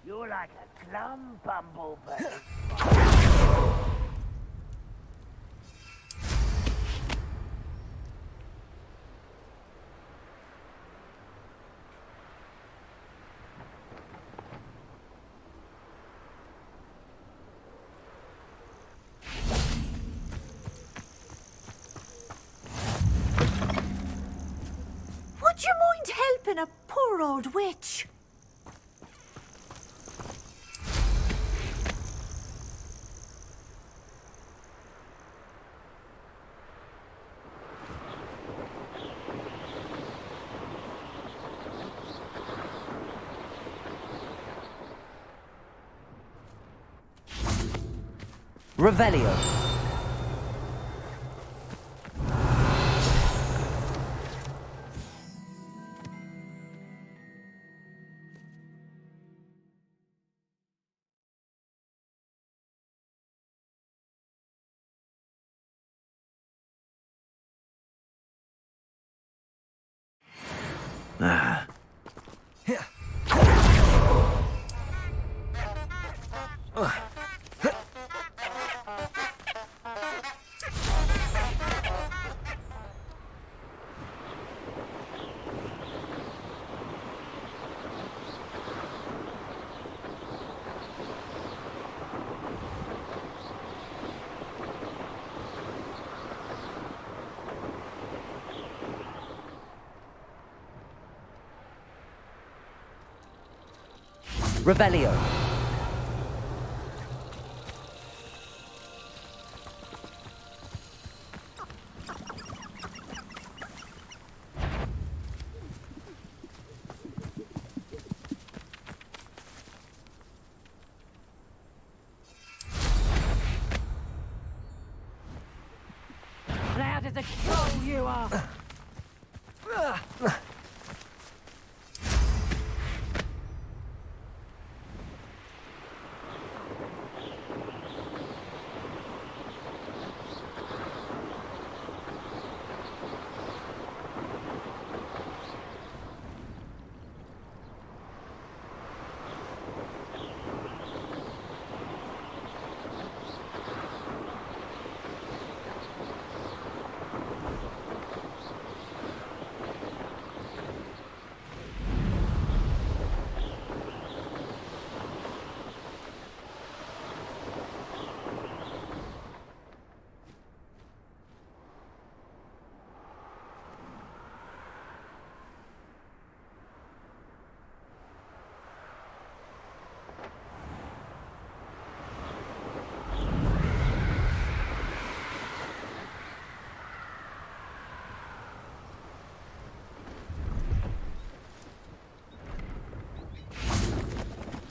You're like a glum bumblebee. Would you mind helping a poor old witch? Revelio. Revelio. Loud as a troll you are!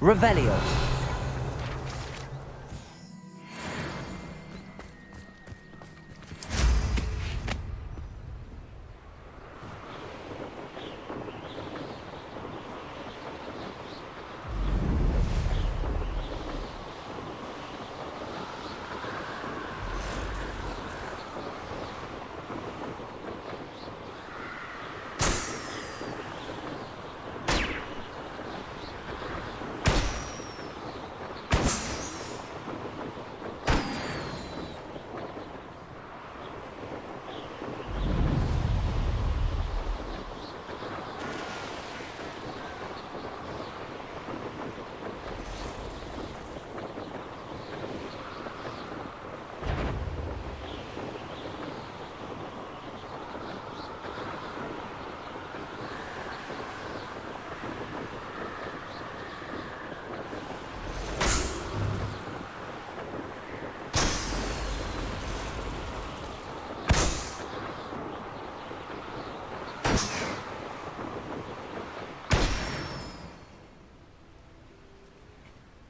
Revelio.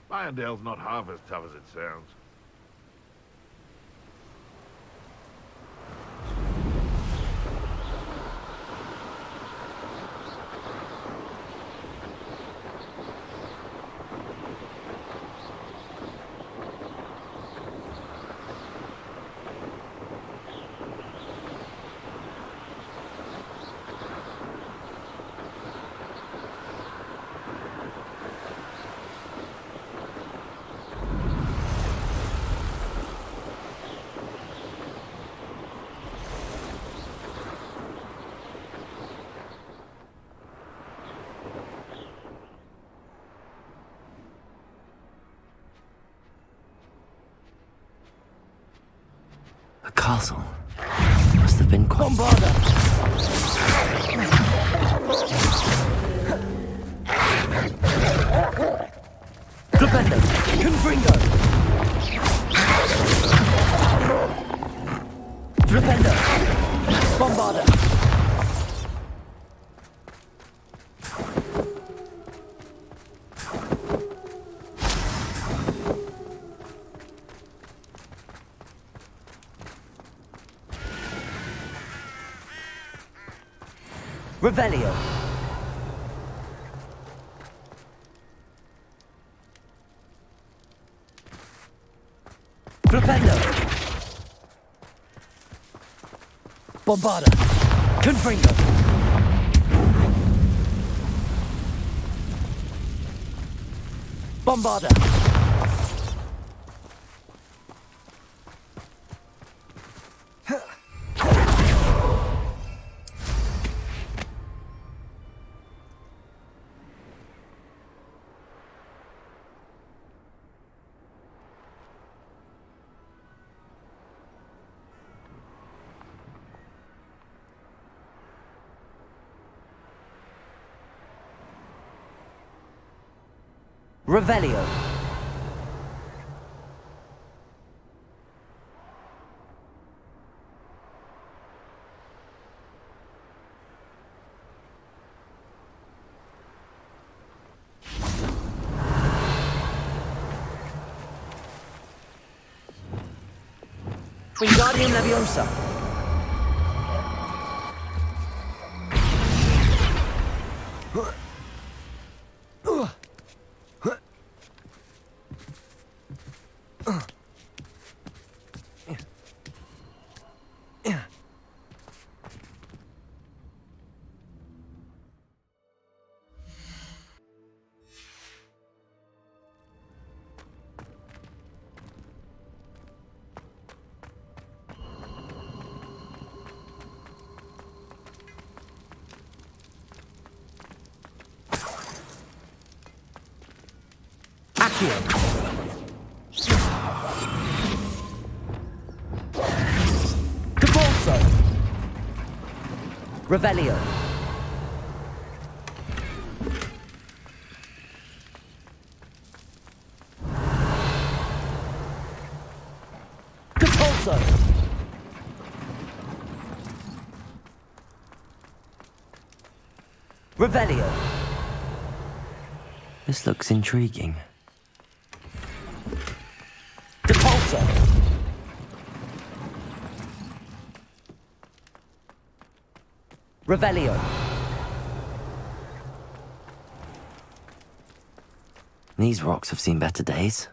Irondale's not half as tough as it sounds. A castle. Must have been quite... Bombarda! Flipendo! Confringo! Flipendo! Bombarda! Revelio. Flipendo. Bombarda. Confringo. Bombarda. Revelio. Wingardium Leviosa. Accio. Capolso. Revelio. Capolso. Revelio. This looks intriguing. Depulsor! Revelio. These rocks have seen better days.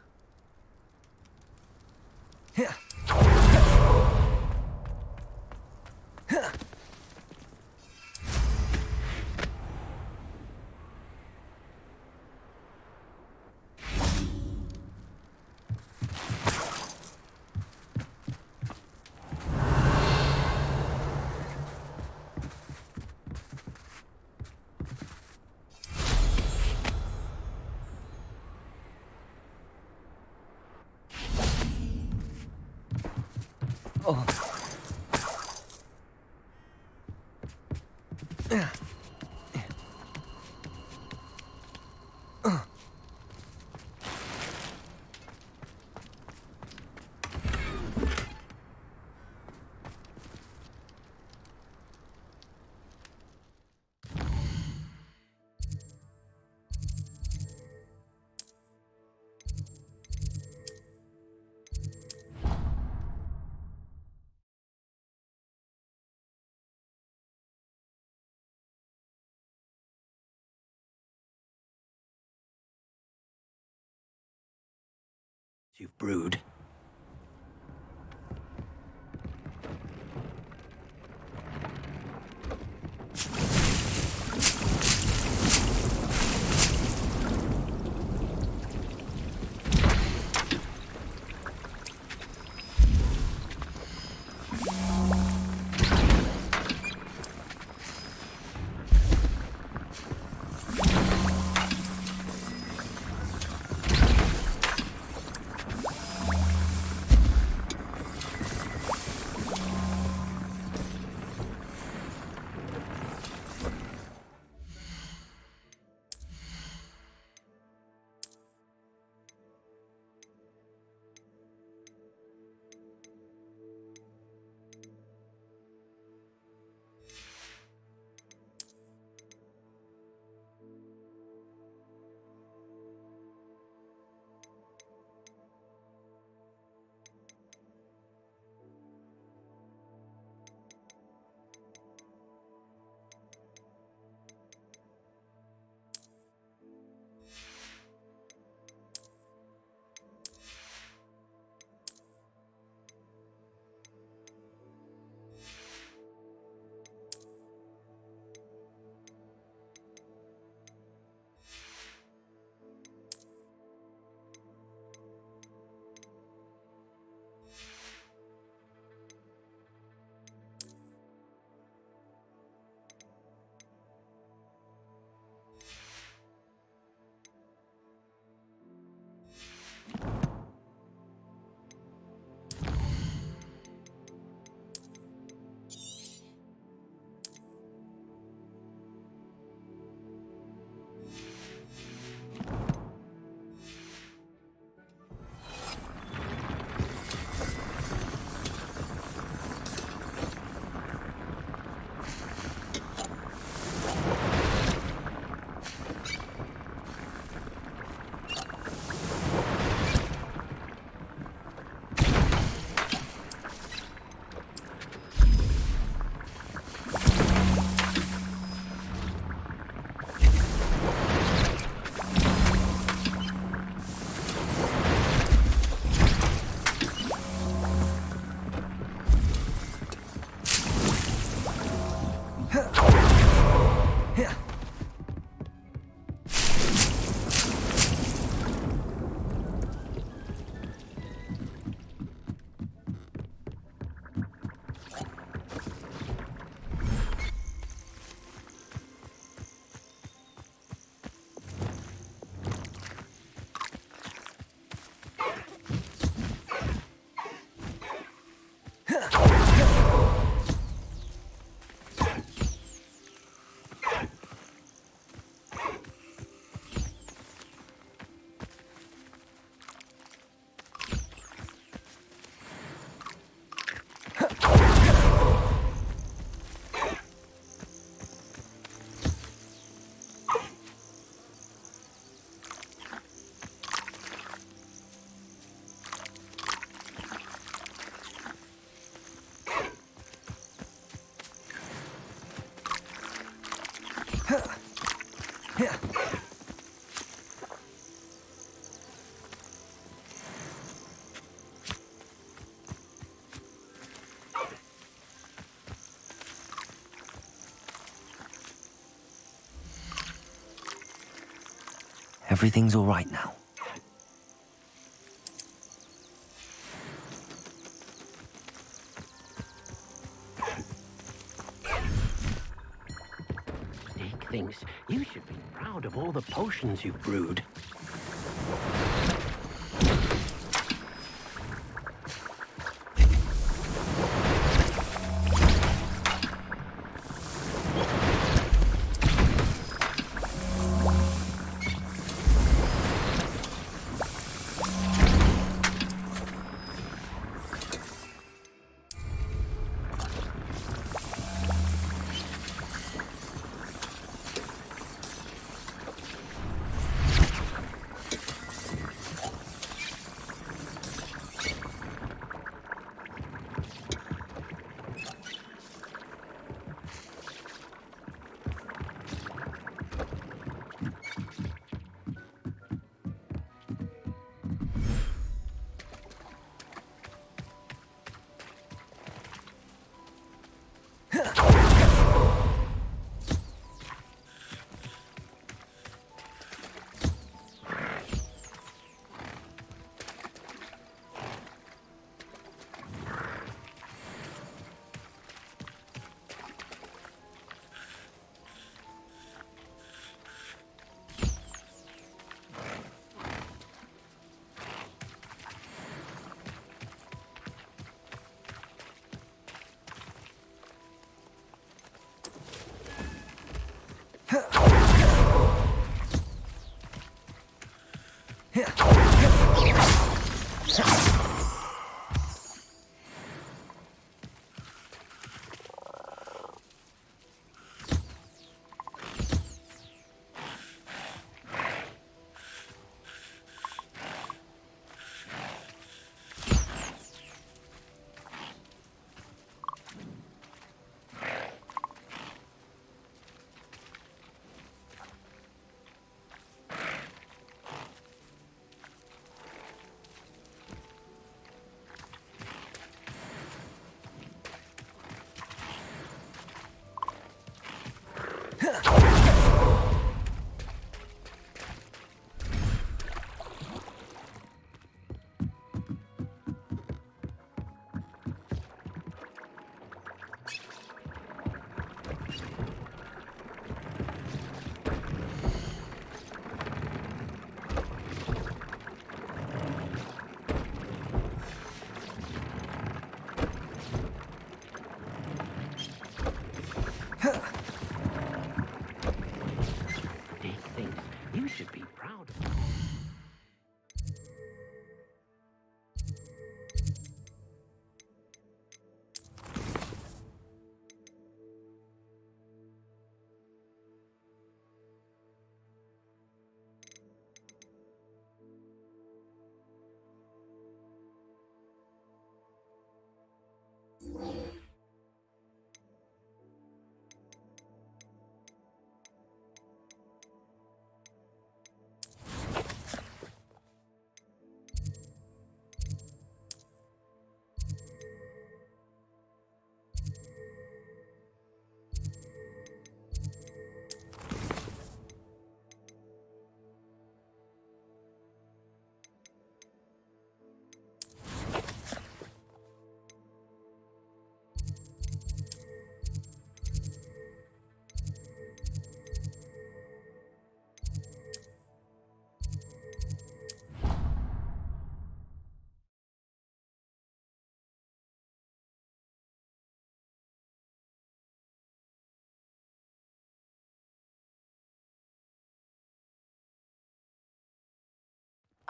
Oh. You've brewed. Everything's all right now. Zeke thinks you should be proud of all the potions you've brewed.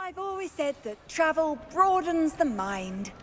I've always said that travel broadens the mind.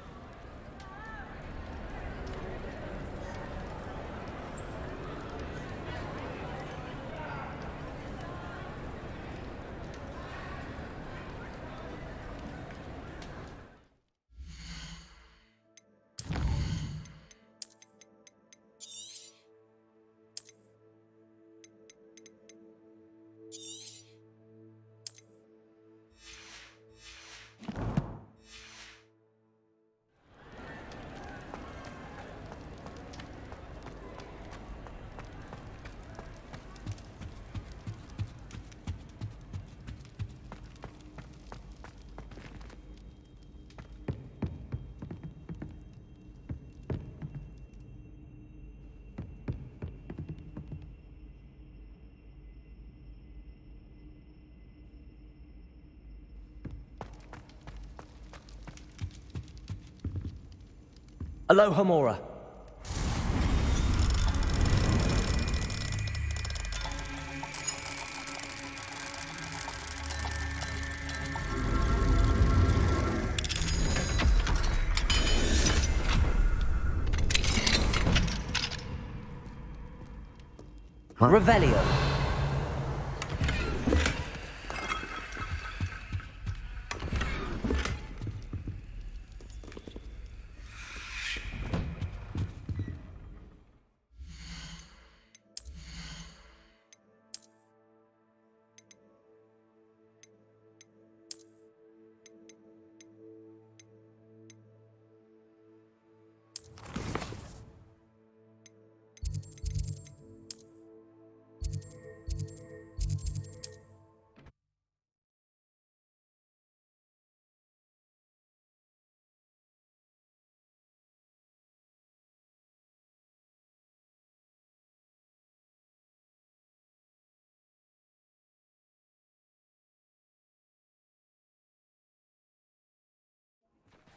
Aloha Mora. Revelio.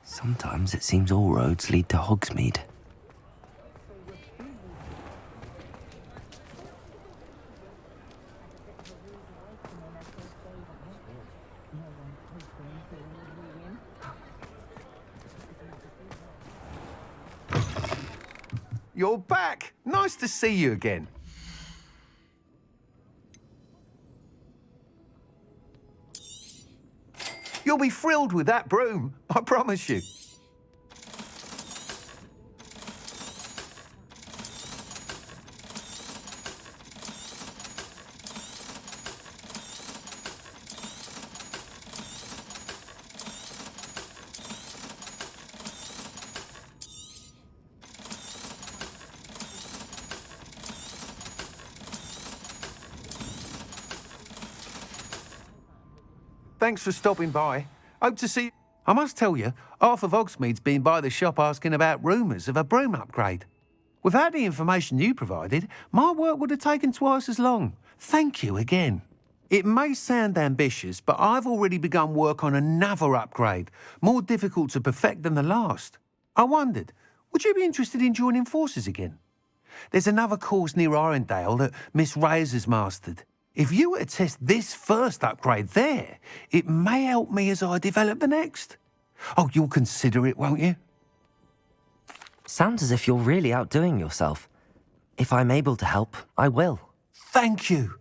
Sometimes it seems all roads lead to Hogsmeade. You're back! Nice to see you again. You'll be thrilled with that broom, I promise you. Thanks for stopping by. Hope to see you. I must tell you, half of Hogsmeade's been by the shop asking about rumours of a broom upgrade. Without the information you provided, my work would have taken twice as long. Thank you again. It may sound ambitious, but I've already begun work on another upgrade, more difficult to perfect than the last. I wondered, would you be interested in joining forces again? There's another course near Arendelle that Miss Reyes has mastered. If you were to test this first upgrade there, it may help me as I develop the next. Oh, you'll consider it, won't you? Sounds as if you're really outdoing yourself. If I'm able to help, I will. Thank you.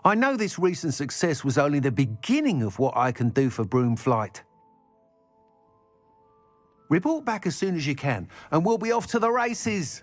I know this recent success was only the beginning of what I can do for broom flight. Report back as soon as you can, and we'll be off to the races.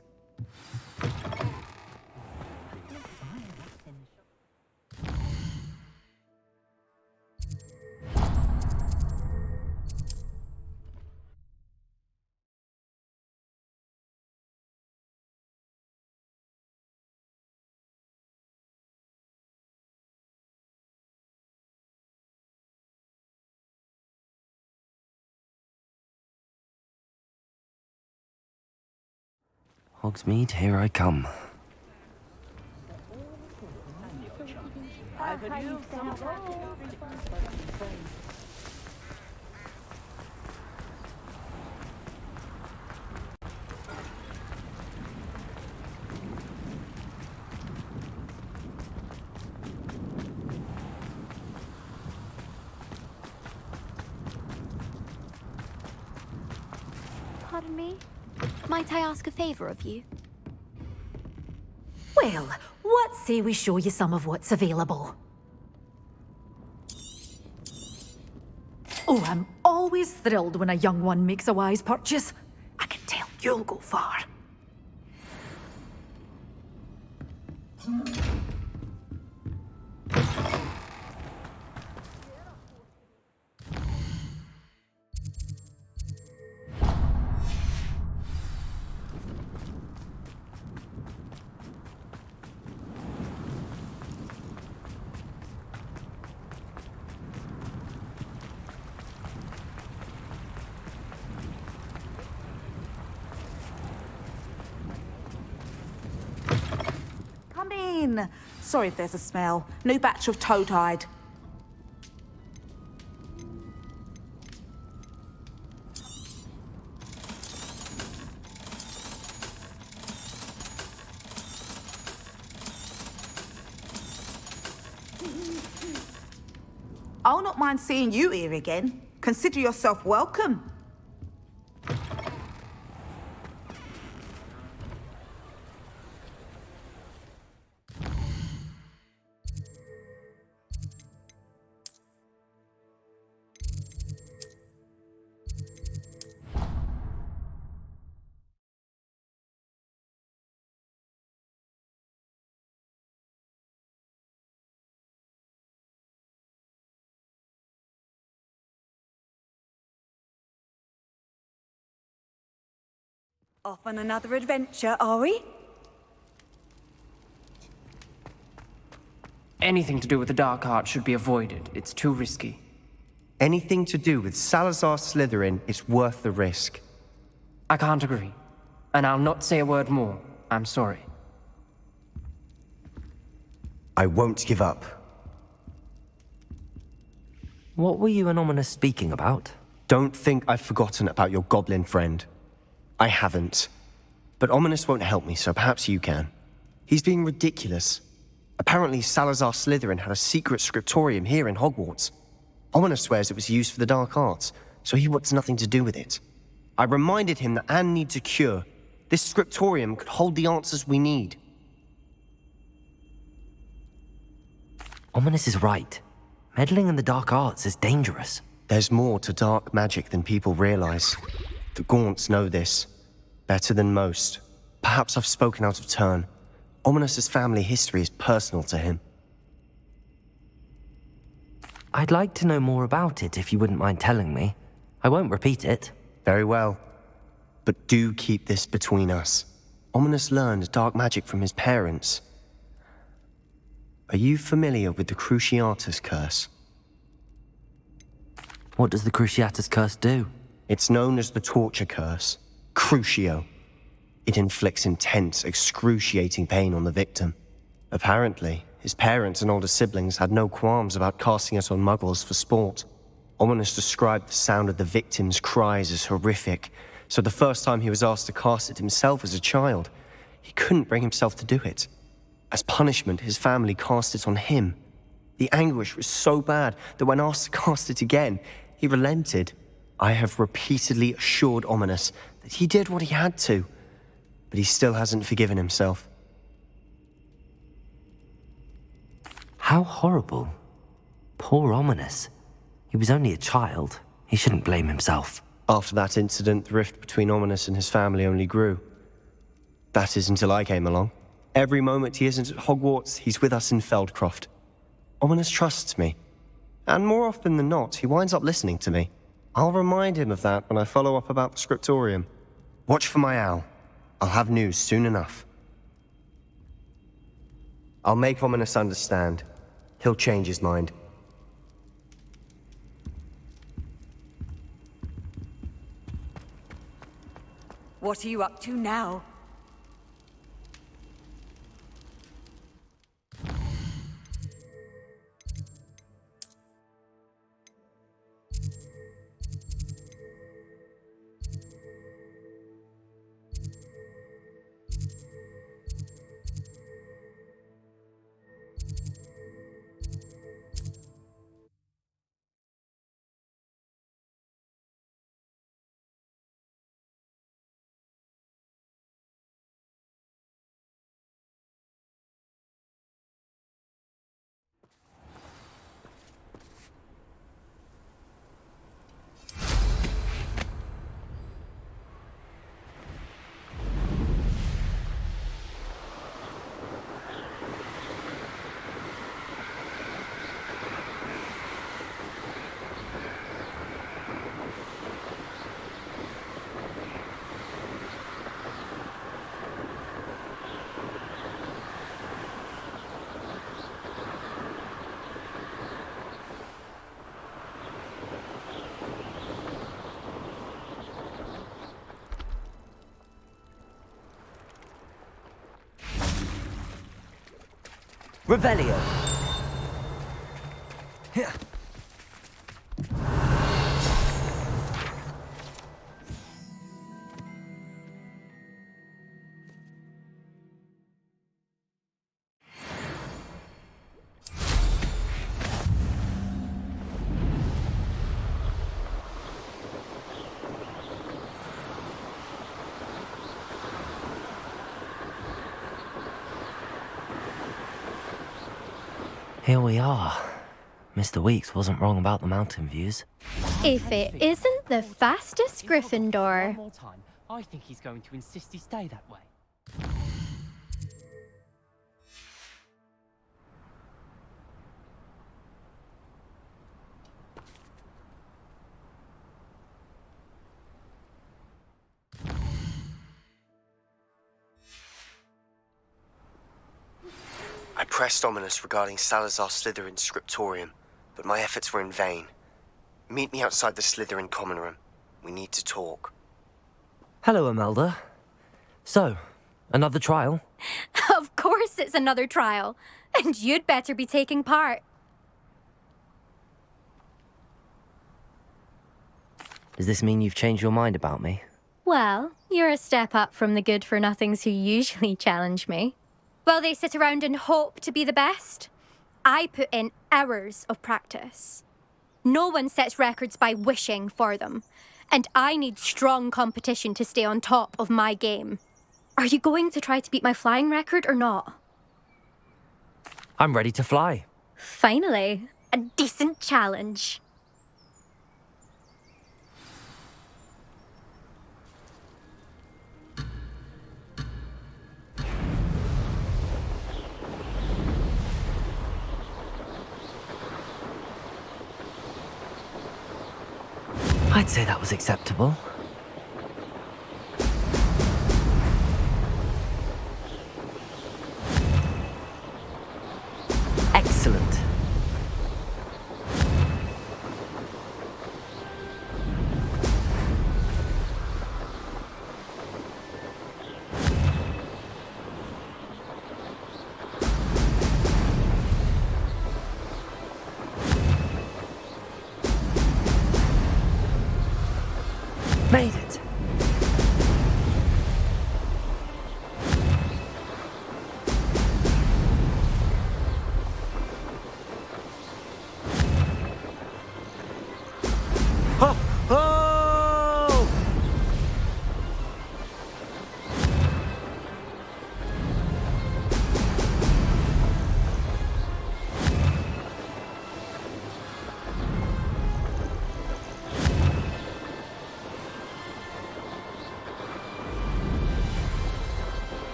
Hogsmeade, here I come. I could use some Pardon me? Might I ask a favour of you? Well, what say we show you some of what's available? Oh, I'm always thrilled when a young one makes a wise purchase. I can tell you'll go far. Come in. Sorry if there's a smell. New batch of toad-hide. I'll not mind seeing you here again. Consider yourself welcome. Off on another adventure, are we? Anything to do with the dark art should be avoided. It's too risky. Anything to do with Salazar Slytherin is worth the risk. I can't agree. And I'll not say a word more. I'm sorry. I won't give up. What were you and Ominous speaking about? Don't think I've forgotten about your goblin friend. I haven't. But Ominous won't help me, so perhaps you can. He's being ridiculous. Apparently Salazar Slytherin had a secret scriptorium here in Hogwarts. Ominous swears it was used for the dark arts, so he wants nothing to do with it. I reminded him that Anne needs a cure. This scriptorium could hold the answers we need. Ominous is right. Meddling in the dark arts is dangerous. There's more to dark magic than people realize. The Gaunts know this. Better than most. Perhaps I've spoken out of turn. Ominous's family history is personal to him. I'd like to know more about it if you wouldn't mind telling me. I won't repeat it. Very well. But do keep this between us. Ominous learned dark magic from his parents. Are you familiar with the Cruciatus Curse? What does the Cruciatus Curse do? It's known as the Torture Curse. Crucio. It inflicts intense, excruciating pain on the victim. Apparently, his parents and older siblings had no qualms about casting it on muggles for sport. Ominous described the sound of the victim's cries as horrific, so the first time he was asked to cast it himself as a child, he couldn't bring himself to do it. As punishment, his family cast it on him. The anguish was so bad that when asked to cast it again, he relented. I have repeatedly assured Ominous that he did what he had to, but he still hasn't forgiven himself. How horrible. Poor Ominous. He was only a child. He shouldn't blame himself. After that incident, the rift between Ominous and his family only grew. That is until I came along. Every moment he isn't at Hogwarts, he's with us in Feldcroft. Ominous trusts me. And more often than not, he winds up listening to me. I'll remind him of that when I follow up about the scriptorium. Watch for my owl. I'll have news soon enough. I'll make Ominous understand. He'll change his mind. What are you up to now? Revelio. Here we are. Mr. Weeks wasn't wrong about the mountain views. If it isn't the fastest Gryffindor. One more time. I think he's going to insist he stay that way. I pressed Ominous regarding Salazar Slytherin's scriptorium, but my efforts were in vain. Meet me outside the Slytherin common room. We need to talk. Hello, Imelda. So, another trial? Of course it's another trial. And you'd better be taking part. Does this mean you've changed your mind about me? Well, you're a step up from the good-for-nothings who usually challenge me. While they sit around and hope to be the best, I put in hours of practice. No one sets records by wishing for them, and I need strong competition to stay on top of my game. Are you going to try to beat my flying record or not? I'm ready to fly. Finally, a decent challenge. I'd say that was acceptable. Excellent. Made it. Oh! Oh!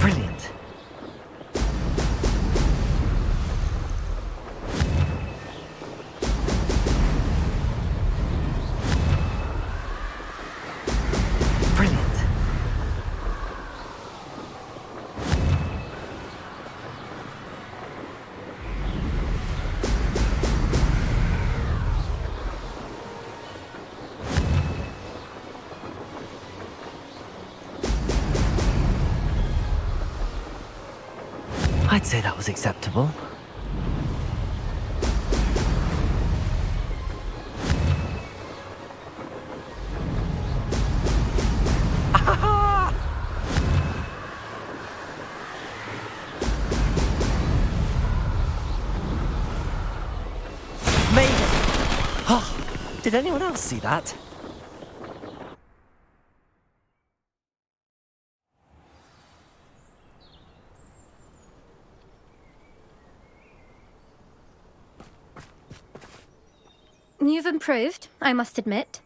Brilliant. Brilliant. I'd say that was acceptable. Ah! Made it! Oh, did anyone else see that? You've improved, I must admit.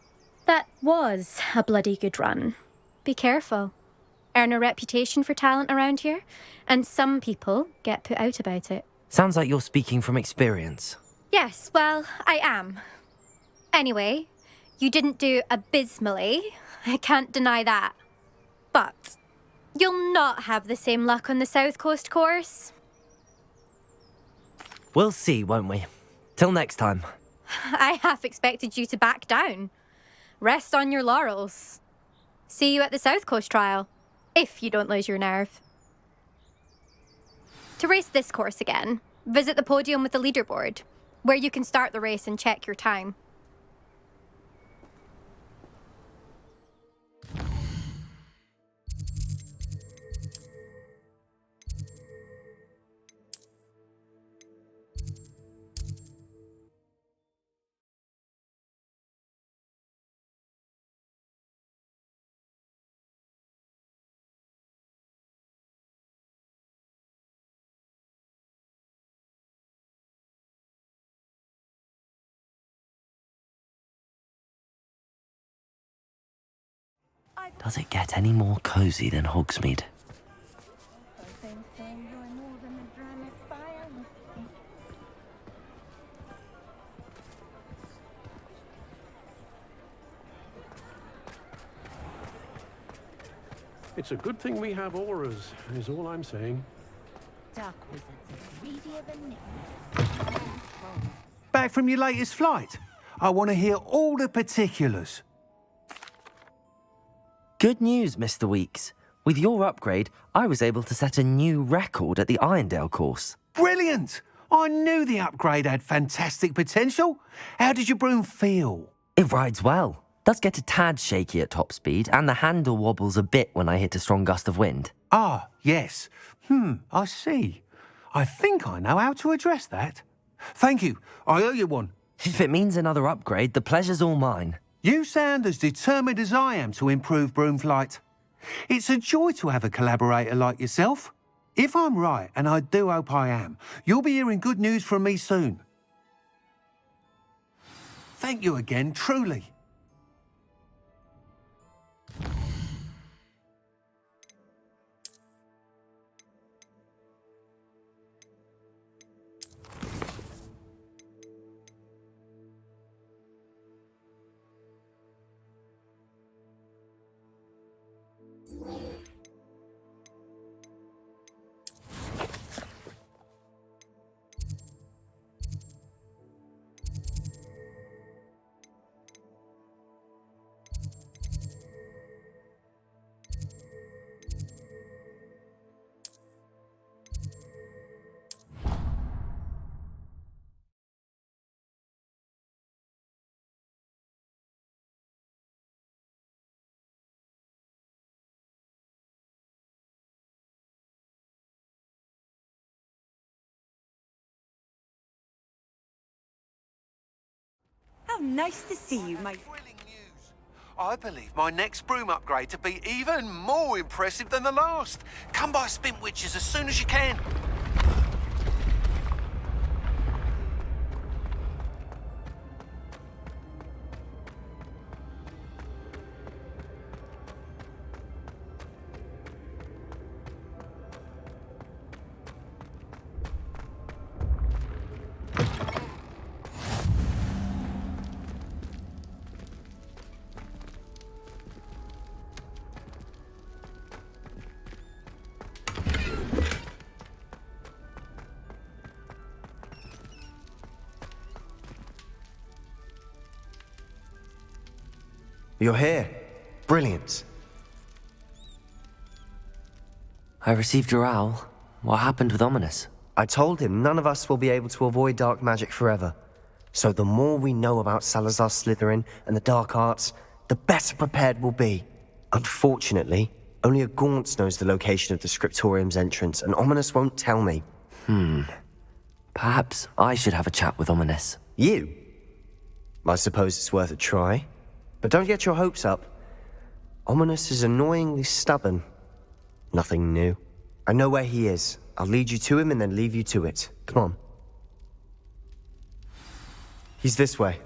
That was a bloody good run. Be careful. Earn a reputation for talent around here, and some people get put out about it. Sounds like you're speaking from experience. Yes, well, I am. Anyway, you didn't do abysmally. I can't deny that. But you'll not have the same luck on the South Coast course. We'll see, won't we? Till next time. I half expected you to back down. Rest on your laurels. See you at the South Coast trial, if you don't lose your nerve. To race this course again, visit the podium with the leaderboard, where you can start the race and check your time. Does it get any more cozy than Hogsmeade? It's a good thing we have auras, is all I'm saying. Dark wizards are greedier than Back from your latest flight? I want to hear all the particulars. Good news, Mr. Weeks. With your upgrade, I was able to set a new record at the Irondale course. Brilliant! I knew the upgrade had fantastic potential. How did your broom feel? It rides well. Does get a tad shaky at top speed, and the handle wobbles a bit when I hit a strong gust of wind. Ah, yes. I see. I think I know how to address that. Thank you. I owe you one. If it means another upgrade, the pleasure's all mine. You sound as determined as I am to improve broom flight. It's a joy to have a collaborator like yourself. If I'm right, and I do hope I am, you'll be hearing good news from me soon. Thank you again, truly. How nice to see you, my... I believe my next broom upgrade to be even more impressive than the last. Come by Spintwitches as soon as you can. You're here. Brilliant. I received your owl. What happened with Ominous? I told him none of us will be able to avoid dark magic forever. So the more we know about Salazar Slytherin and the dark arts, the better prepared we'll be. Unfortunately, only a Gaunt knows the location of the Scriptorium's entrance, and Ominous won't tell me. Perhaps I should have a chat with Ominous. You? I suppose it's worth a try. But don't get your hopes up. Ominous is annoyingly stubborn. Nothing new. I know where he is. I'll lead you to him and then leave you to it. Come on. He's this way.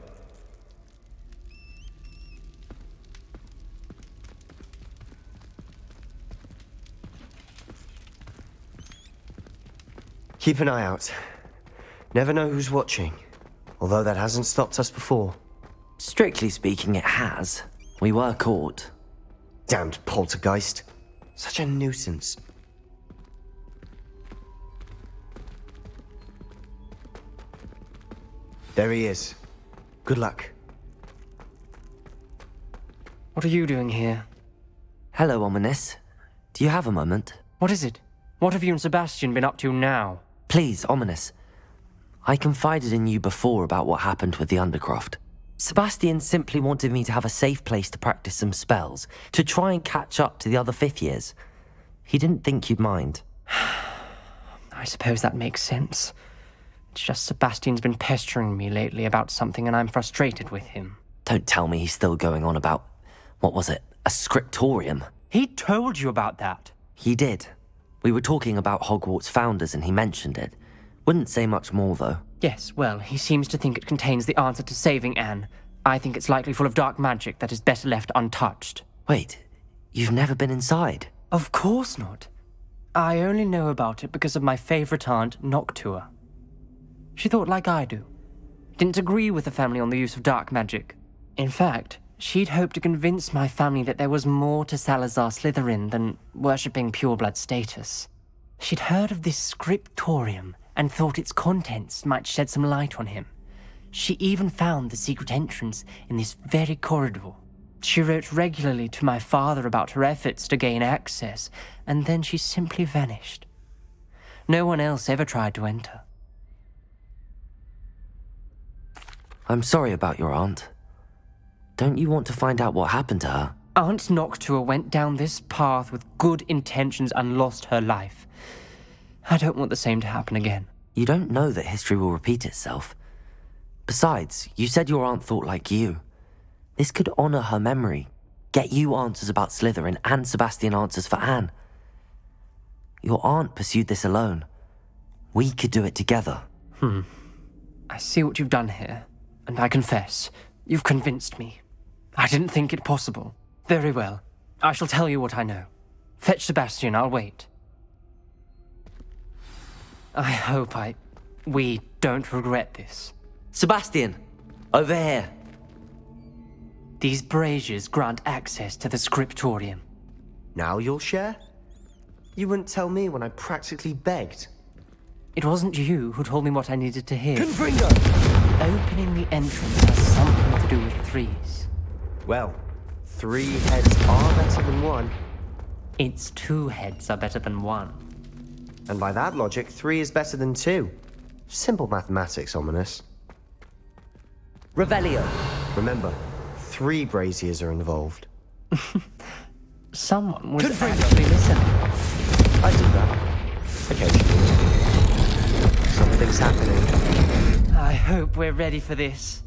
Keep an eye out. Never know who's watching. Although that hasn't stopped us before. Strictly speaking, it has. We were caught. Damned poltergeist. Such a nuisance. There he is. Good luck. What are you doing here? Hello, Ominous. Do you have a moment? What is it? What have you and Sebastian been up to now? Please, Ominous. I confided in you before about what happened with the Undercroft. Sebastian simply wanted me to have a safe place to practice some spells, to try and catch up to the other fifth years. He didn't think you'd mind. I suppose that makes sense. It's just Sebastian's been pestering me lately about something and I'm frustrated with him. Don't tell me he's still going on about, what was it, a scriptorium? He told you about that. He did. We were talking about Hogwarts founders and he mentioned it. Wouldn't say much more, though. Yes, well, he seems to think it contains the answer to saving Anne. I think it's likely full of dark magic that is better left untouched. Wait, You've never been inside? Of course not. I only know about it because of my favorite aunt, Noctua. She thought like I do. Didn't agree with the family on the use of dark magic. In fact, she'd hoped to convince my family that there was more to Salazar Slytherin than worshipping pureblood status. She'd heard of this scriptorium and thought its contents might shed some light on him. She even found the secret entrance in this very corridor. She wrote regularly to my father about her efforts to gain access, and then she simply vanished. No one else ever tried to enter. I'm sorry about your aunt. Don't you want to find out what happened to her? Aunt Noctua went down this path with good intentions and lost her life. I don't want the same to happen again. You don't know that history will repeat itself. Besides, you said your aunt thought like you. This could honor her memory, get you answers about Slytherin and Sebastian answers for Anne. Your aunt pursued this alone. We could do it together. I see what you've done here, and I confess, you've convinced me. I didn't think it possible. Very well. I shall tell you what I know. Fetch Sebastian, I'll wait. I hope we don't regret this. Sebastian! Over here! These braziers grant access to the scriptorium. Now you'll share? You wouldn't tell me when I practically begged. It wasn't you who told me what I needed to hear. Confringo! Opening the entrance has something to do with threes. Well, 3 heads are better than 1. It's 2 heads are better than 1. And by that logic, 3 is better than 2. Simple mathematics, Ominous. Revelio. Remember, 3 braziers are involved. Someone was actually listening. I do that. Occasionally. Something's happening. I hope we're ready for this.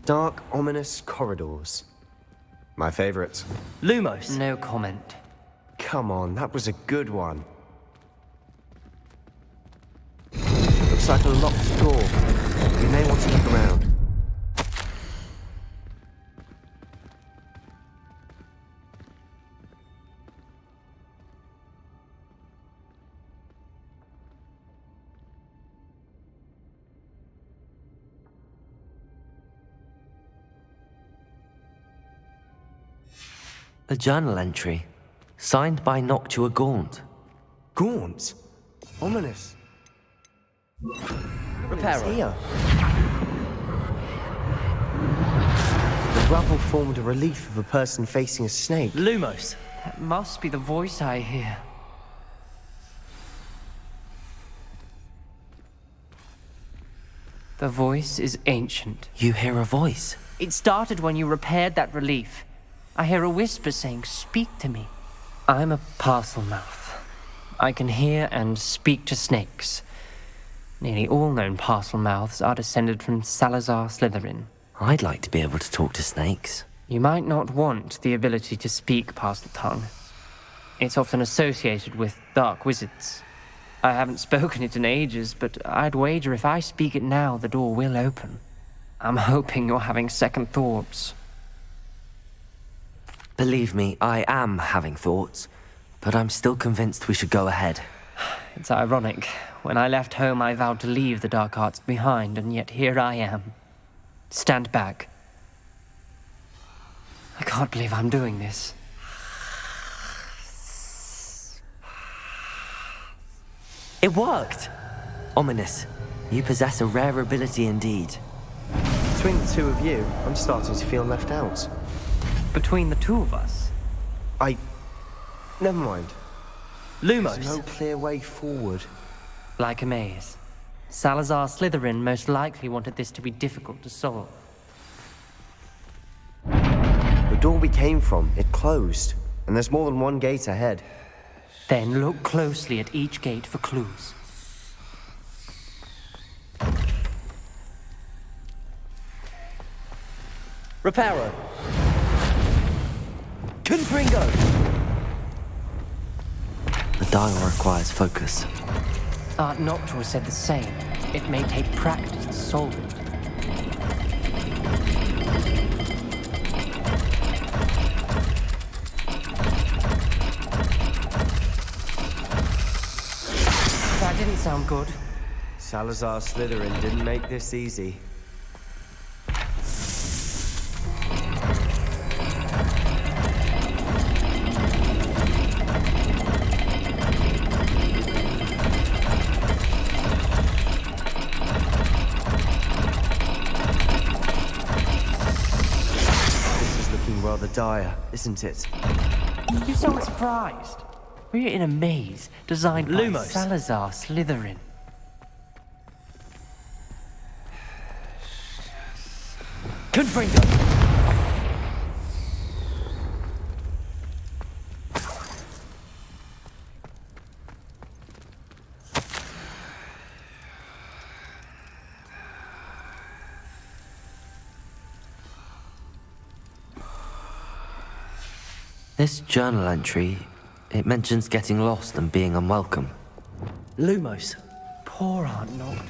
Dark, ominous corridors. My favorite. Lumos. No comment. Come on, that was a good one. Looks like a locked door. You may want to look around. A journal entry, signed by Noctua Gaunt. Gaunt? Ominous. Reparo. Here. The rubble formed a relief of a person facing a snake. Lumos. That must be the voice I hear. The voice is ancient. You hear a voice? It started when you repaired that relief. I hear a whisper saying, "Speak to me." I'm a parcel mouth. I can hear and speak to snakes. Nearly all known parcel mouths are descended from Salazar Slytherin. I'd like to be able to talk to snakes. You might not want the ability to speak parcel tongue. It's often associated with dark wizards. I haven't spoken it in ages, but I'd wager if I speak it now, the door will open. I'm hoping you're having second thoughts. Believe me, I am having thoughts, but I'm still convinced we should go ahead. It's ironic. When I left home, I vowed to leave the dark arts behind, and yet here I am. Stand back. I can't believe I'm doing this. It worked! Ominous, you possess a rare ability indeed. Between the 2 of you, I'm starting to feel left out. Between the 2 of us? Never mind. Lumos. There's no clear way forward. Like a maze. Salazar Slytherin most likely wanted this to be difficult to solve. The door we came from, it closed. And there's more than 1 gate ahead. Then look closely at each gate for clues. Reparo. Confringo. The dial requires focus. Aunt Noctua said the same. It may take practice to solve it. sound good. Salazar Slytherin didn't make this easy. This is looking rather dire, isn't it? You sound surprised. We're in a maze designed by Lumos. Salazar Slytherin. Confringo! This journal entry, it mentions getting lost and being unwelcome. Lumos. Poor Aunt Noct.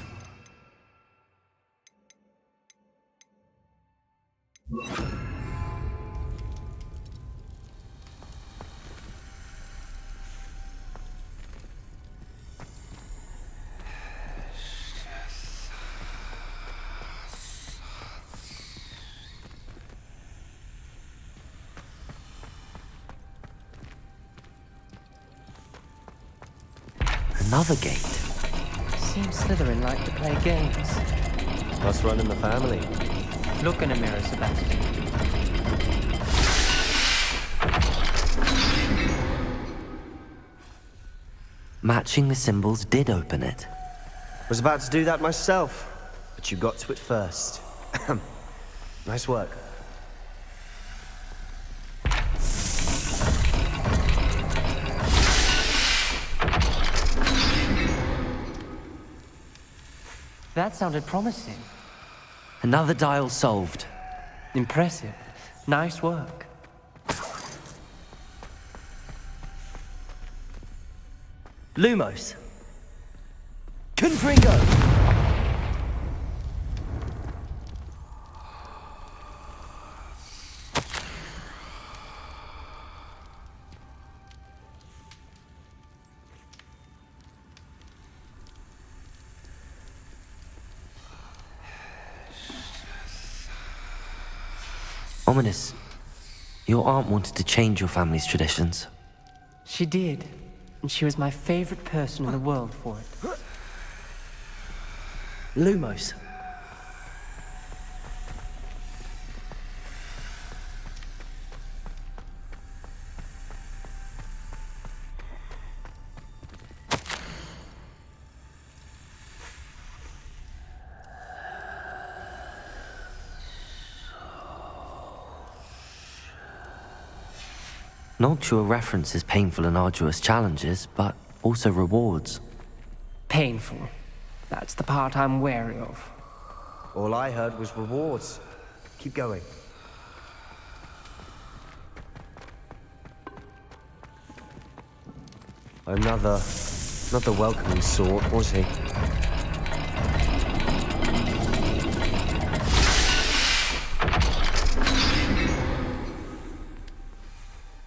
Another gate. Seems Slytherin like to play games. Must run in the family. Look in a mirror, Sebastian. Matching the symbols did open it. Was about to do that myself, but you got to it first. Nice work. That sounded promising. Another dial solved. Impressive. Nice work. Lumos. Confringo! Ominous, your aunt wanted to change your family's traditions. She did, and she was my favorite person in the world for it. Lumos. Noctua references painful and arduous challenges, but also rewards. Painful. That's the part I'm wary of. All I heard was rewards. Keep going. Another not the welcoming sort, was he?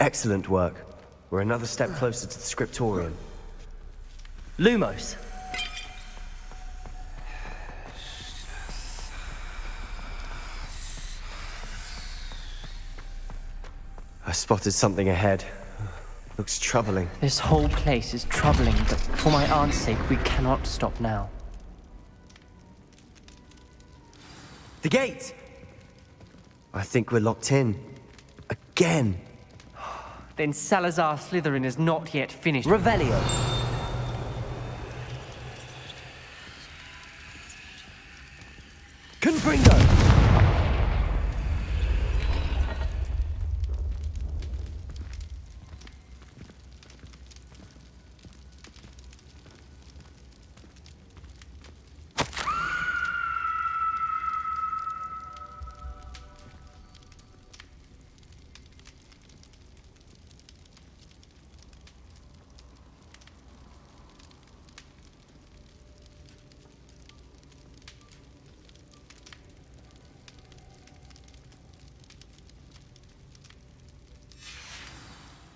Excellent work. We're another step closer to the scriptorium. Lumos. I spotted something ahead. Looks troubling. This whole place is troubling, but for my aunt's sake, we cannot stop now. The gate! I think we're locked in. Again! Then Salazar Slytherin is not yet finished. Revelio. Confringo.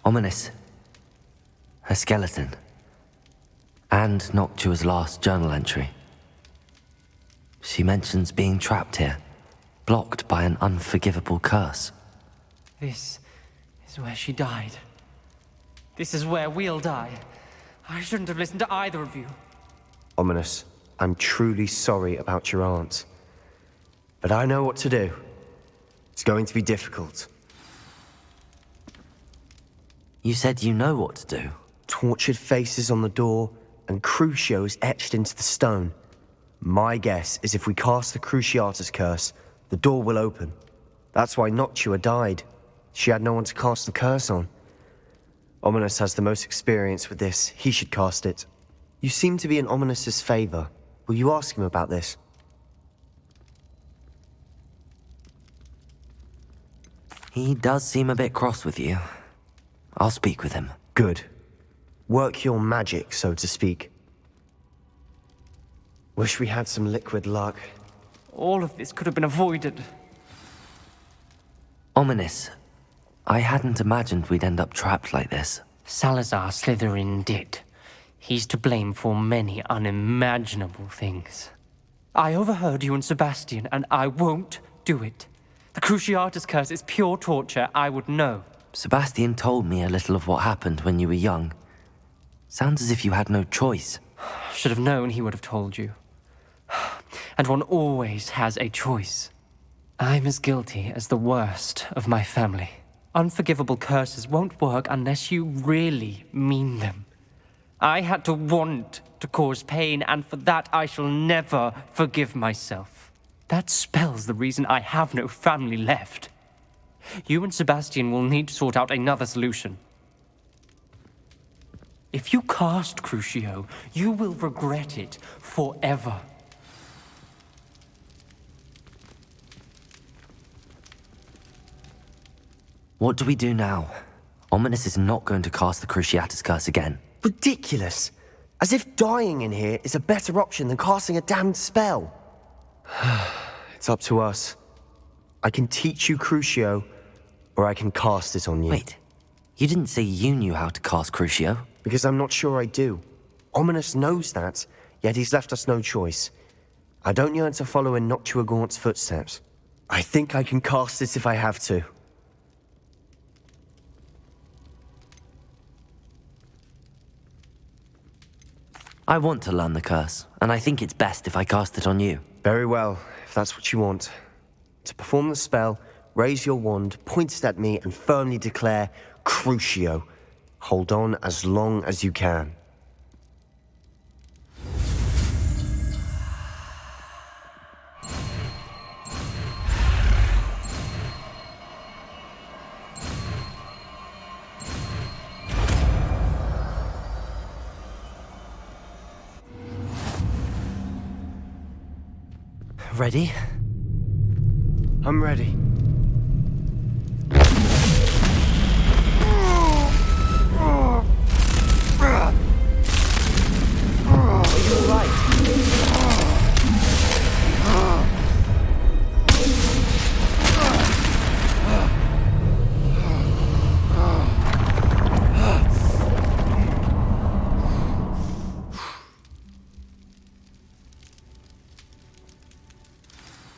Ominous. A skeleton. And Noctua's last journal entry. She mentions being trapped here, blocked by an unforgivable curse. This is where she died. This is where we'll die. I shouldn't have listened to either of you. Ominous, I'm truly sorry about your aunt. But I know what to do. It's going to be difficult. You said you know what to do. Tortured faces on the door, and Crucio is etched into the stone. My guess is if we cast the Cruciatus curse, the door will open. That's why Noctua died. She had no one to cast the curse on. Ominous has the most experience with this. He should cast it. You seem to be in Ominous's favor. Will you ask him about this? He does seem a bit cross with you. I'll speak with him. Good. Work your magic, so to speak. Wish we had some liquid luck. All of this could have been avoided. Ominous. I hadn't imagined we'd end up trapped like this. Salazar Slytherin did. He's to blame for many unimaginable things. I overheard you and Sebastian, and I won't do it. The Cruciatus curse is pure torture, I would know. Sebastian told me a little of what happened when you were young. Sounds as if you had no choice. Should have known he would have told you. And one always has a choice. I'm as guilty as the worst of my family. Unforgivable curses won't work unless you really mean them. I had to want to cause pain, and for that I shall never forgive myself. That spells the reason I have no family left. You and Sebastian will need to sort out another solution. If you cast Crucio, you will regret it forever. What do we do now? Ominous is not going to cast the Cruciatus curse again. Ridiculous! As if dying in here is a better option than casting a damned spell. It's up to us. I can teach you Crucio, or I can cast it on you. Wait, you didn't say you knew how to cast Crucio? Because I'm not sure I do. Ominous knows that, yet he's left us no choice. I don't yearn to follow in Noctua Gaunt's footsteps. I think I can cast it if I have to. I want to learn the curse, and I think it's best if I cast it on you. Very well, if that's what you want. To perform the spell, raise your wand, point it at me, and firmly declare, Crucio. Hold on as long as you can. Ready? I'm ready.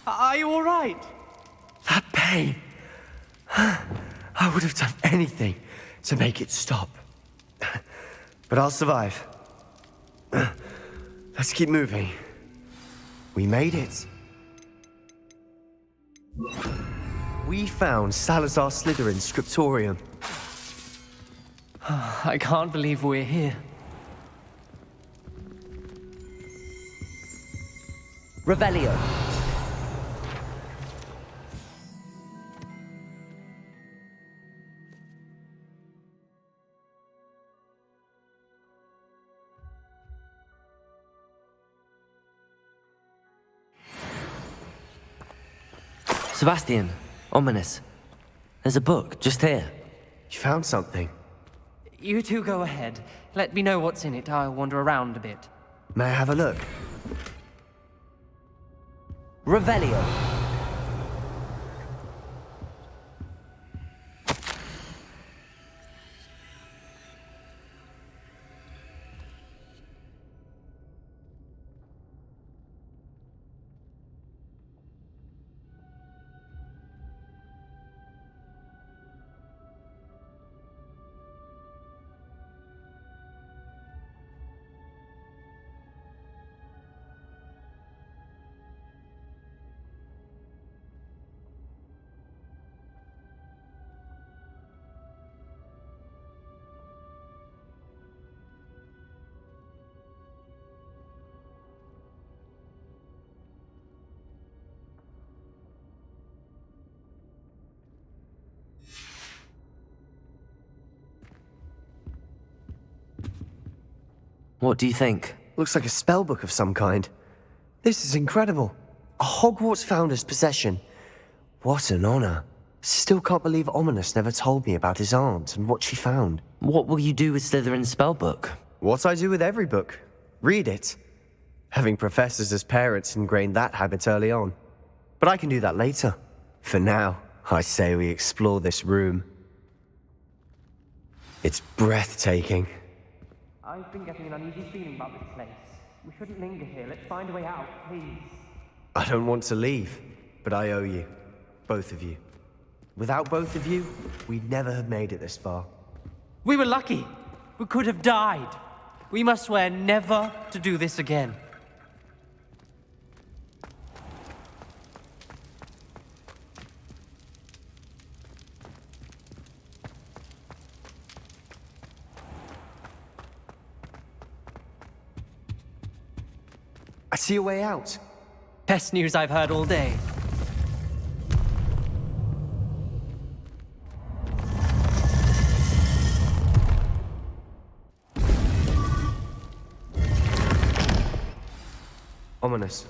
Are you all right? That pain. I would have done anything to make it stop. But I'll survive. Let's keep moving. We made it. We found Salazar Slytherin's scriptorium. I can't believe we're here. Revelio. Sebastian, Ominous. There's a book just here. You found something? You two go ahead. Let me know what's in it. I'll wander around a bit. May I have a look? Revelio. What do you think? Looks like a spellbook of some kind. This is incredible. A Hogwarts founder's possession. What an honor. Still can't believe Ominous never told me about his aunt and what she found. What will you do with Slytherin's spellbook? What I do with every book. Read it. Having professors as parents ingrained that habit early on. But I can do that later. For now, I say we explore this room. It's breathtaking. I've been getting an uneasy feeling about this place. We shouldn't linger here. Let's find a way out, please. I don't want to leave, but I owe you. Both of you. Without both of you, we'd never have made it this far. We were lucky. We could have died. We must swear never to do this again. I see a way out. Best news I've heard all day. Ominous.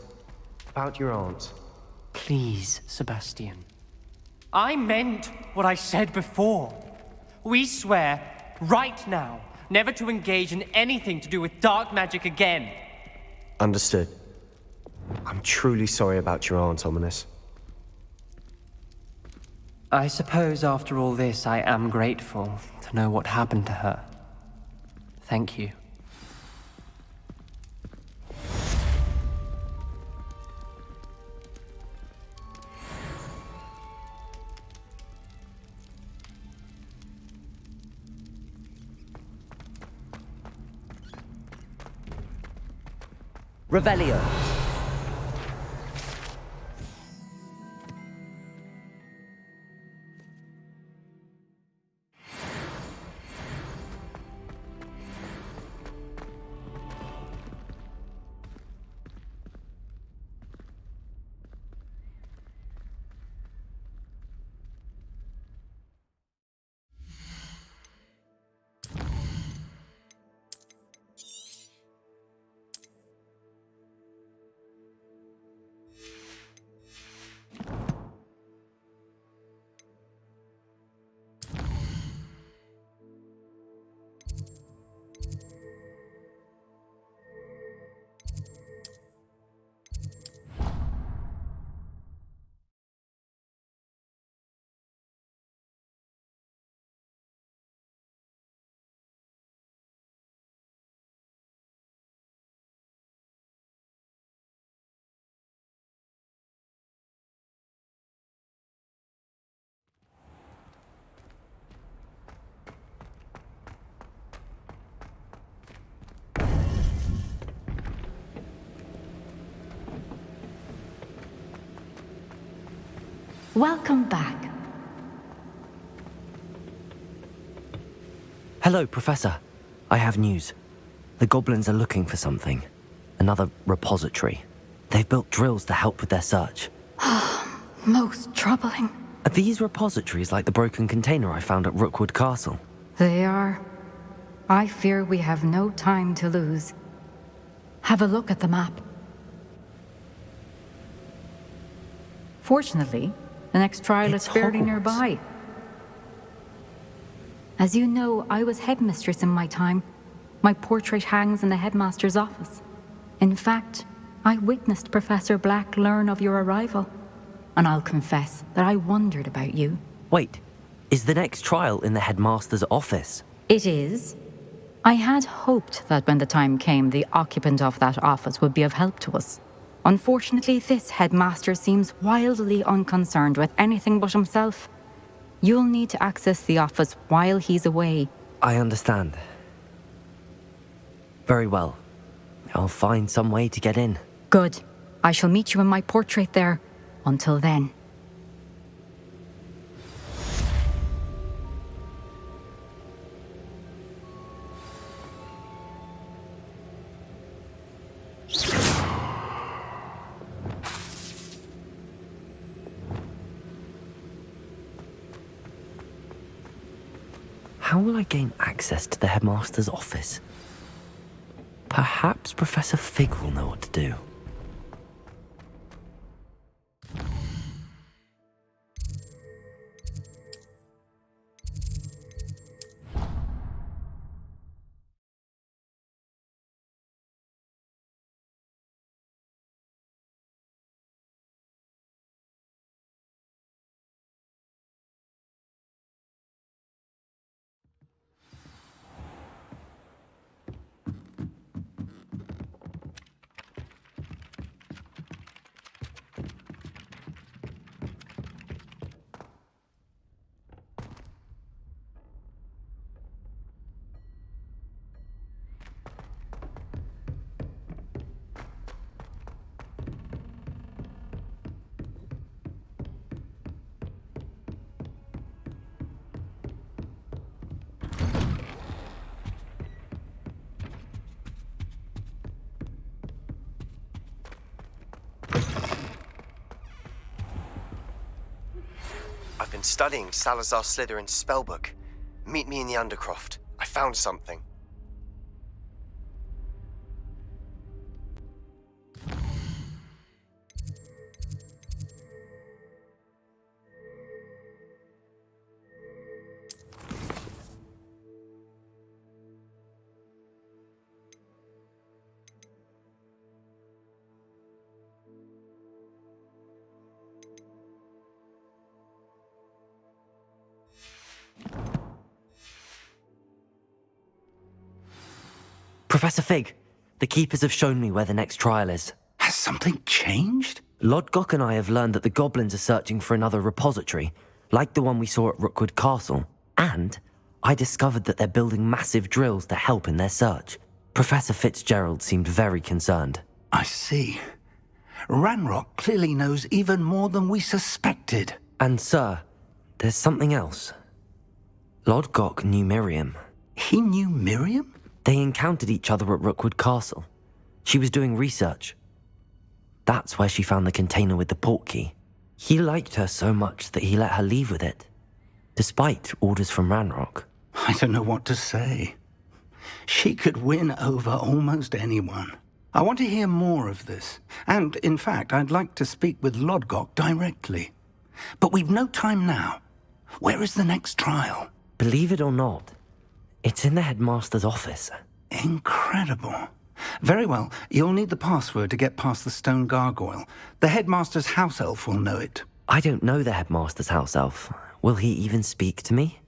About your aunt. Please, Sebastian. I meant what I said before. We swear, right now, never to engage in anything to do with dark magic again. Understood. I'm truly sorry about your aunt, Ominous. I suppose after all this, I am grateful to know what happened to her. Thank you. Revelio. Welcome back. Hello, Professor. I have news. The goblins are looking for something. Another repository. They've built drills to help with their search. Most troubling. Are these repositories like the broken container I found at Rookwood Castle? They are. I fear we have no time to lose. Have a look at the map. Fortunately, the next trial is fairly nearby. As you know, I was headmistress in my time. My portrait hangs in the headmaster's office. In fact, I witnessed Professor Black learn of your arrival. And I'll confess that I wondered about you. Wait, is the next trial in the headmaster's office? It is. I had hoped that when the time came, the occupant of that office would be of help to us. Unfortunately, this headmaster seems wildly unconcerned with anything but himself. You'll need to access the office while he's away. I understand. Very well. I'll find some way to get in. Good. I shall meet you in my portrait there. Until then. How will I gain access to the headmaster's office? Perhaps Professor Fig will know what to do. I've been studying Salazar Slytherin's spellbook. Meet me in the Undercroft. I found something. Professor Fig, the Keepers have shown me where the next trial is. Has something changed? Lodgok and I have learned that the goblins are searching for another repository, like the one we saw at Rookwood Castle. And I discovered that they're building massive drills to help in their search. Professor Fitzgerald seemed very concerned. I see. Ranrock clearly knows even more than we suspected. And sir, there's something else. Lodgok knew Miriam. He knew Miriam? They encountered each other at Rookwood Castle. She was doing research. That's where she found the container with the portkey. He liked her so much that he let her leave with it, despite orders from Ranrock. I don't know what to say. She could win over almost anyone. I want to hear more of this. And, in fact, I'd like to speak with Lodgok directly. But we've no time now. Where is the next trial? Believe it or not, it's in the headmaster's office. Incredible. Very well. You'll need the password to get past the stone gargoyle. The headmaster's house elf will know it. I don't know the headmaster's house elf. Will he even speak to me?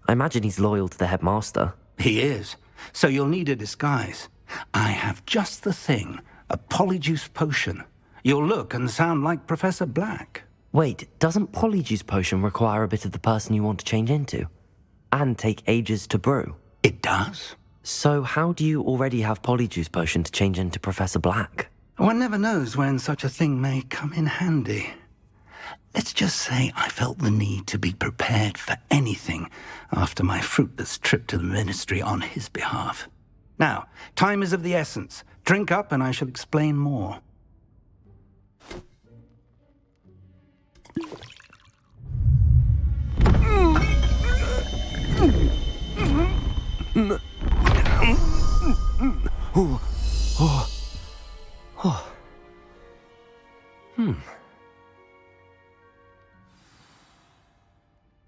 I imagine he's loyal to the headmaster. He is. So you'll need a disguise. I have just the thing. A polyjuice potion. You'll look and sound like Professor Black. Wait, doesn't polyjuice potion require a bit of the person you want to change into? And take ages to brew? It does. So how do you already have polyjuice potion to change into Professor Black? One never knows when such a thing may come in handy. Let's just say I felt the need to be prepared for anything after my fruitless trip to the ministry on his behalf. Now, time is of the essence. Drink up and I shall explain more.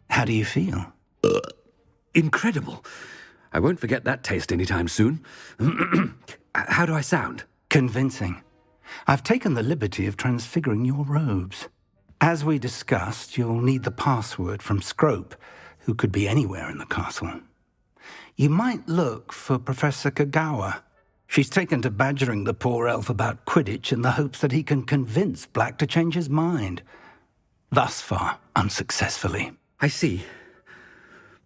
How do you feel? Incredible. I won't forget that taste anytime soon. How do I sound? Convincing. I've taken the liberty of transfiguring your robes. As we discussed, you'll need the password from Scrope, who could be anywhere in the castle. You might look for Professor Kagawa. She's taken to badgering the poor elf about Quidditch in the hopes that he can convince Black to change his mind. Thus far, unsuccessfully. I see.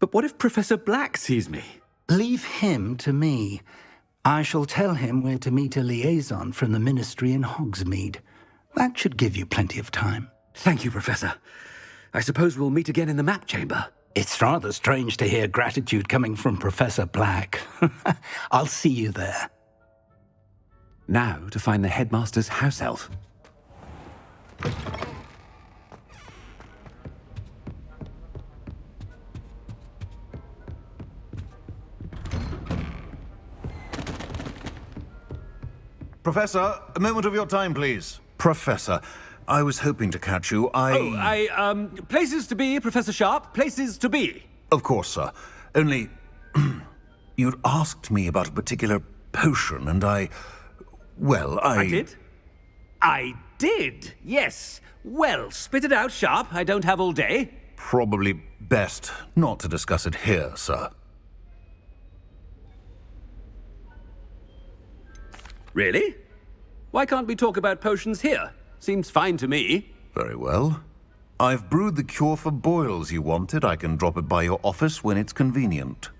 But what if Professor Black sees me? Leave him to me. I shall tell him where to meet a liaison from the ministry in Hogsmeade. That should give you plenty of time. Thank you, Professor. I suppose we'll meet again in the map chamber. It's rather strange to hear gratitude coming from Professor Black. I'll see you there. Now to find the headmaster's house elf. Professor, a moment of your time, please. Professor, I was hoping to catch you. Places to be, Professor Sharp. Places to be. Of course, sir. Only... you'd asked me about a particular potion, and I did? I did, yes. Well, spit it out, Sharp. I don't have all day. Probably best not to discuss it here, sir. Really? Why can't we talk about potions here? Seems fine to me. Very well. I've brewed the cure for boils you wanted. I can drop it by your office when it's convenient.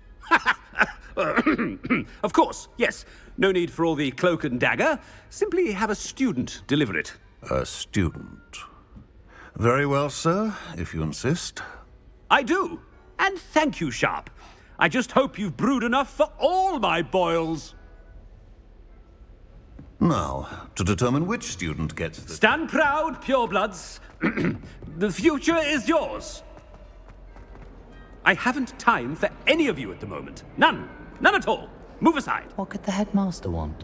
Of course, yes. No need for all the cloak and dagger. Simply have a student deliver it. A student? Very well, sir, if you insist. I do. And thank you, Sharp. I just hope you've brewed enough for all my boils. Now, to determine which student gets the... Stand proud, purebloods. The future is yours. I haven't time for any of you at the moment. None. None at all. Move aside. What could the headmaster want?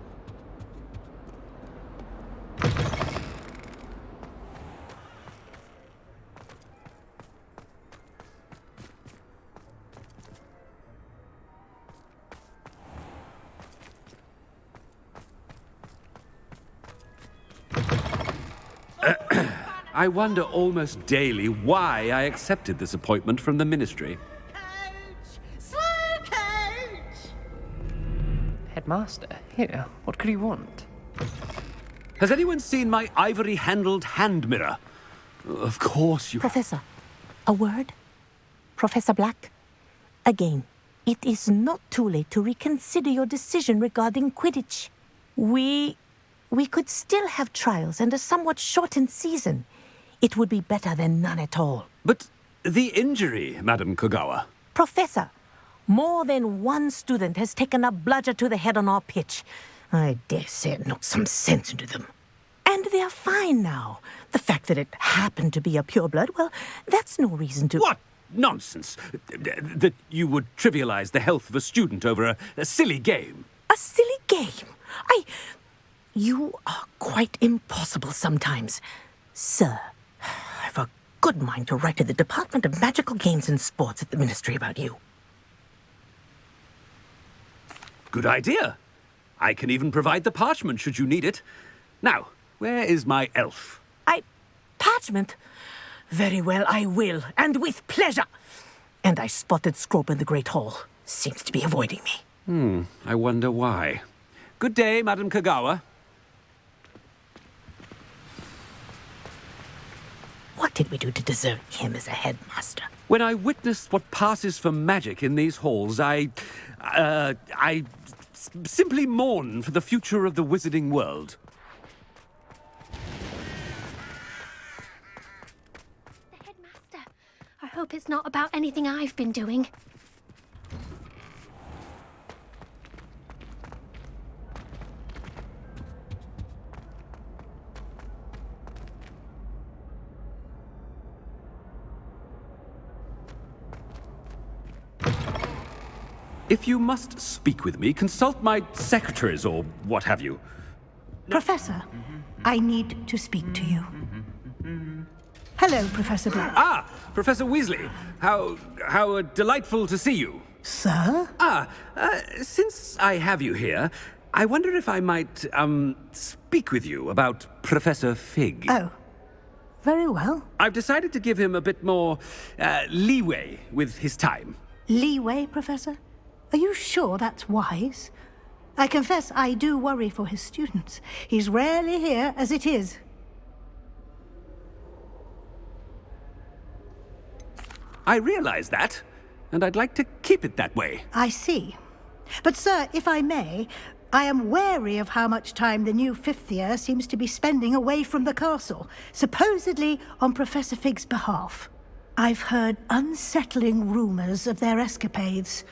I wonder almost daily why I accepted this appointment from the ministry. Headmaster, here, what could he want? Has anyone seen my ivory-handled hand mirror? Of course you... Professor, a word? Professor Black? Again, it is not too late to reconsider your decision regarding Quidditch. We could still have trials and a somewhat shortened season. It would be better than none at all. But the injury, Madam Kogawa... Professor, more than one student has taken a bludger to the head on our pitch. I dare say it knocked some sense into them. And they're fine now. The fact that it happened to be a pureblood, well, that's no reason to... What nonsense! That you would trivialize the health of a student over a silly game. A silly game? You are quite impossible sometimes. Sir, I've a good mind to write to the Department of Magical Games and Sports at the Ministry about you. Good idea. I can even provide the parchment should you need it. Now, where is my elf? Parchment? Very well, I will, and with pleasure. And I spotted Scrope in the Great Hall. Seems to be avoiding me. I wonder why. Good day, Madam Kogawa. What did we do to deserve him as a headmaster? When I witnessed what passes for magic in these halls, I simply mourn for the future of the wizarding world. The headmaster. I hope it's not about anything I've been doing. If you must speak with me, consult my secretaries or what have you. Professor, I need to speak to you. Hello, Professor Black. Ah, Professor Weasley. How delightful to see you. Sir? Since I have you here, I wonder if I might, speak with you about Professor Fig. Oh, very well. I've decided to give him a bit more, leeway with his time. Leeway, Professor? Are you sure that's wise? I confess I do worry for his students. He's rarely here as it is. I realize that, and I'd like to keep it that way. I see. But, sir, if I may, I am wary of how much time the new fifth year seems to be spending away from the castle, supposedly on Professor Fig's behalf. I've heard unsettling rumors of their escapades.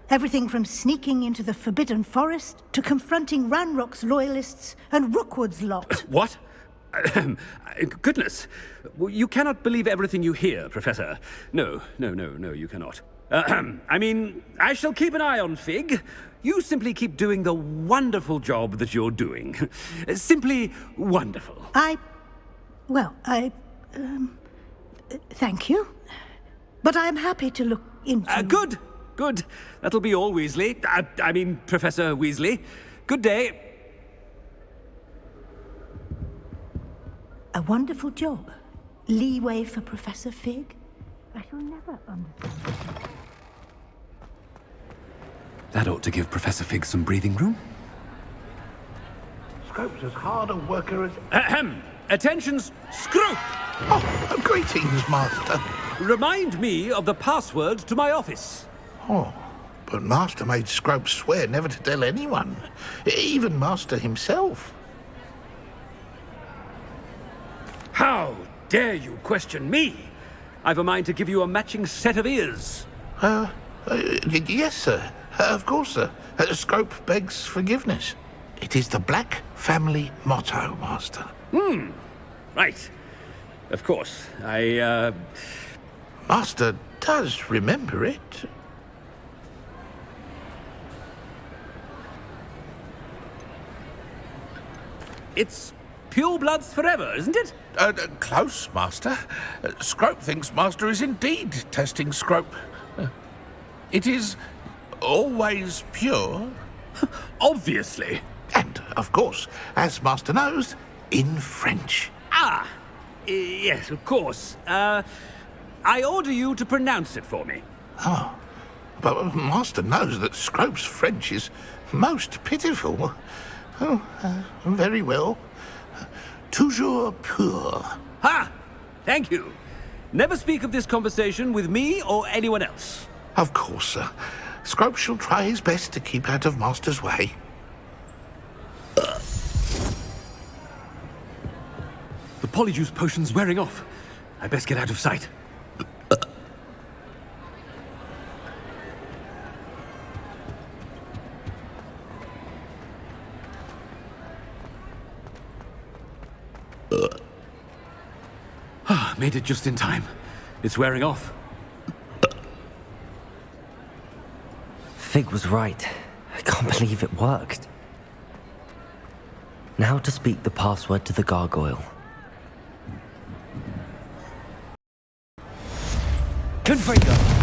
Everything from sneaking into the Forbidden Forest to confronting Ranrock's loyalists and Rookwood's lot. What? Goodness. You cannot believe everything you hear, Professor. No, you cannot. I mean, I shall keep an eye on Fig. You simply keep doing the wonderful job that you're doing. Simply wonderful. Thank you. But I'm happy to look into... Good. That'll be all, Weasley. I mean, Professor Weasley. Good day. A wonderful job. Leeway for Professor Fig. I shall never understand. That ought to give Professor Fig some breathing room. Scrope's as hard a worker as... Ahem! Attention, Scrope! Oh, greetings, Master. Remind me of the password to my office. Oh, but Master made Scrope swear never to tell anyone, even Master himself. How dare you question me? I've a mind to give you a matching set of ears. Yes, sir. Of course, sir. Scrope begs forgiveness. It is the Black family motto, Master. Right. Of course. Master does remember it. It's purebloods forever, isn't it? Close, Master. Scrope thinks Master is indeed testing Scrope. It is always pure. Obviously. And, of course, as Master knows, in French. Yes, of course. I order you to pronounce it for me. Oh, but Master knows that Scrope's French is most pitiful. Oh, very well. Toujours pur. Ha! Thank you. Never speak of this conversation with me or anyone else. Of course, sir. Scrope shall try his best to keep out of Master's way. The polyjuice potion's wearing off. I best get out of sight. Made it just in time. It's wearing off. Fig was right. I can't believe it worked. Now to speak the password to the gargoyle. Confringo!